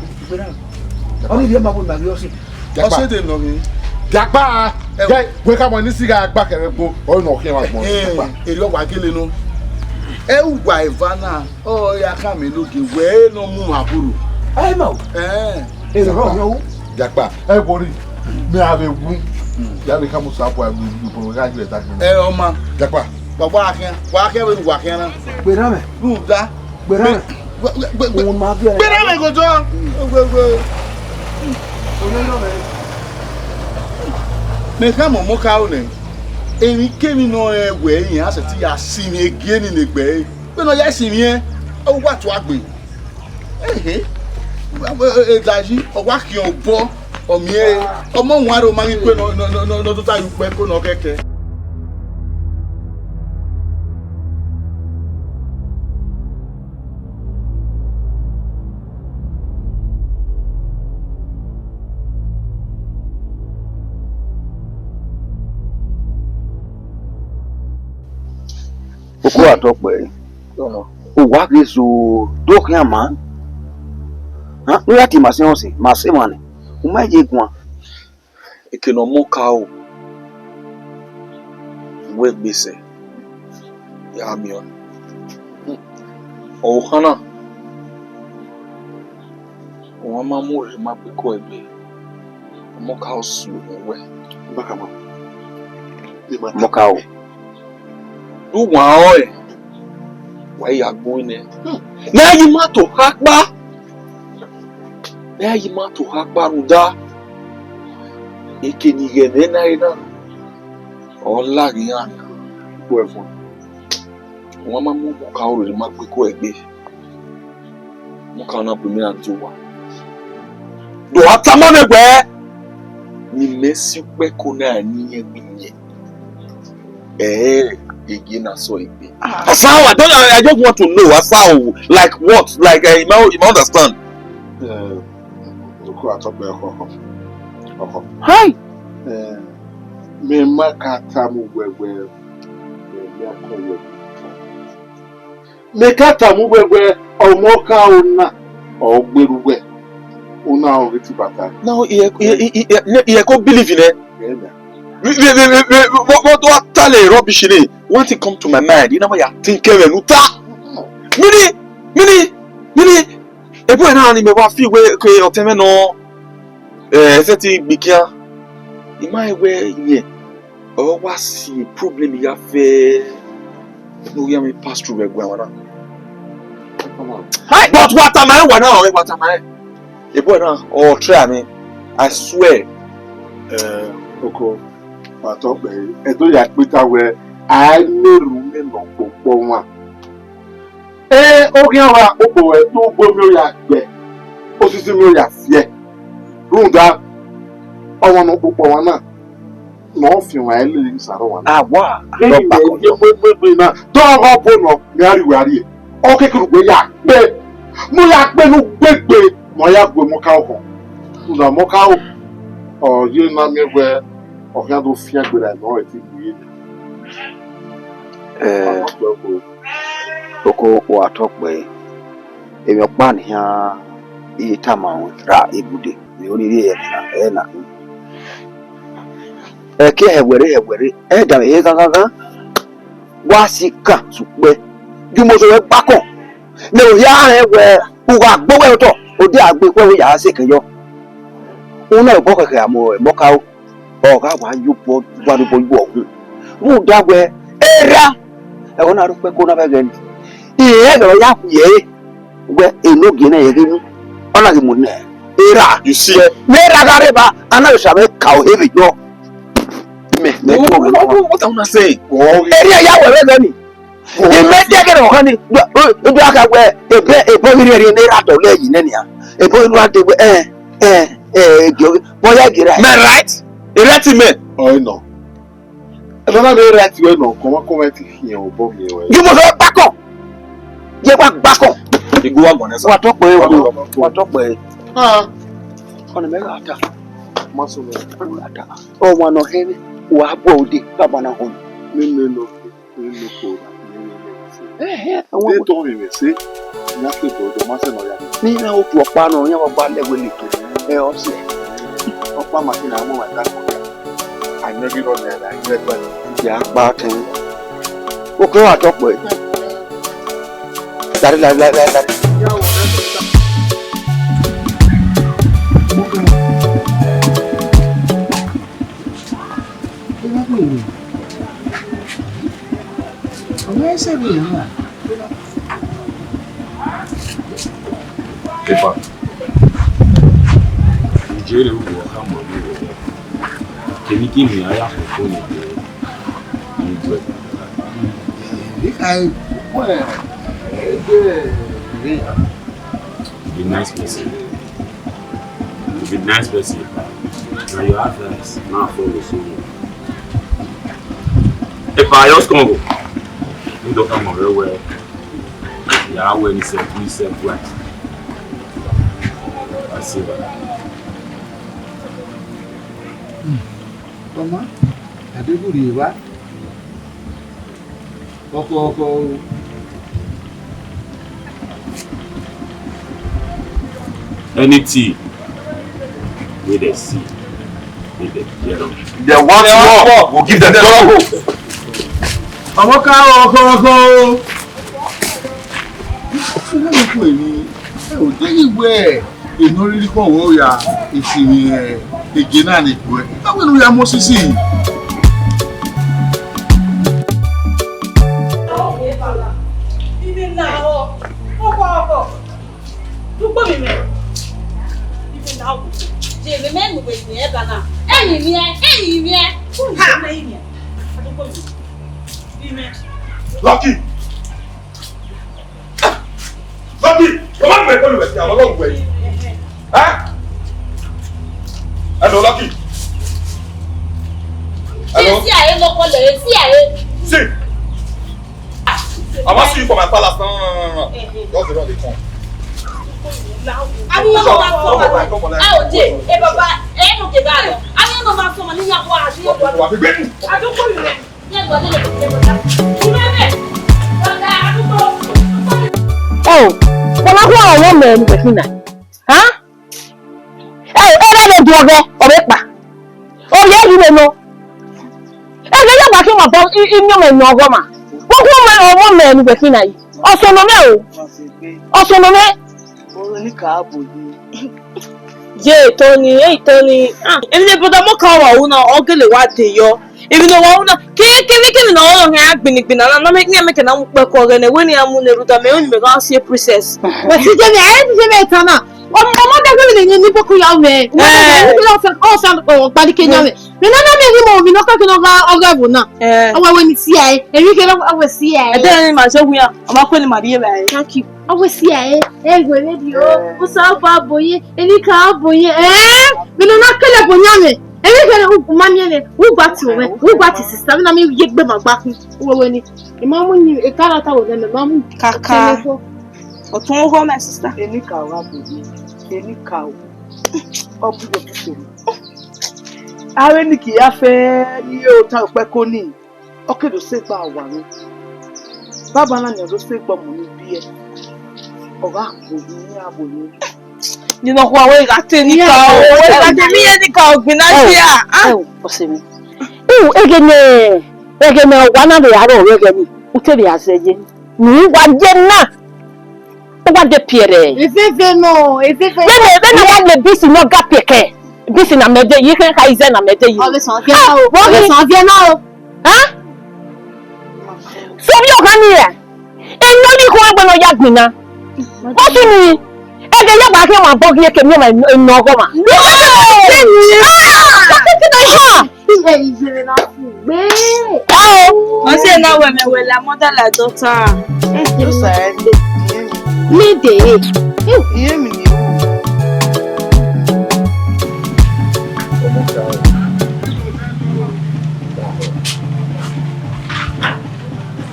Oni bi ma bo ma yo si. O se de no mi. Japa. We ka mo ni siga agba kere gbo. O no kin wa mo. Eri o wa gele no. E uwa ifana. O ya ka mi loge we no mu aburu. Ai ma. E ro yo. Japa. E bori. Me ave wu. Ya le ka mo sa po a mi po ga jure ta. O ma. Japa. Wa akin we wa akin na. Gbe ra me. Nu da. Gbe ra me. Gbe ma bi. Gbe ra me go jo. Gbe. Me ka mo ka o ne. Emi kemi no we yin ase ti ya si mi ege ni legbe. Pe no ya si mi e. O wa to agbe. Daji o wa ki o bo Omie, omo nwaro mami kwe no tota yu kwe ko no keke. Oko atokwe. Uwadiae dok ya man. Ha, no yati masense, masemane. Umaje gwan. Ekeno moka o. We gbese. Ya mi on. O hana. O ma mo re ma pe ko egbe. Moka o su we. Bakama. Moka o. Du wa o e. Wa ya gbo ne. Na yi ma to hakpa. Na yi ma to hakpa ruda. Ekeni gene na ina. Ola ri an. Bo efun. Wọ́n máa mú mọ́ká ọ̀rọ̀ rẹ̀ máa gbé kó ẹgbẹ́ mọ́ká ọ̀nà pèmí àti wà. Dò àtàmọ́nẹ̀gbẹ́ ni mẹ́sí pẹ́ kó náà ní ẹgbẹ́ yẹn. Ege náà sọ ìgbé. Asawo, I just want to know Asawo, like what? Like you might understand. Oko atọ́pẹ́ ọkọ̀. Hi. Me ma ka tamu wẹ́wẹ́ me akọ wẹ́wẹ́. Mekata mugwegwe omoka ona ogberuwe ona oriti bata. Now he ko believe in it. What do I tell you rubbish ni? One thing come to my mind, you know what you think nuta. Mini e boy na ni me wa fi we ko oteme no seti bikia. Ima we yen. O wa si problem ya fe no ya me pass through we gwa wana. Hi, but what am I? What am I? The boy now, oh try me. I swear. Oko, atọ́pẹ́ edo ya pita we I meru me no popo wa. Oge wa popo we to gbo mi ya gbe. Osisi mi ya fie. Runda ọwọ no popo wa na. No fi wa ele nsaro wa. Ah, wa. Na do go po no mi ari we ari. O kekuru gbe ya gbe. Mo ya gbe nu gbegbe. Mo ya gbe mo ka o. Na mo ka o. O ye na mi we o ya do fi agbera no e ti gbe. Oko wa tokwe. Emi pa ni ha itama ra ibude. Ni ori e na. Ke hewere da me gangan. Wa sika supe. Ju mo so we pakon. Ne o ya ewe uwa gbowe to. Ode agbe pe ya se kan yo. Una bo keke amo mo ka o. O ka wa yu po wa do bo yu ohun. Mu dagwe era. E wona ru pe ko na be gen. Iye do ya ku ye. We enogheghae na ye ginu. Ona gi mu ne. Era. You see? Me ra gareba ana yo sabe ka o hebi yo. What am I saying? Area ya we gani. Imedia ke no hani. Do aka we ebo ri ni ra to le yin ni a. Ebo ru ade we bo ya gira. Me right? Right me. Oh no. E na me right we no ko comment here o bo mi we. You mo so bako. Je wa bako. Igu wa gbon esa. Wa to pe o. Wa to pe. Ah. Ona me ga ta. Maso me. Ata. O wa no hebe. Wa bo ode baba na hon. Me no ko. Àwọn tó ń rìn sí ní àpèjọ ọjọ́ máṣe náà yá. Ní ìlà òkú ọ̀pá náà yẹn wọ́n bá lẹ́wọ̀ lè tó ọ̀sẹ̀. Ọ̀pá màkínà àwọn àdàkọ̀ yá. Àìmẹ́bí lọ́nà ẹ̀dá ìgbẹ́gbẹ́. Ìyá apá kẹ́yìn. Ó kí wọ́n àtọ́pọ̀ ẹ̀. Dárí. Epa. Nigeria wo hamo ni wo. Kemi kimi aya fofo ni wo. Be nice person. Be nice person. Now you have this. Now for the soul. If I just come go, you don't come over where. Yeah, when he said, we said what? I see that. Mama, I do believe that. Oko. Any tea with a C. With a yellow. They want more. We'll give them double. Oko. Ìnórírí kan wọ́n ya ìsinmi ègé náà nìkú ẹ̀. Báwo ni ó ya mọ́ sí sí yìí? Lucky! Come on, my phone. I'm a long way. Huh? Hello, Lucky. Hello? See. I want to see you for my palace. No. Just the wrong they come. Oh, when I want a woman with me, huh? Hey, I don't do it. Oh, yeah, you know. And then you're talking about in your man, no woman. What woman or woman with me? Also, no. Also, no. Only cabo. Yeah, Tony. If they put a more cover, uncle, what they yo. Even though can no have been and make me make an uncle and when I'm on the root of my own because you're process. But you didn't have Tana. One mother in the book, young man. All some body can have it. Remember, we're not talking about Gabuna. When it's CIA, and we get over CIA. I tell him myself, we are not calling my dear. Thank you. I was CIA, radio, what's up, boy, any car, boy, we do not kill a bonnet. Every man, who got his sister, I mean, you get my back when the mom knew a character with them, the mom, Kaka, or 2 home, my sister. Any cow, any cow. Up to the person. I really care, you talk back on me. Okay, to say about one. Baba, never say about money, beer. You know who I got to the cow. I got the cow, Benasia. Oh, possibly. Oh, again, one of the other again. Uteria said, you want Jenna. What the Pierre? If it no, if it then I want the busy no gap your care. Busy in a medal, you can hide in a medal. all the song, now. Huh? So you can hear. And no, you can't go to Yagmina. What do you mean? And then you're back in my body, you can hear no goma. Oh, I say now when I will, mother like daughter. You said, Lady, hear me.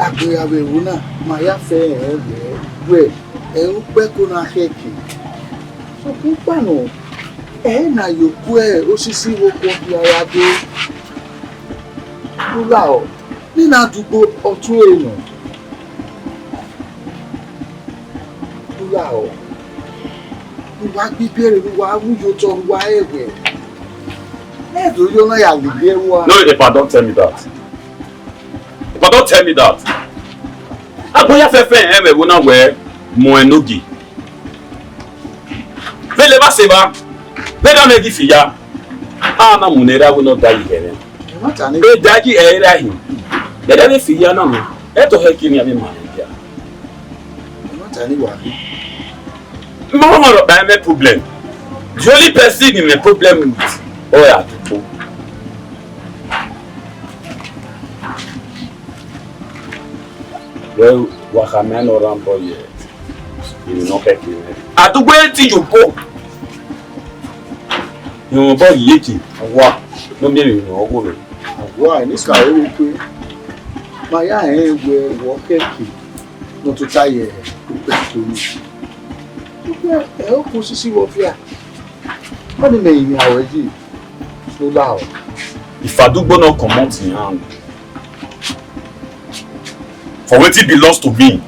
Àgbéyàwó ìwò náà máa yá fẹ́ wẹ̀ ń pẹ́ kó náà hẹ́kì. Sọ̀kún pànà na yòókù osisi wọ́pọ̀ bí ara dé. Lúlà ọ̀ nínú àdúgbò ọ̀tún èèyàn. Lúlà ọ̀ wá gbígbére wá wúyọ tọ wá ẹ̀wẹ̀. Ẹ̀dùn yóò náà yà lè gbé wá. No, if I don't tell me that. But don't tell me that. Aboya fefe we wona we mo enogi. Vele ba seba. Vele na give ya. Na munera we no die here. E daji era hin. De dey fi ya na mo. E to he kini abi ma ya. Tani wa. Mama ro ba me problem. The only person in me problem with oya to. Well, Wakaman or Rambo yet. You will not get you. At the way to you go. You boy yeki. Wa. No me no go me. Why this guy we pray. My eye we walk keke. No to tie o ko sisi wo fia. What me me aweji. So loud. If Adugbo no comot in hand. For wetin belongs to me.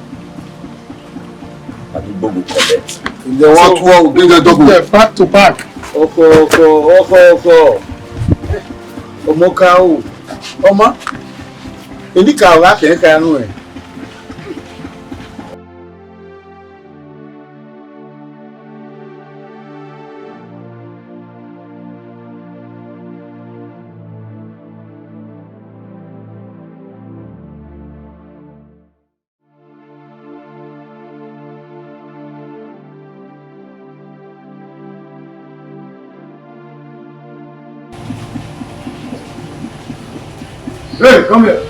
Adugbo go collect. They want to bring a double. Back to back. Oko. Omoka o. Oma. Eni ka wa ke ka nu e. Hey, come here.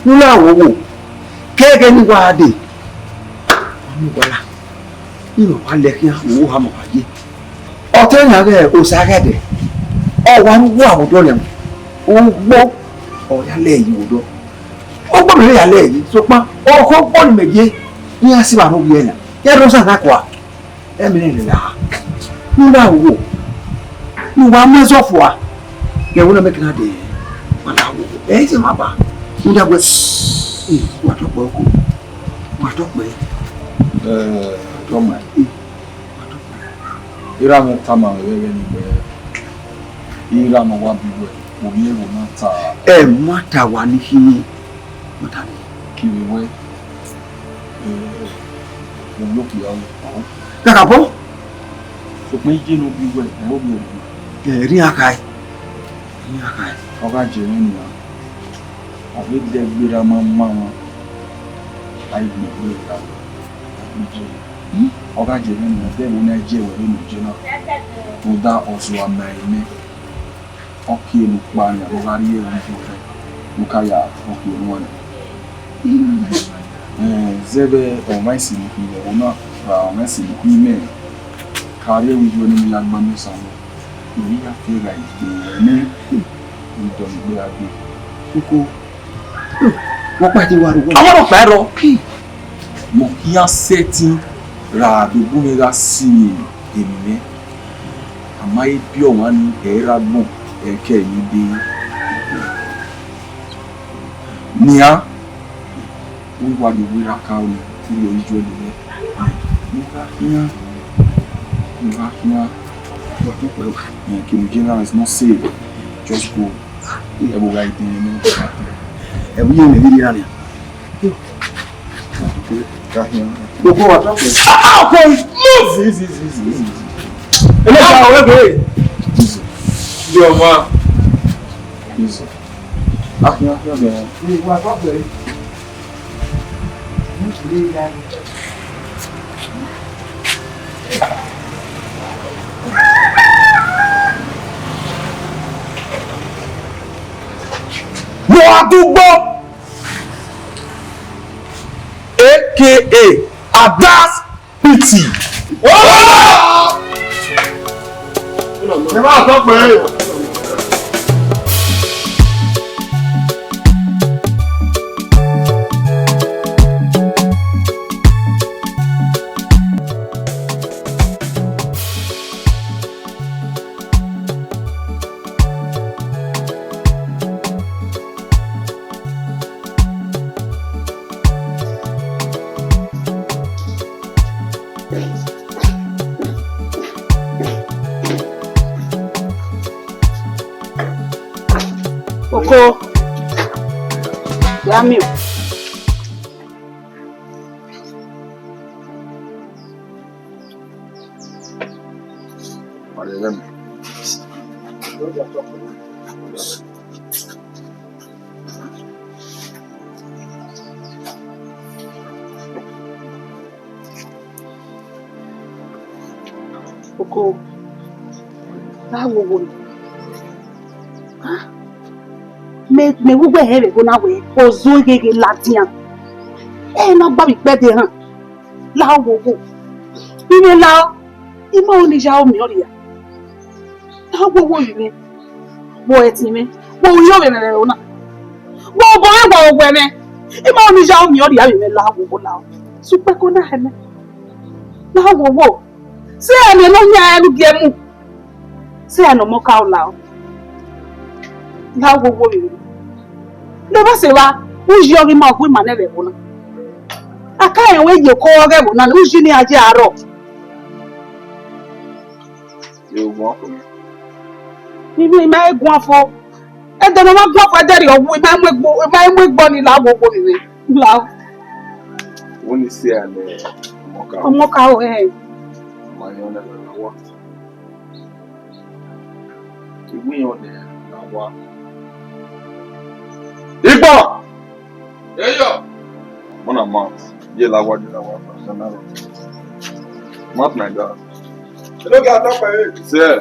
Nula wo kege ni wa de onu wala iro wa le kin wo ha mo aye o te na re o sa ga de o wa wo awudo le o gbo o ya le yi wudo o gbo le ya le yi so pa o ko gbo ni meje ni asiba no bi ena ya ro sa na kwa e mi le la nula wo ni wa ma so fo a ke wo na me kan de wala wo e se ma ba nda gbe wa to po ko wa to pe to ma ira mo tama wewe ni be ira mo wa bi we mo bi e wo na ta mata wa ni hini mata ni kiwe we mo lo ki ya o kaka po so pe je no bi we e o bi e ri akai o ga je ni na avec des gouvernements avec des gouvernements oga je ni na dem na je we ni je na to da oso amaime oki lu pa ni o ga ri e ni fo lu ka ya oki no na zebe o mai si ni ni o na ba o mai si ni me ka ri wi jo ni la gba mi sa ni ya fe ga ni ni do ni gbe abi koko wọ́n pàdé wa rò wọ́n. àwọn ọ̀pá ẹ̀rọ mọ̀ kí á sẹ́tì ra àdúgbò mi ra sí èmi mẹ́ àmọ́ ibi ọ̀wọ́n ní ẹ̀rá gbọ̀n ẹ̀kẹ́ yìí dé ní á wíwá lè wíra ká o ní orí ìjọ lè rẹ̀ nígbà kíá ọdún pẹ̀lú kìnnìún general is not safe just go ẹ̀bùn ra ìdí ẹ̀mí ọ̀pá ẹ̀wù yẹn lè rí rárẹ̀. Gbogbo wa tó pẹ̀. Ọkọ̀ move! Ẹlẹ́ta ọ̀rẹ́ bẹ̀rẹ̀. Bí ọmọ. Akínyàn bẹ̀rẹ̀. Gbogbo wa tó pẹ̀. Mo Adugbo aka Adas Pity. Ẹ máa tọ́ pé. Oko. Yami. Oko. That woman. Me wugbe here go na we. Ozo gege ladian. Na gba mi pe de han. La wowo. Ine la. Ima oni ja o mi ori ya. La wowo ni. Wo eti mi. Wo yo me me ona. Wo bo e wo gbe me. Ima oni ja o mi ori ya me la wowo la. Super ko na he me. La wowo. Se ene no nya enu gemu. Se eno mo ka o la. La wowo mi. No ba se wa. Uji ori ma gbe ma na le bona. Aka enwe je ko ore bona. Uji ni aje aro. You walk on. Nínú ìmá egun afọ ẹdọ náà máa gbọ́ fàdẹ́rì ọ̀wọ́ ìmá ẹmú egbọ́ ni làwọn owó ìwé ńlá. Wọ́n ní sí àlẹ́ ọmọka ọ̀ ẹ̀. Ọmọyàn lẹ́nu lọ́wọ́. Ìwúyàn lẹ̀ làwọ̀. Ìgbọ́! Yẹ́yọ̀! Mọ́nà máa yé làwọ̀ di làwọ̀ àfàṣẹ́ náà. Mọ́t nàìjà. Lókè àtọ́pẹ̀ yìí. Sí ẹ̀.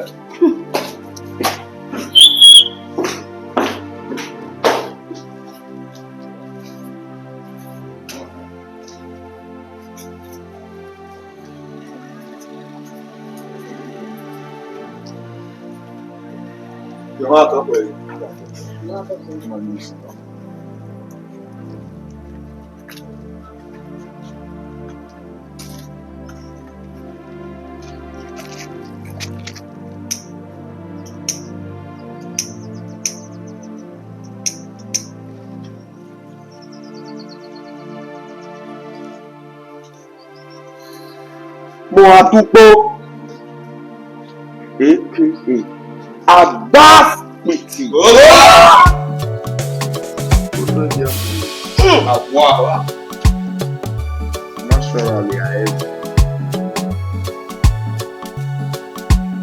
Mo àdúgbò aka Agbápìtì. Àwa. Naturally ahead.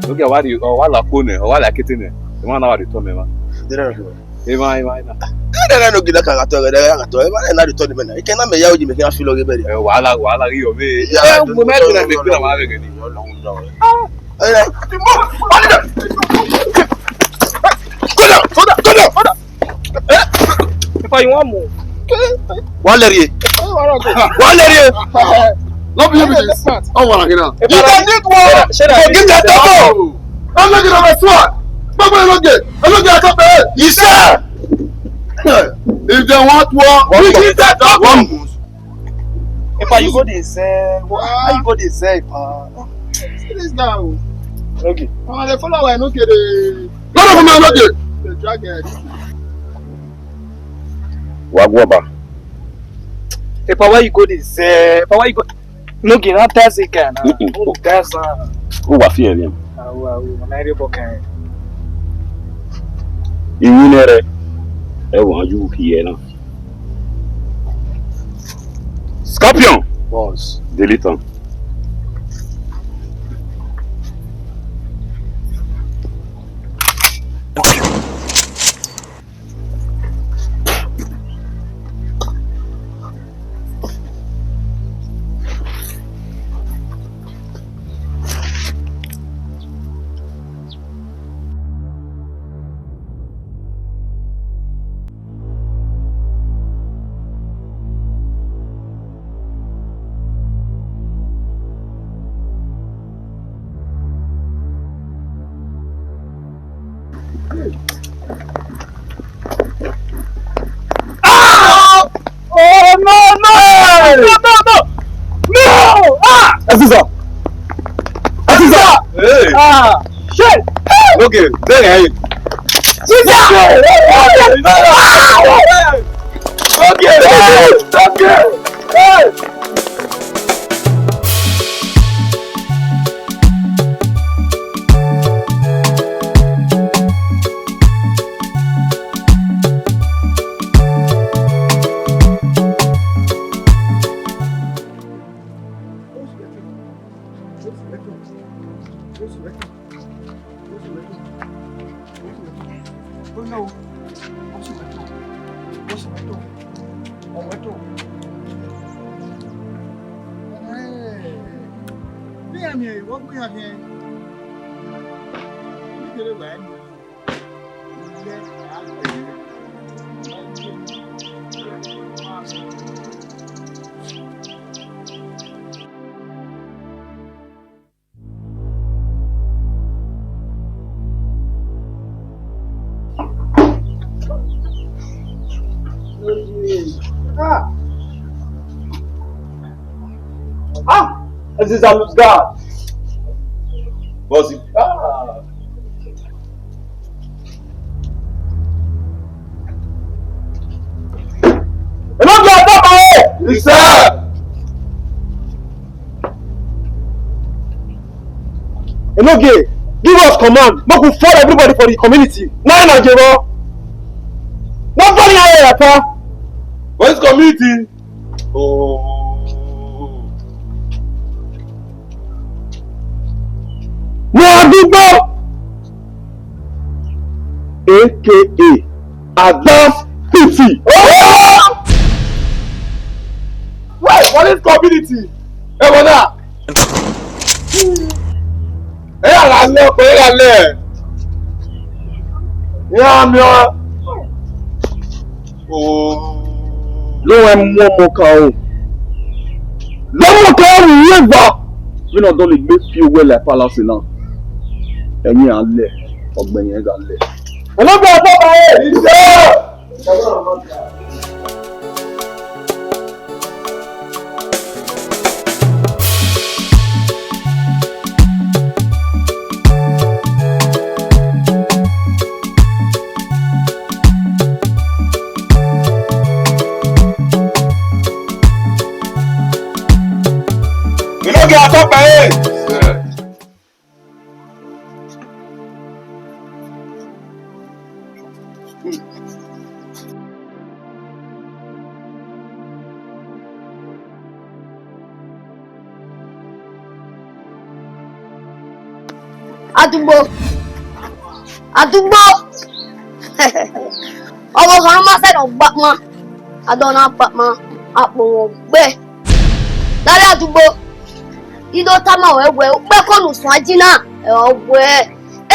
Look at what you la phone or la kitchen. The man now return me man. Ema. Ẹ no gida kan ato re ato e ba na return me na. Ike na me ya oji me kan fi lo ge be. Wàhálà rí o me. Mo me tún na be kula ma be gani. Go down. If you want more. One lady. Not be this. Oh, what again? You can need one. Forget that double. I'm looking at my sword. Baba, look at top head. Yes, sir. If they want one, we give that double. If you go this, how you go this? See this guy. Okay. The follower, no get the. None of them are not good. The dragon. Wagwaba. If why you go this? Why you go? No, get not that's it, can. That's Who wa fear him? Na ere bokan. Ìwúnere. Ẹ wọ́n ju kiye na. Scorpion. Boss. Delete am. Shit! Okay, then hey. Okay. What we have here? This is a loose guard. Bossy. Yes, sir. Enoge, give us command. Make we follow everybody for the community. Now, Najero. Nobody here, Papa. Where's community? Oh. Muadibo, aka Advanced PT. Oh! Wait, what is community? Hey, what that? Hey, I love you. Hey, I love you. Yeah, man. Oh. No one more cow. No more cow river. We not only make feel well like palace now. Ẹ̀yin alẹ́ ọ̀gbẹ̀yìn ẹ̀gà alẹ́. Ẹlọ́gbẹ̀ ọ̀pọ̀ báyẹ̀ ìṣẹ́. Ẹlọ́gbẹ̀ ọ̀pọ̀ báyẹ̀. Àdúgbò ọmọ kan máa fẹ́ràn gbà mọ́ adọ́nà àpamọ́ àpò wọn gbẹ lára àdúgbò dídó támà wẹ́wẹ́ pẹ́ kọ́nù sùn ajínà ọ̀wẹ́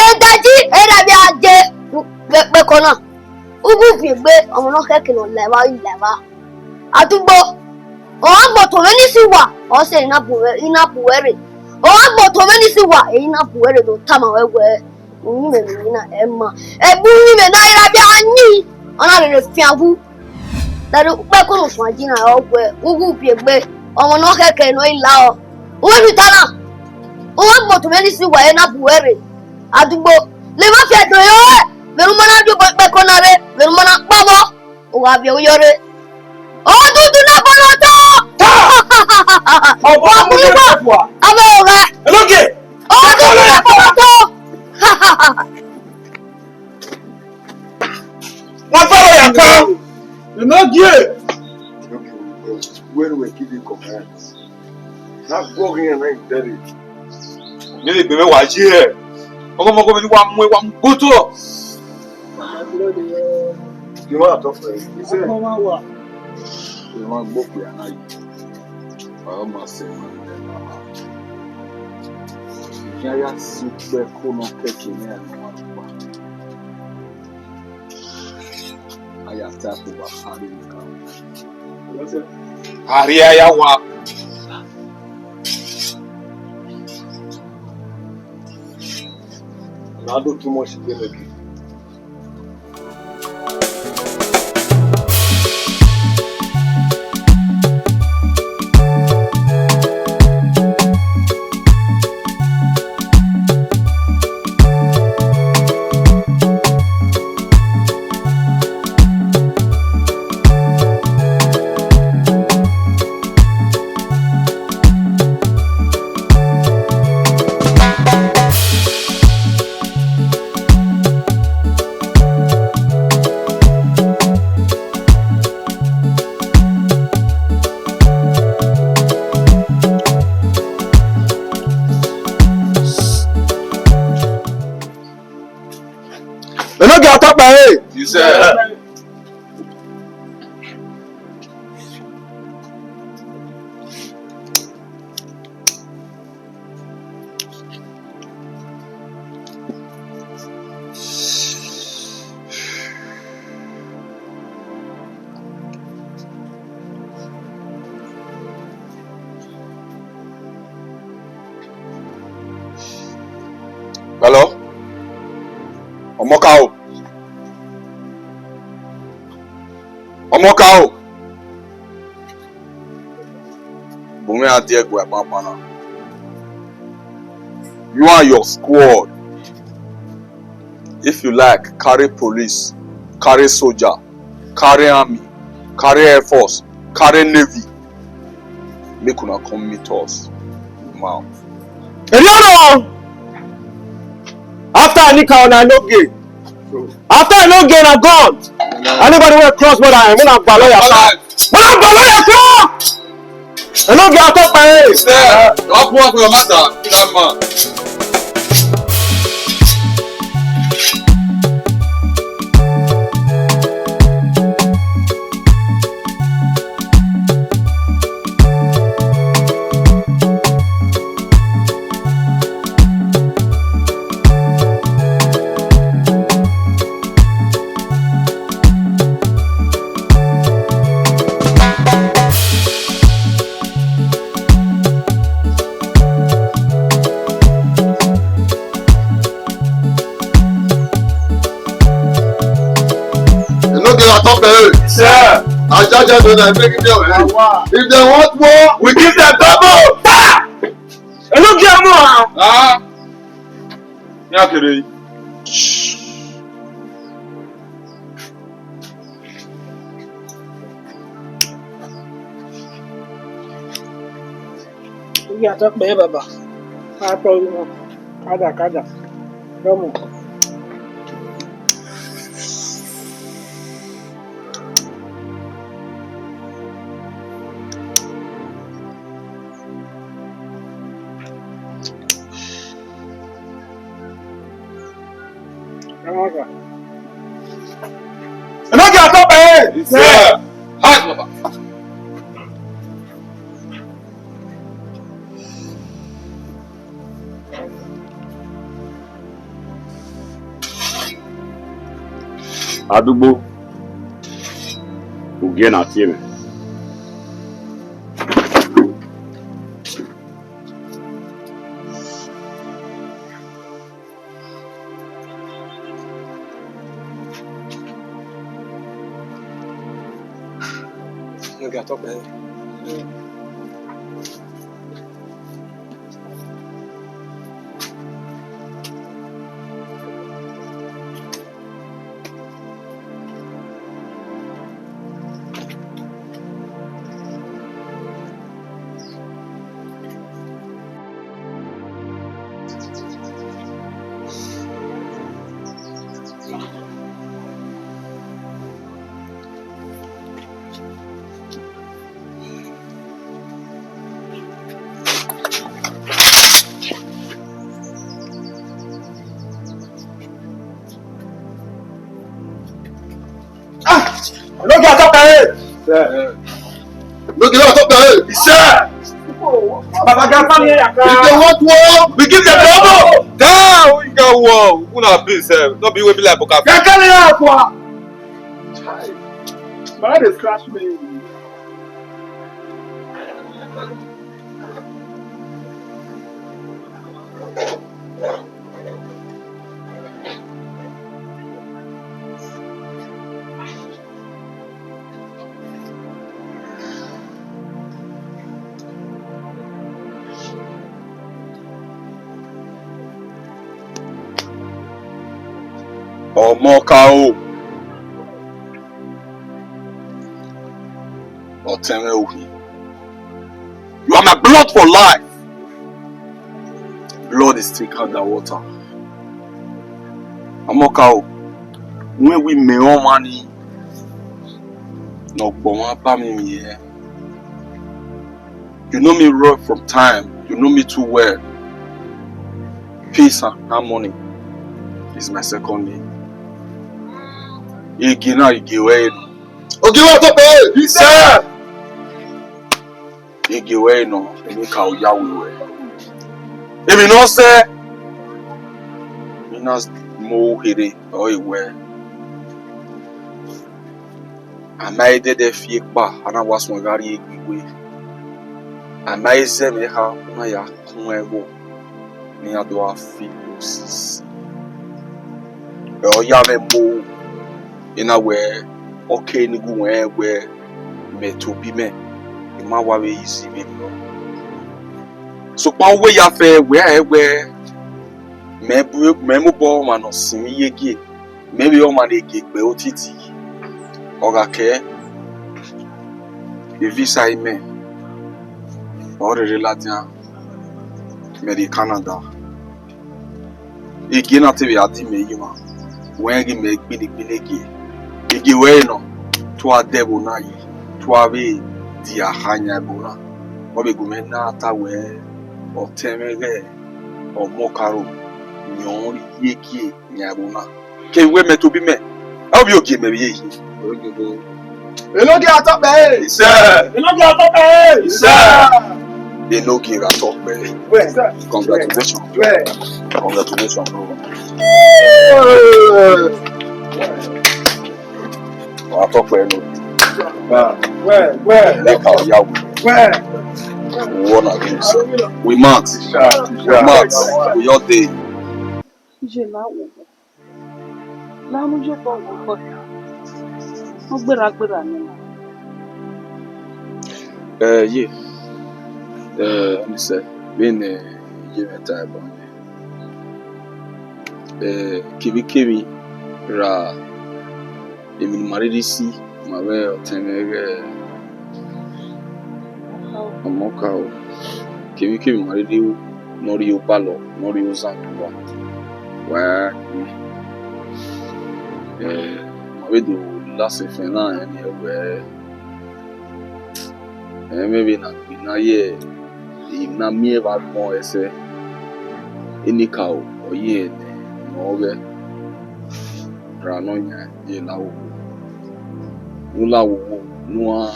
ẹ̀ẹ́dájí ẹ̀ẹ́dàbí ajé pẹ́kọ́ náà ugu fi gbé ọmọ náà kẹ́kẹ́ lẹ́wà ìlẹ̀wà àdúgbò ọ̀hún àgbọ̀tọ̀ mẹ́ni sí wà ọ̀sẹ̀ ìnàbùwẹ́rẹ̀ ọ̀hún àgbọ̀tọ̀ mẹ́ni sí wà èyí nàbùwẹ́rẹ̀ ló támà wẹ́wẹ́ òyìnbẹ̀ mi náà ẹ̀ mà ẹ̀bú yìnbẹ̀ náà ẹ̀ẹ́dàbí anyí ọ̀nà rẹ̀ fi àwú dari pẹ́kọ́ ló sùn ajínà ọ̀wẹ́ ugu fi gbé ọmọ náà kẹ́kẹ́ náà ìlà ọ̀ wọ́n fi tánà wọ́n gbọ̀tọ̀ mẹ́ni sí wà ẹ̀ nàbùwẹ́rẹ̀ àdúgbò lè má fi ẹ̀dọ̀ yọ ẹ̀ bẹ̀rù mọ́nà dúpọ̀ pẹ́kọ́ náà rẹ̀ bẹ̀rù mọ́nà pọ́wọ́ òwà àbẹ̀ òyọ rẹ̀ ọdúndún náà bọ́ lọ́tọ́ ọ̀pọ̀ àkúlùkọ̀ abẹ́ ọ̀rẹ́ ọdúndún náà bọ́ lọ́tọ́. Wọ́n fẹ́ràn yà kan. Ẹnọ́gẹ́. When we give you commands, not going and right there. Ní lè bẹ̀rẹ̀ wá jí ẹ̀. Ọmọkùnrin mi ni wàá mú ẹ wàá mú gbótó. You want to talk to him? He said, Ṣé wọ́n gbọ́ pé àná yìí? Bàbá máa ṣe wọn ní ẹ̀ka. Yaya super kono keke ní ẹ̀ka àgbà. Ayé àti àpòwà parí nìkan. Àrí ayá wa. Nado too much energy. Ẹnọ́gẹ́ àtọ́pà ẹ̀. Ìṣẹ́. Omokao. Omokao. Bume adiegwe mapana. You and your squad. If you like, carry police, carry soldier, carry army, carry air force, carry navy. Make una come meet us. Mouth. Eliano! After I nick on I no gay. After I no gay, I gone. Anybody will cross border, I'm gonna follow your car. When I follow your car! I no get out of my head. Sir, don't work for your matter. That man. Sir, I judge them and I make it their way. If they want more, we give them double. I no get more. Ah. Yakere. Ya tak be baba. I told you. Kada. Come on. I no get out of my head. Sir. Hi, Baba. Adugbo. Ugie na tieme. No get out of my head. Look at top there. Look at top there. Sir. Baba get family If they want war, we give them double. Damn, we got war. Una please, don't be way be like Boka. Get out for. But they scratch me. Omokao. Otemewi. You are my blood for life. Blood is thicker than water. Omokao. When we may all money, no here. You know me right from time. You know me too well. Peace and harmony is my second name. Igina Igiwe. Okay, what up there? He said. Igiwe no. Enika Uyawe. If you know say, Minas Mo Hiri or Iwe. I made the Fiekba and I was Magari Igiwe. I made them ha Maya Kumego. Near do our feet. ya me mo ina we okay ni gu we me to bi me ma wa we easy me no so pa we ya fe we me mo bo ma no sin yegi maybe o ma de ge pe otiti oga ke e visa ime or relatia me di Canada e gi na te bi ati me yima when gi me gbi gi igi we no to adebo na yi to abi di ahanya bona obe gume na ta we o temege o mokaro nyon yeki nyabona ke we me to bi me obi ogi me bi yi Enoghe atop be. sir Enoghe atop be. sir enoghe atop be. Where sir? Congratulations. Where? Congratulations, bro. Atop be no. Where? Like how ya Where? we wanna win, sir. We max. We all day. Je la wo. La mu je ko wo. Mo gbera ni. Yeah. Listen. Been ye meta ba. Kibi ra emin maridisi mawe otenege amokao kibi maridi nori opalo nori ozantuwa wa mawe do last fena anywhere maybe na ye na mie ba mo ese inikao oye no ranonya ye lawo ulawo nua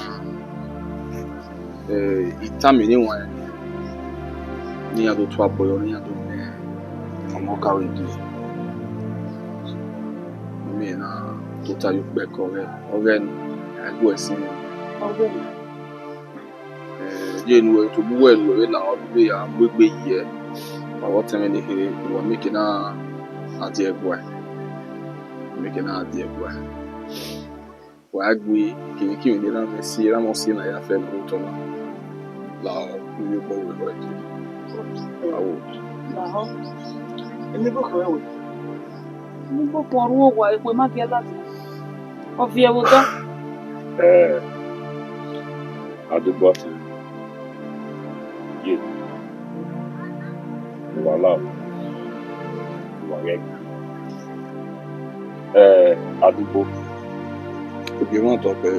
itamini wa ni ado to aboyo ni ado me amoka we di me na total you back ogen agbo esin Ogen. ye nu to bu well we la obi ya gbegbe ye ba what time ni here we making na ati egwa making na ati egwa wa gbe kini ni na si ra mo si na ya fe no to la ni bo we wa ji awo La ho. Emi go ko we. Mo go ko ru wa epe ma ge lati. O fi ewo ga. Adúgbò yé wàhálà wàhálà àdúgbò obi won to pe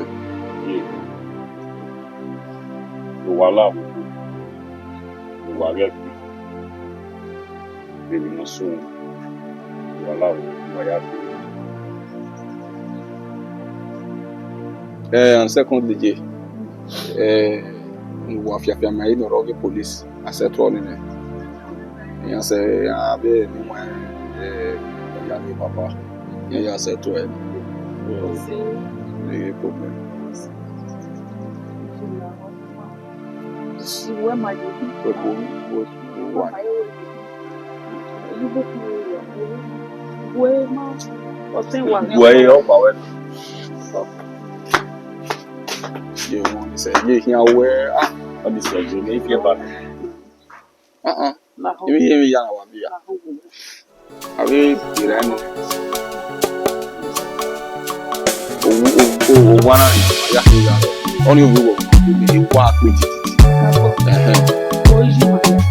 yé wàhálà wàhálà bẹ́ẹ̀ni mo sún wàhálà wàhálà and secondly je wa fiafia mai no roge police asetro ni ne ya se ya be ni wa ya ni papa ya setro e ni problem Iwe ma je. wa We ma. O tin wa. wẹ́ẹ́ ọ̀pá wẹ́ẹ́ ye won say ye here where ọ̀dì sọ̀jọ̀ ní ìfẹ́ bá mi. La ho. Emi ya na wa bia abi dirano o wana ya ya oni owo ni wa pe titi O ji ma.